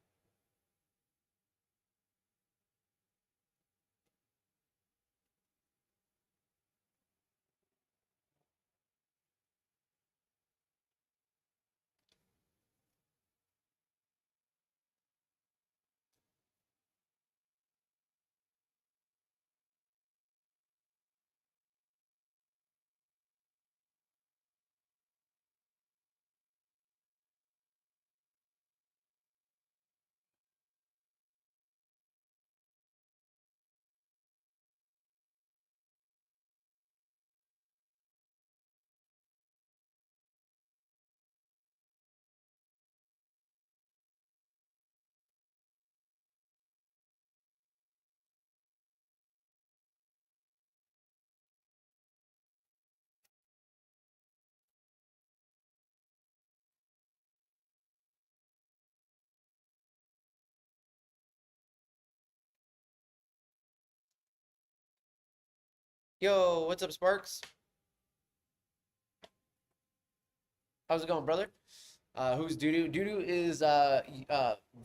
Yo, what's up, Sparks? How's it going, brother? Who's Doodoo? Doodoo is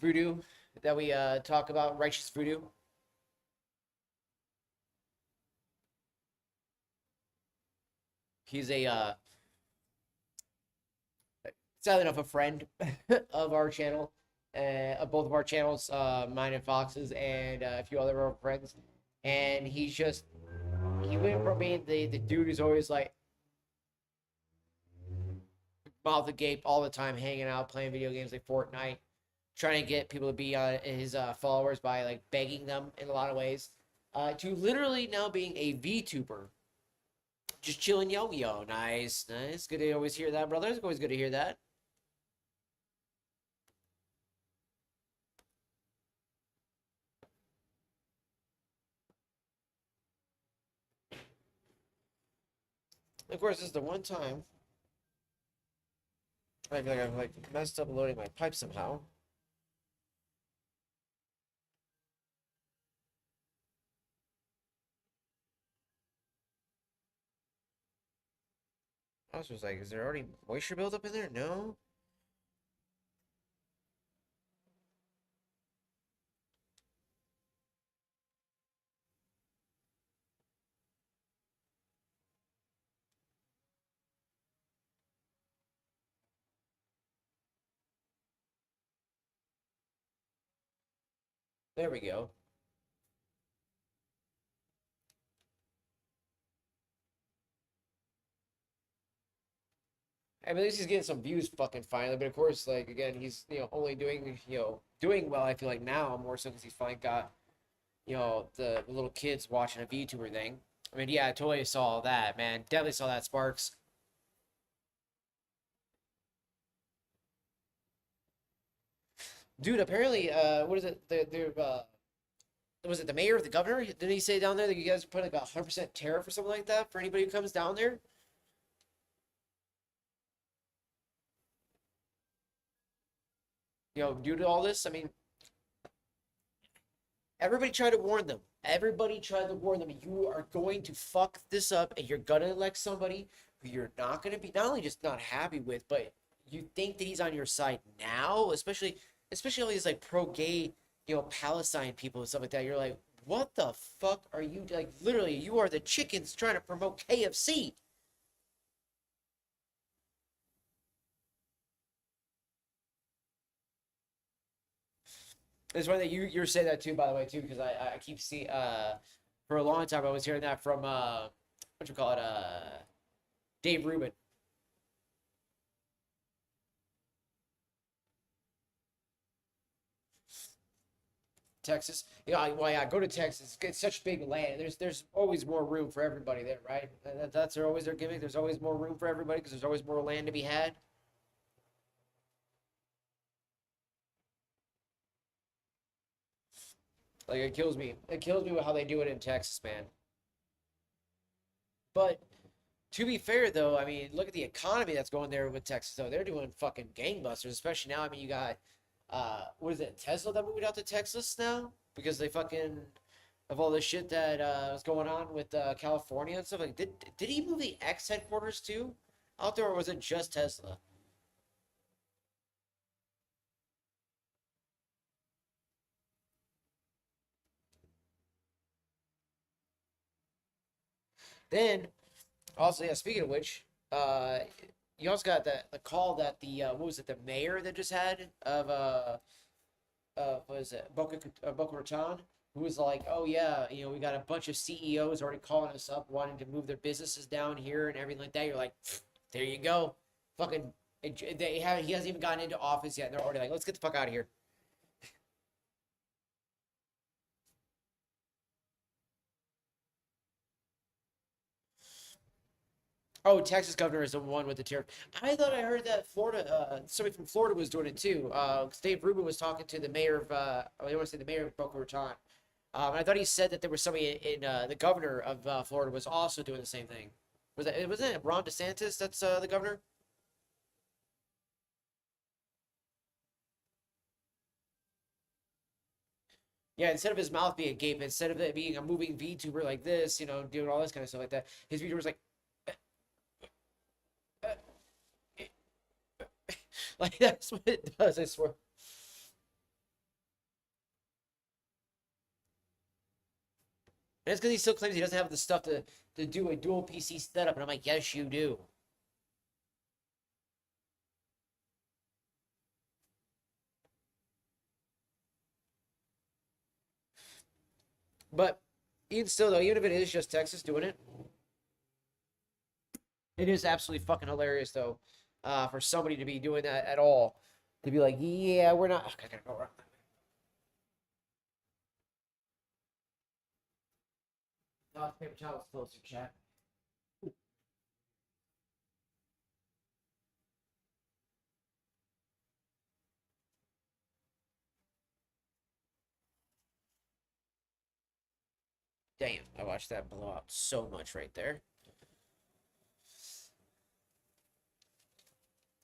voodoo that we talk about, righteous voodoo. He's a sadly enough a friend of our channel, of both of our channels, mine and Fox's, and a few other of our friends. And he went from being the dude who's always like mouth agape all the time, hanging out, playing video games like Fortnite, trying to get people to be his followers by like begging them in a lot of ways, to literally now being a VTuber, just chilling yo. Nice, nice. Good to always hear that, brother. It's always good to hear that. Of course, this is the one time I feel like I've like messed up loading my pipe somehow. I was just like, is there already moisture buildup in there? No. There we go. I mean, at least he's getting some views fucking finally. But of course, like again, he's only doing doing well. I feel like now more so because he's finally got the little kids watching a VTuber thing. I mean, yeah, I totally saw that, man. Definitely saw that, Sparks. Dude, apparently, what is it? Was it the mayor or the governor? Didn't he say down there that you guys put like a 100% tariff or something like that for anybody who comes down there? Due to all this, I mean, everybody tried to warn them. Everybody tried to warn them. You are going to fuck this up, and you're gonna elect somebody who you're not going to be not only just not happy with, but you think that he's on your side now, especially all these like pro gay, Palestine people and stuff like that. You're like, what the fuck are you like? Literally, you are the chickens trying to promote KFC. It's funny that you're saying that too, by the way, too, because I keep seeing for a long time I was hearing that from what you call it Dave Rubin. Texas. Well, yeah, go to Texas. It's such big land. There's always more room for everybody there, right? That's always their gimmick. There's always more room for everybody because there's always more land to be had. Like it kills me. It kills me with how they do it in Texas, man. But to be fair, though, I mean, look at the economy that's going there with Texas. Though they're doing fucking gangbusters, especially now. I mean, you got what is it, Tesla that moved out to Texas now because they fucking of all the shit that was going on with California and stuff. Like, did he move the X headquarters too out there, or was it just Tesla? Then also, yeah. Speaking of which, you also got the call that the what was it, the mayor that just had of what is it, Boca Raton, who was like, oh yeah, we got a bunch of CEOs already calling us up, wanting to move their businesses down here and everything like that. You're like, there you go, fucking. He hasn't even gotten into office yet, and they're already like, let's get the fuck out of here. Oh, Texas governor is the one with the tariff. I thought I heard that Florida, somebody from Florida was doing it too. 'Cause Dave Rubin was talking to the mayor of, I want to say the mayor of Boca Raton. And I thought he said that there was somebody in the governor of Florida was also doing the same thing. Wasn't it Ron DeSantis? That's the governor. Yeah, instead of his mouth being agape, instead of it being a moving VTuber like this, doing all this kind of stuff like that, his VTuber was like, like that's what it does. I swear. And it's because he still claims he doesn't have the stuff to do a dual PC setup, and I'm like, yes, you do. But even still, though, even if it is just Texas doing it, it is absolutely fucking hilarious, though, for somebody to be doing that at all. To be like, yeah, we're not. Okay, I gotta go around. No, paper towel's closer, chat. Damn, I watched that blow out so much right there.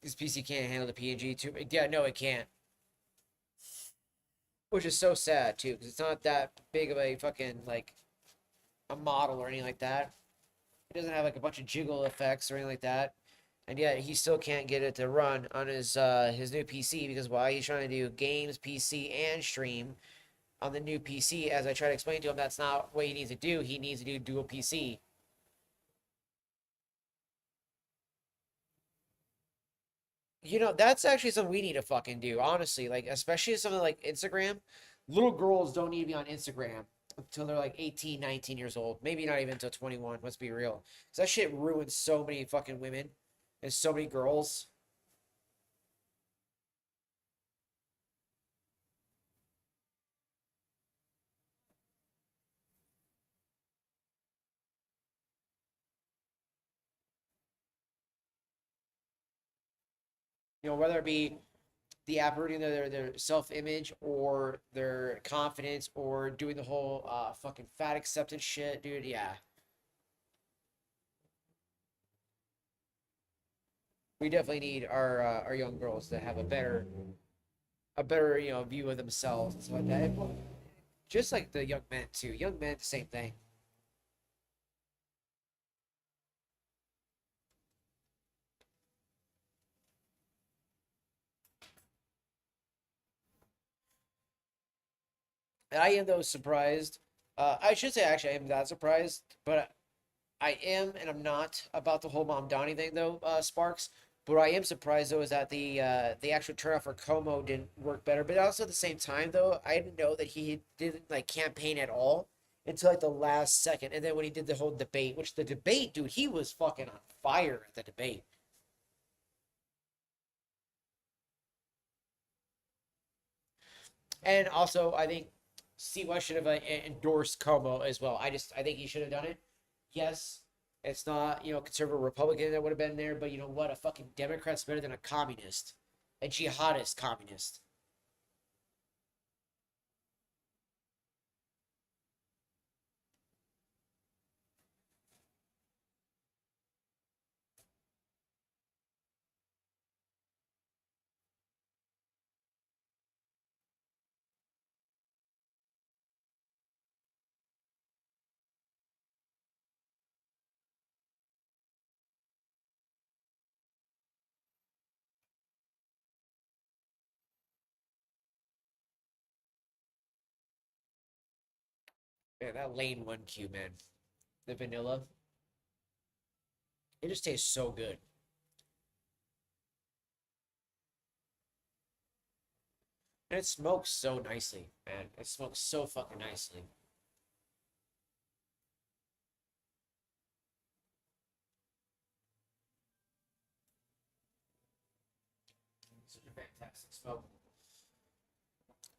This PC can't handle the PNG too. Yeah, no, it can't. Which is so sad too, because it's not that big of a fucking like a model or anything like that. It doesn't have like a bunch of jiggle effects or anything like that. And yet he still can't get it to run on his new PC because why? He's trying to do games, PC, and stream on the new PC. As I try to explain to him, that's not what he needs to do. He needs to do dual PC. That's actually something we need to fucking do, honestly. Like, especially something like Instagram. Little girls don't need to be on Instagram until they're like 18, 19 years old. Maybe not even until 21. Let's be real. Because that shit ruins so many fucking women and so many girls. Whether it be the uprooting of their self image or their confidence or doing the whole fucking fat acceptance shit, dude. Yeah, we definitely need our young girls to have a better view of themselves and stuff like that. Just like the young men too. Young men, the same thing. And I am though surprised. I should say actually I am not surprised, but I am and I'm not about the whole Mom Donnie thing though, Sparks. But I am surprised though is that the actual turnout for Como didn't work better. But also at the same time though, I didn't know that he didn't like campaign at all until like the last second. And then when he did the whole debate, which the debate, dude, he was fucking on fire at the debate. And also, I think C West should have endorsed Como as well. I think he should have done it. Yes, it's not conservative Republican that would have been there, but you know what? A fucking Democrat's better than a communist, a jihadist communist. Man, that Lane 1Q, man, the vanilla, it just tastes so good, and it smokes so nicely, man. It smokes so fucking nicely. Such a fantastic smoke.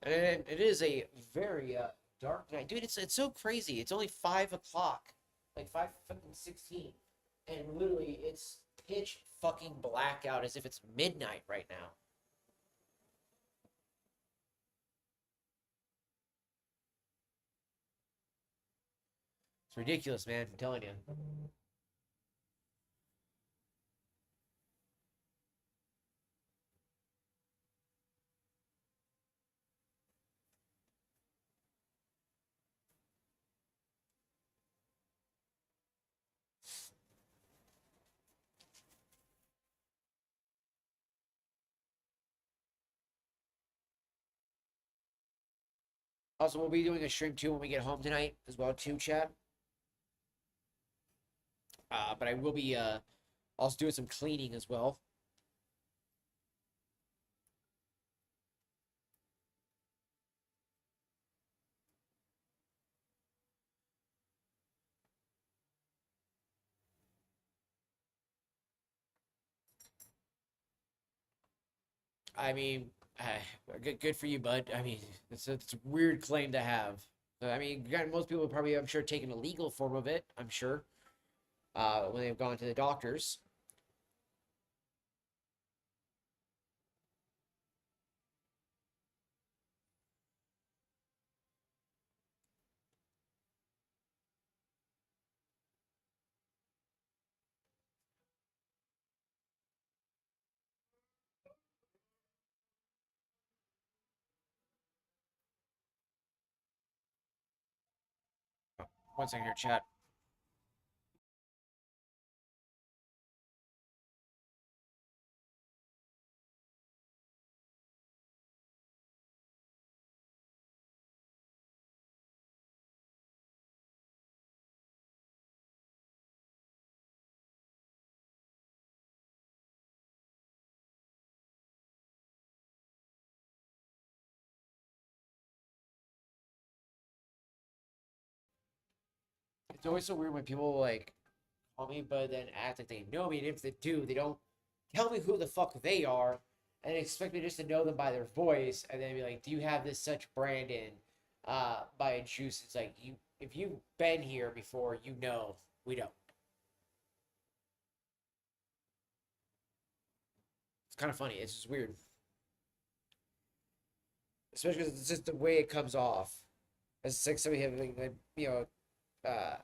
And it is a very dark night, dude. It's so crazy. It's only 5 o'clock, like 5 fucking 16, and literally it's pitch fucking blackout as if it's midnight right now. It's ridiculous, man. I'm telling you. Also, we'll be doing a stream too when we get home tonight as well, too, chat. But I will be also doing some cleaning as well. I mean, good for you, bud. I mean, it's a weird claim to have. I mean, most people probably, I'm sure, taken a legal form of it. I'm sure when they've gone to the doctors. One second here, chat. It's always so weird when people like call me, but then act like they know me, and if they do, they don't tell me who the fuck they are, and expect me just to know them by their voice, and then be like, "Do you have this such Brandon by a juice?" It's like you, if you've been here before, you know we don't. It's kind of funny. It's just weird, especially because it's just the way it comes off. It's like somebody having like, uh,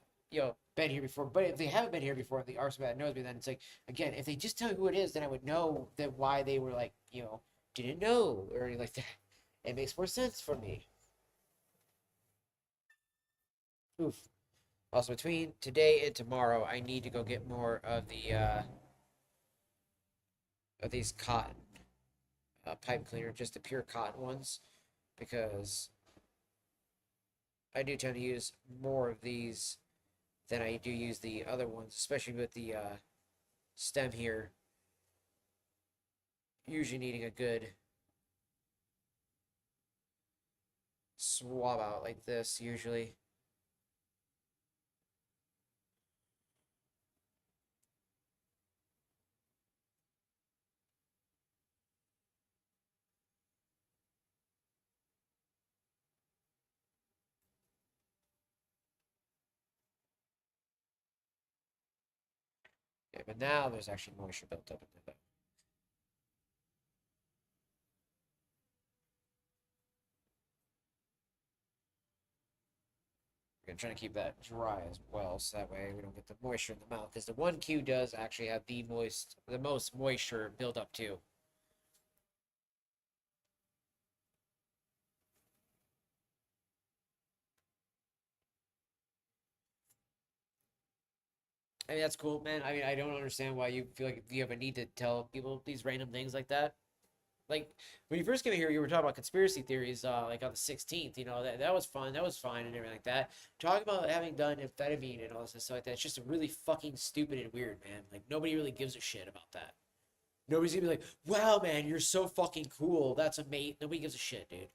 been here before. But if they haven't been here before, and the arson that knows me, then it's like again, if they just tell me who it is, then I would know that why they were like, didn't know or anything like that. It makes more sense for me. Oof. Also, between today and tomorrow, I need to go get more of these cotton pipe cleaner, just the pure cotton ones, because I do tend to use more of these than I do use the other ones, especially with the stem here. Usually needing a good swab out like this, usually. Yeah, but now there's actually moisture built up in the We're gonna try to keep that dry as well, so that way we don't get the moisture in the mouth. Because the 1Q does actually have the most moisture built up too. I mean, that's cool, man. I mean, I don't understand why you feel like you have a need to tell people these random things like that. Like when you first came here, you were talking about conspiracy theories, like on the 16th. You know that was fun, that was fine, and everything like that. Talking about having done amphetamine and all this stuff like that, it's just really fucking stupid and weird, man. Like nobody really gives a shit about that. Nobody's gonna be like, "Wow, man, you're so fucking cool. That's amazing." Nobody gives a shit, dude.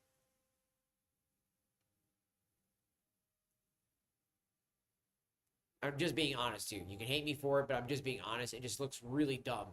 I'm just being honest, dude. You can hate me for it, but I'm just being honest. It just looks really dumb.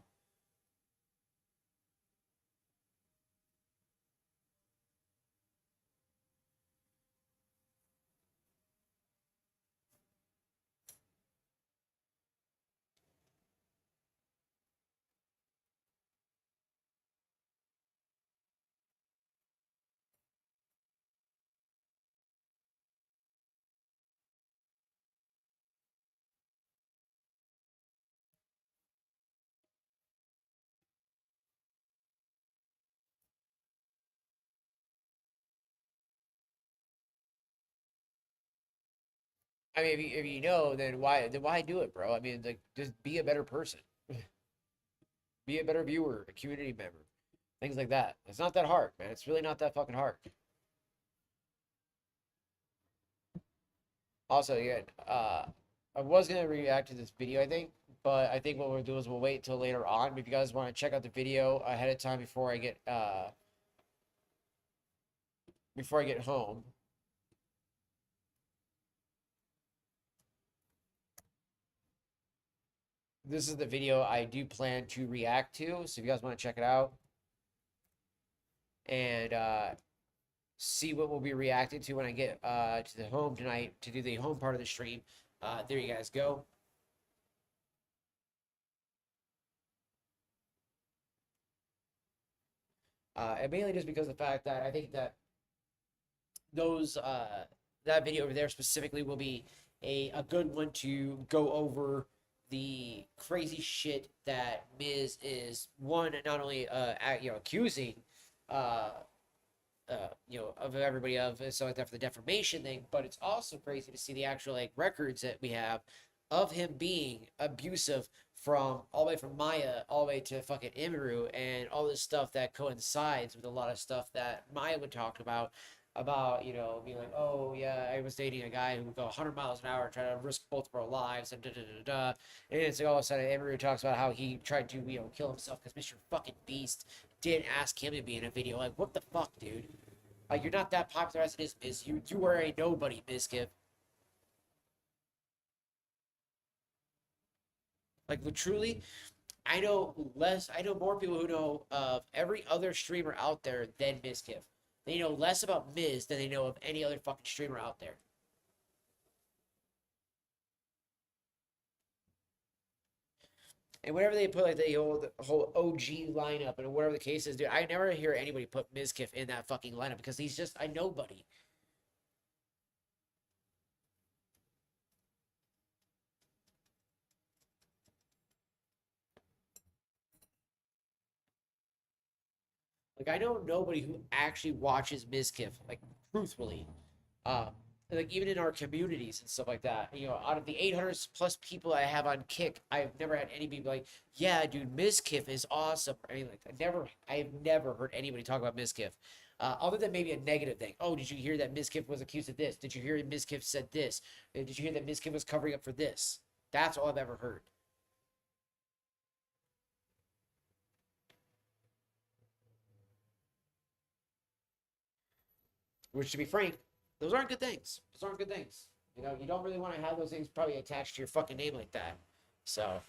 I mean, if you know, then why do it, bro? I mean, like just be a better person, be a better viewer, a community member, things like that. It's not that hard, man. It's really not that fucking hard. Also, yeah, I was gonna react to this video, I think, but I think what we'll do is we'll wait till later on. If you guys want to check out the video ahead of time before I get home, this is the video I do plan to react to. So if you guys want to check it out and see what we'll be reacting to when I get to the home tonight to do the home part of the stream, there you guys go. And mainly just because of the fact that I think that those that video over there specifically will be a good one to go over the crazy shit that Miz is one not only accusing uh of everybody of and stuff like that for the defamation thing, but it's also crazy to see the actual like records that we have of him being abusive from all the way from Maya all the way to fucking Imiru and all this stuff that coincides with a lot of stuff that Maya would talk about, being like, oh yeah, I was dating a guy who would go 100 miles an hour, try to risk both of our lives, and da da da da. And it's like all of a sudden, Emery talks about how he tried to, kill himself because Mr. Fucking Beast didn't ask him to be in a video. Like, what the fuck, dude? Like, you're not that popular as it is, Miz. You are a nobody, Mizkif. Like, truly, I know more people who know of every other streamer out there than Mizkif. They know less about Miz than they know of any other fucking streamer out there. And whenever they put like the whole OG lineup and whatever the case is, dude, I never hear anybody put Mizkif in that fucking lineup because he's just a nobody. Like I know nobody who actually watches Mizkif, like truthfully. Um, like even in our communities and stuff like that. Out of the 800 plus people I have on Kick, I've never had anybody be like, "Yeah, dude, Mizkif is awesome." I mean, like I've never heard anybody talk about Mizkif. Other than maybe a negative thing. Oh, did you hear that Mizkif was accused of this? Did you hear Mizkif said this? Did you hear that Mizkif was covering up for this? That's all I've ever heard. Which, to be frank, those aren't good things. Those aren't good things. You know, you don't really want to have those things probably attached to your fucking name like that. So,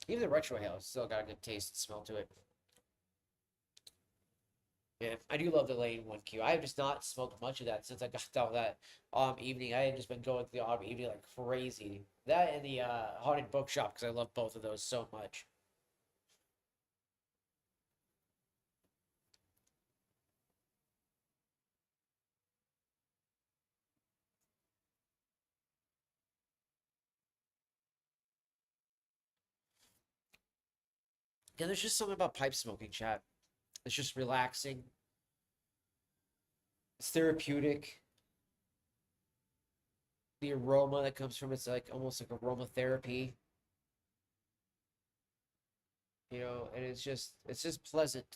even the retro hail still got a good taste and smell to it. Yeah, I do love the Lane 1Q. I have just not smoked much of that since I got out that evening. I have just been going to the evening like crazy. That and the Haunted Bookshop because I love both of those so much. Yeah, there's just something about pipe smoking, chat. It's just relaxing. It's therapeutic. The aroma that comes from it's like almost like aromatherapy, you know, and it's just pleasant.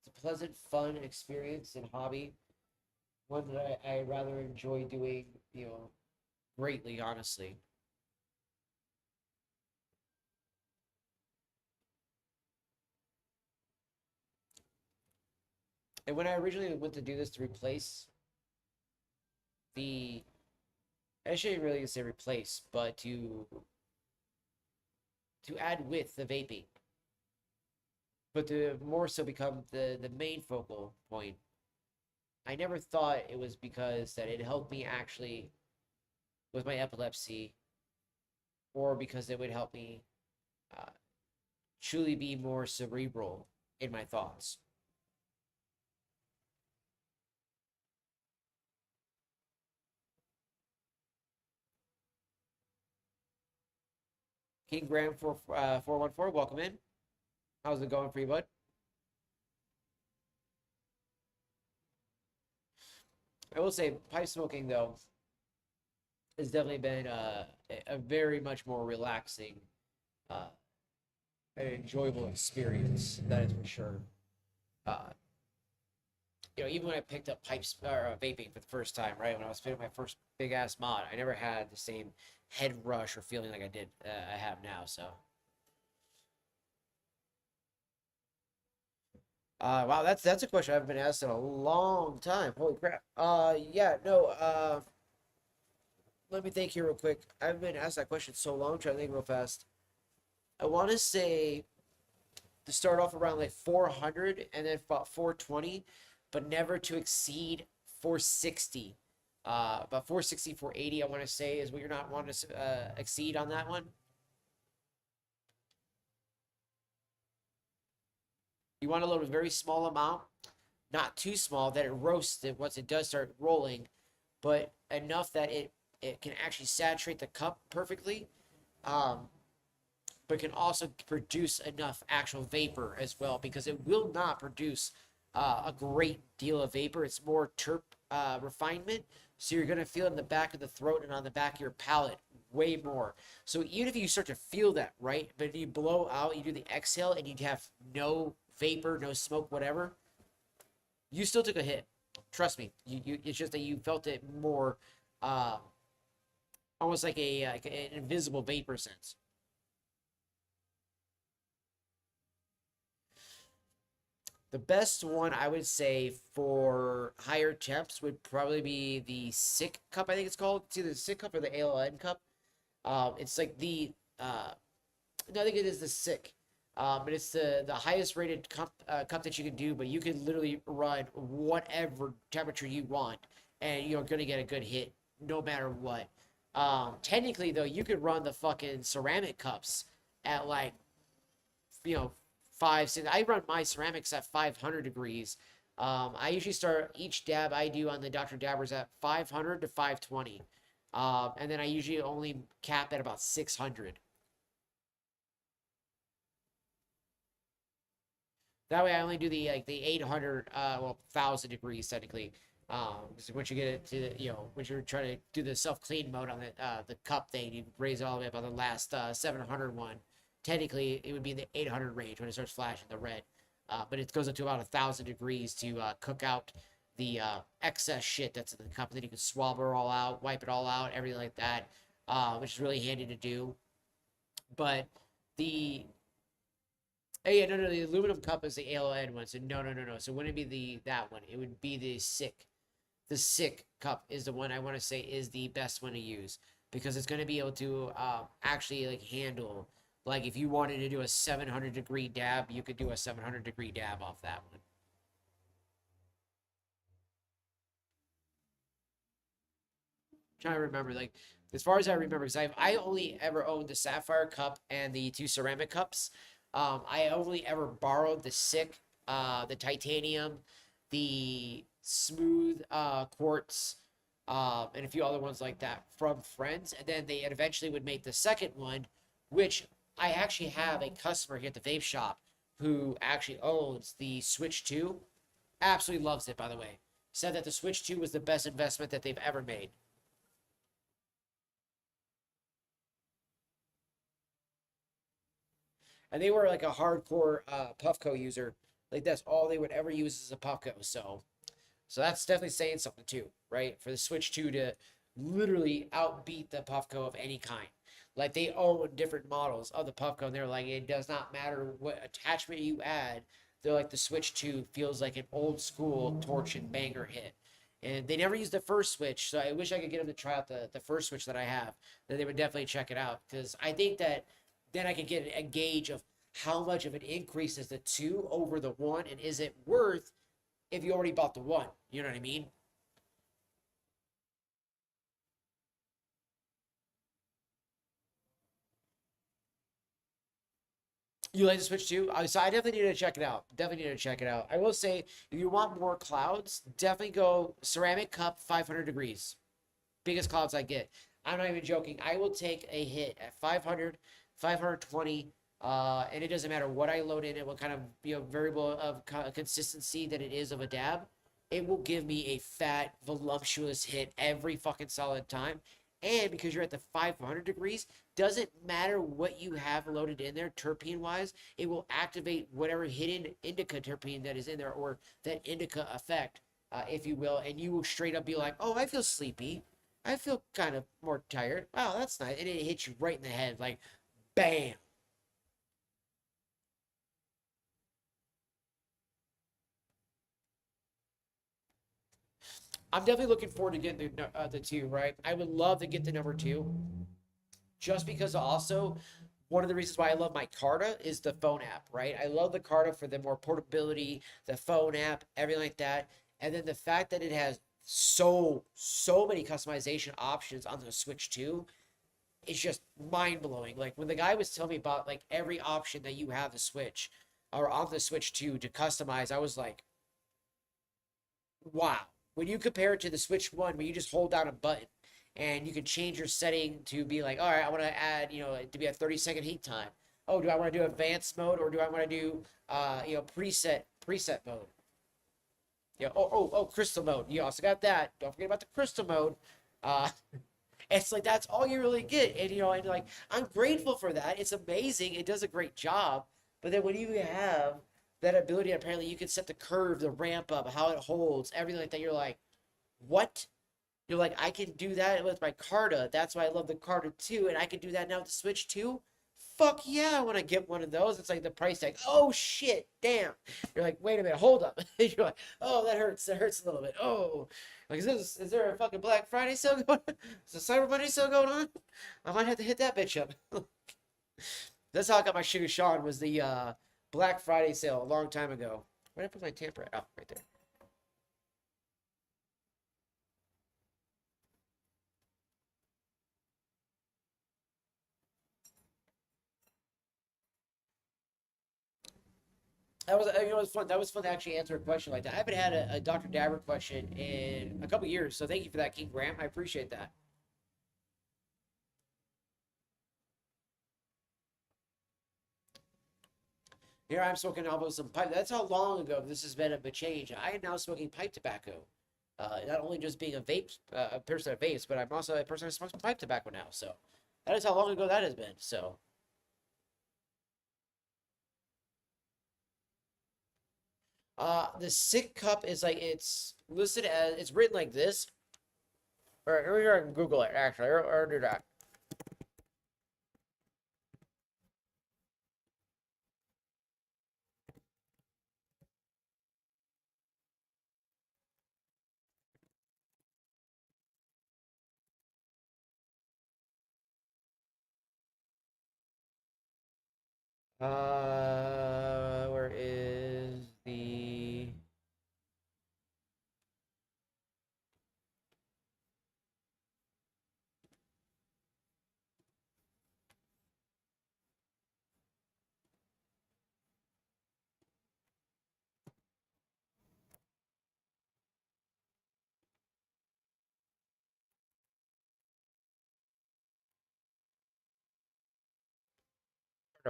It's a pleasant, fun experience and hobby, one that I rather enjoy doing, you know, greatly, honestly. And when I originally went to do this to replace the, I shouldn't really say replace, but to add with the vaping, but to more so become the main focal point. I never thought it was because that it helped me actually with my epilepsy, or because it would help me uh, truly be more cerebral in my thoughts. King Graham 414, welcome in. How's it going for you, bud? I will say, pipe smoking though has definitely been a very much more relaxing uh, and enjoyable experience. That is for sure. Uh, you know, even when I picked up pipes or vaping for the first time, right when I was spinning my first big ass mod, I never had the same head rush or feeling like I have now. So, wow, that's a question I've been asked in a long time. Holy crap. Yeah, no. Let me think here real quick. I've been asked that question so long. I'm trying to think real fast. I want to say to start off around like 400 and then about 420, but never to exceed 460. About 460, 480, I want to say is what you're not wanting to exceed on that one. You want to load a very small amount, not too small that it roasts it once it does start rolling, but enough that it can actually saturate the cup perfectly. Um, but can also produce enough actual vapor as well because it will not produce a great deal of vapor. It's more terp refinement. So you're going to feel it in the back of the throat and on the back of your palate way more. So even if you start to feel that, right, but you blow out, you do the exhale and you have no vapor, no smoke, whatever, you still took a hit. Trust me. It's just that you felt it more, uh, almost like an invisible vapor sense. The best one I would say for higher temps would probably be the Sick Cup. I think it's called. It's either the Sick Cup or the ALN Cup. It's like the no, I think it is the Sick. But it's the highest rated cup that you can do. But you can literally run whatever temperature you want, and you're gonna get a good hit no matter what. Technically though, you could run the fucking ceramic cups at like, you know, 5, 6. I run my ceramics at 500 degrees. I usually start each dab I do on the Dr. Dabbers at 500 to 520. And then I usually only cap at about 600. That way I only do the 800, 1,000 degrees technically. Because once you get it to, once you're trying to do the self clean mode on the cup thing, you raise it all the way up on the last 700 one. Technically, it would be in the 800 range when it starts flashing the red. But it goes up to about 1,000 degrees to cook out the excess shit that's in the cup. And then you can swab it all out, wipe it all out, everything like that, which is really handy to do. But the hey, yeah, no, the aluminum cup is the ALN one. So no. So it wouldn't be that one. It would be the sick. The sick cup is the one I want to say is the best one to use because it's going to be able to actually like handle, like if you wanted to do a 700-degree dab, you could do a 700-degree dab off that one. I'm trying to remember, like as far as I remember, because I only ever owned the sapphire cup and the two ceramic cups. I only ever borrowed the sick, the titanium, the smooth quartz, and a few other ones like that from friends. And then they eventually would make the second one, which I actually have a customer here at the vape shop who actually owns the Switch 2. Absolutely loves it, by the way. Said that the Switch 2 was the best investment that they've ever made. And they were like a hardcore Puffco user. Like that's all they would ever use as a Puffco. So that's definitely saying something too, right? For the Switch 2 to literally outbeat the Puffco of any kind. Like they own different models of the Puffco, and they're like, it does not matter what attachment you add. They're like the Switch 2 feels like an old school torch and banger hit. And they never used the first Switch, so I wish I could get them to try out the first Switch that I have. Then they would definitely check it out because I think that then I could get a gauge of how much of an increase is the two over the one, and is it worth if you already bought the one? You know what I mean? You like the Switch too? So I definitely need to check it out. Definitely need to check it out. I will say, if you want more clouds, definitely go ceramic cup 500 degrees. Biggest clouds I get. I'm not even joking. I will take a hit at 500, 520, and it doesn't matter what I load in it, what kind of variable of consistency that it is of a dab. It will give me a fat, voluptuous hit every fucking solid time. And because you're at the 500 degrees, doesn't matter what you have loaded in there, terpene wise, it will activate whatever hidden indica terpene that is in there, or that indica effect, if you will, and you will straight up be like, oh, I feel sleepy. I feel kind of more tired. Wow, that's nice. And it hits you right in the head, like, bam. I'm definitely looking forward to getting the two, right? I would love to get the number two, just because also one of the reasons why I love my Carta is the phone app, right? I love the Carta for the more portability, the phone app, everything like that. And then the fact that it has so many customization options on the Switch 2 is just mind blowing. Like when the guy was telling me about like every option that you have the Switch or on the Switch 2 to customize, I was like, wow. When you compare it to the Switch 1, where you just hold down a button and you can change your setting to be like, all right, I want to add, to be a 30-second heat time. Oh, do I want to do advanced mode, or do I want to do, preset mode? Yeah. Oh, crystal mode. You also got that. Don't forget about the crystal mode. Uh, it's like that's all you really get, and like I'm grateful for that. It's amazing. It does a great job. But then when you have that ability, apparently you can set the curve, the ramp up, how it holds, everything like that. You're like, what? You're like, I can do that with my Carta. That's why I love the Carta too, and I can do that now with the Switch too. Fuck yeah, I want to get one of those. It's like the price tag. Oh shit, damn. You're like, wait a minute, hold up. You're like, oh, that hurts. That hurts a little bit. Oh, like is there a fucking Black Friday sale going on? Is a Cyber Monday sale going on? I might have to hit that bitch up. That's how I got my Sugar Sean, was the Black Friday sale a long time ago. Where did I put my tamper at? Oh, right there. That was it was fun. That was fun to actually answer a question like that. I haven't had a Dr. Dabber question in a couple years, so thank you for that, King Graham. I appreciate that. Here I'm smoking almost some pipe. That's how long ago this has been a change. I am now smoking pipe tobacco. Not only just being a person that vapes, but I'm also a person that smokes pipe tobacco now. So that is how long ago that has been. So the sick cup is like it's listed as it's written like this. Or I can Google it actually, or do that. Where is the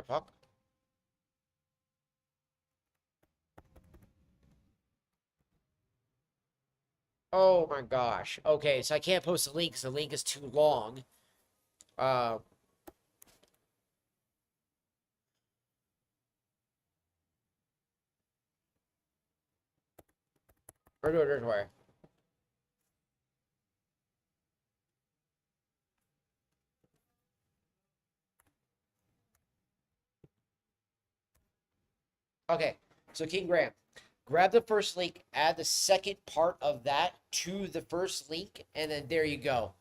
fuck? Oh my gosh. Okay, so I can't post a link because the link is too long. Uh, or do it this way. Okay, so King Graham, grab the first link, add the second part of that to the first link, and then there you go.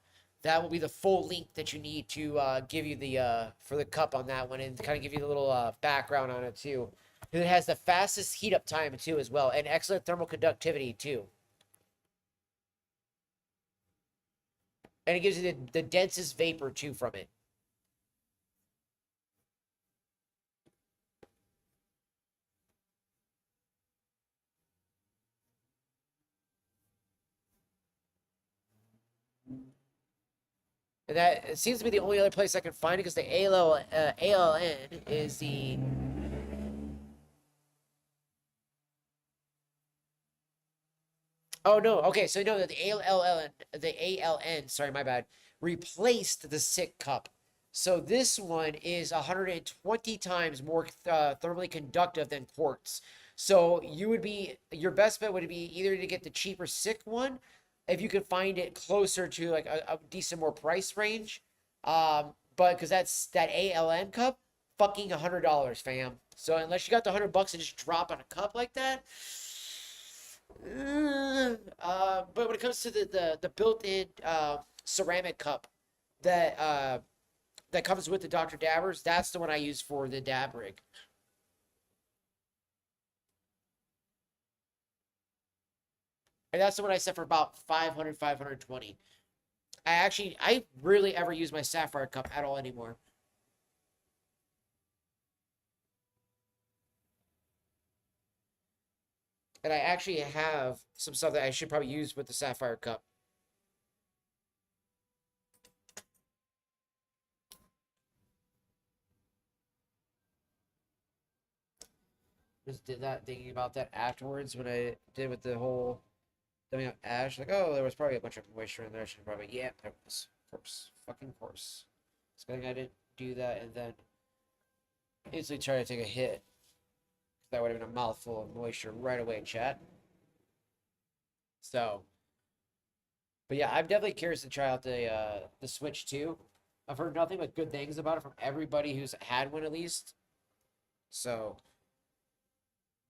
That will be the full link that you need to give you the for the cup on that one, and kind of give you the little background on it too. And it has the fastest heat up time too as well, and excellent thermal conductivity too. And it gives you the densest vapor too from it. And that it seems to be the only other place I can find it because the ALN is the. Oh no, okay, so no, the ALN, sorry, my bad, replaced the sick cup. So this one is 120 times more thermally conductive than quartz. So your best bet would be either to get the cheaper sick one, if you could find it closer to like a decent more price range. But because that ALN cup, fucking $100, fam. So unless you got the $100 to just drop on a cup like that, but when it comes to the built-in ceramic cup that comes with the Dr. Dabbers, that's the one I use for the dab rig. And that's the one I set for about 500, 520. I rarely ever use my sapphire cup at all anymore. And I actually have some stuff that I should probably use with the sapphire cup. Just did that thinking about that afterwards when I did with the whole dumping out ash. Like, oh, there was probably a bunch of moisture in there. I should probably, yeah, there was. Of course. Fucking course. It's good thing I didn't do that and then instantly try to take a hit. That would have been a mouthful of moisture right away, chat. So, but yeah, I'm definitely curious to try out the Switch 2. I've heard nothing but good things about it from everybody who's had one at least. So,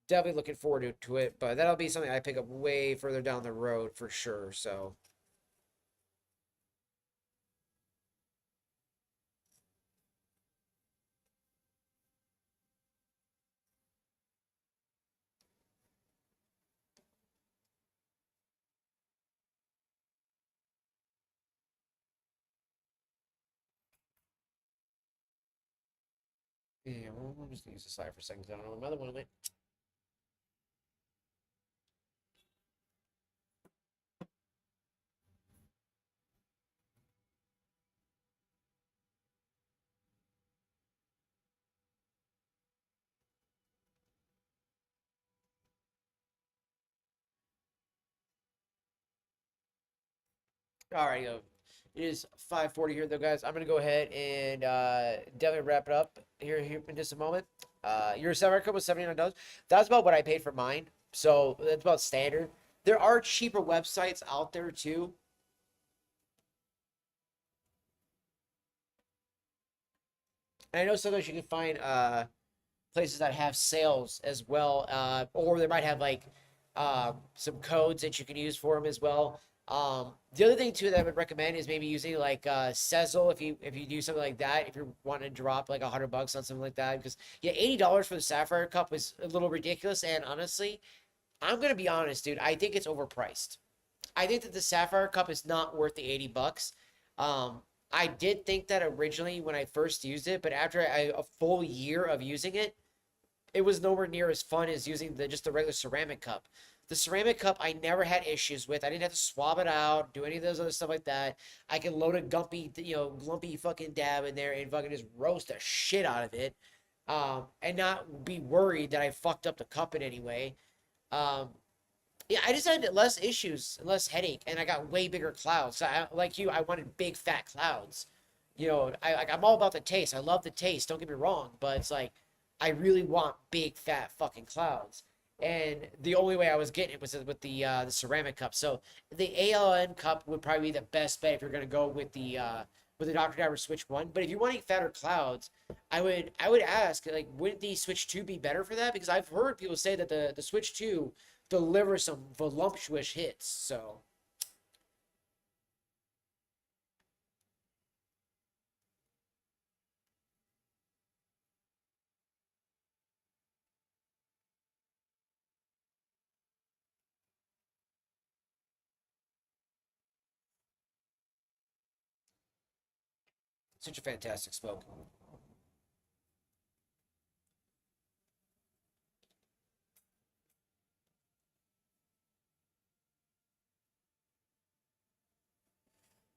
definitely looking forward to it. But that'll be something I pick up way further down the road for sure. So, yeah, well, I'm just gonna use the slide for a second. I don't know another one of it. All right, yo. It is 5:40 here, though, guys. I'm gonna go ahead and definitely wrap it up here in just a moment. Your Samurai Cup was $79. That's about what I paid for mine, so that's about standard. There are cheaper websites out there too. And I know sometimes you can find places that have sales as well, or they might have like some codes that you can use for them as well. The other thing too that I would recommend is maybe using like Sezzle if you do something like that. If you're wanting to drop like $100 on something like that, because yeah, $80 for the Sapphire Cup is a little ridiculous. And honestly, I'm gonna be honest, dude. I think it's overpriced. I think that the Sapphire Cup is not worth the $80. Um, I did think that originally when I first used it, but after a full year of using it, it was nowhere near as fun as using just the regular ceramic cup. The ceramic cup I never had issues with. I didn't have to swab it out, do any of those other stuff like that. I can load a lumpy fucking dab in there and fucking just roast the shit out of it, and not be worried that I fucked up the cup in any way. Um, yeah, I just had less issues, less headache, and I got way bigger clouds. So like you, I wanted big fat clouds. I'm all about the taste. I love the taste. Don't get me wrong, but it's like I really want big fat fucking clouds. And the only way I was getting it was with the ceramic cup. So the ALN cup would probably be the best bet if you're gonna go with the Dr. Dabber Switch 1. But if you're wanting fatter clouds, I would ask, like, wouldn't the Switch 2 be better for that? Because I've heard people say that the Switch 2 delivers some voluptuous hits. So such a fantastic smoke.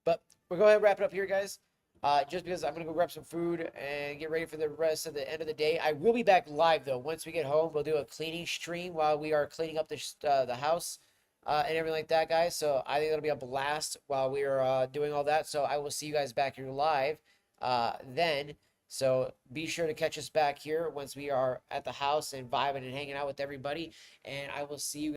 But we'll go ahead and wrap it up here, guys. Just because I'm gonna go grab some food and get ready for the rest of the end of the day. I will be back live though. Once we get home, we'll do a cleaning stream while we are cleaning up the house and everything like that, guys. So I think it'll be a blast while we are doing all that. So I will see you guys back here live then. So be sure to catch us back here once we are at the house and vibing and hanging out with everybody. And I will see you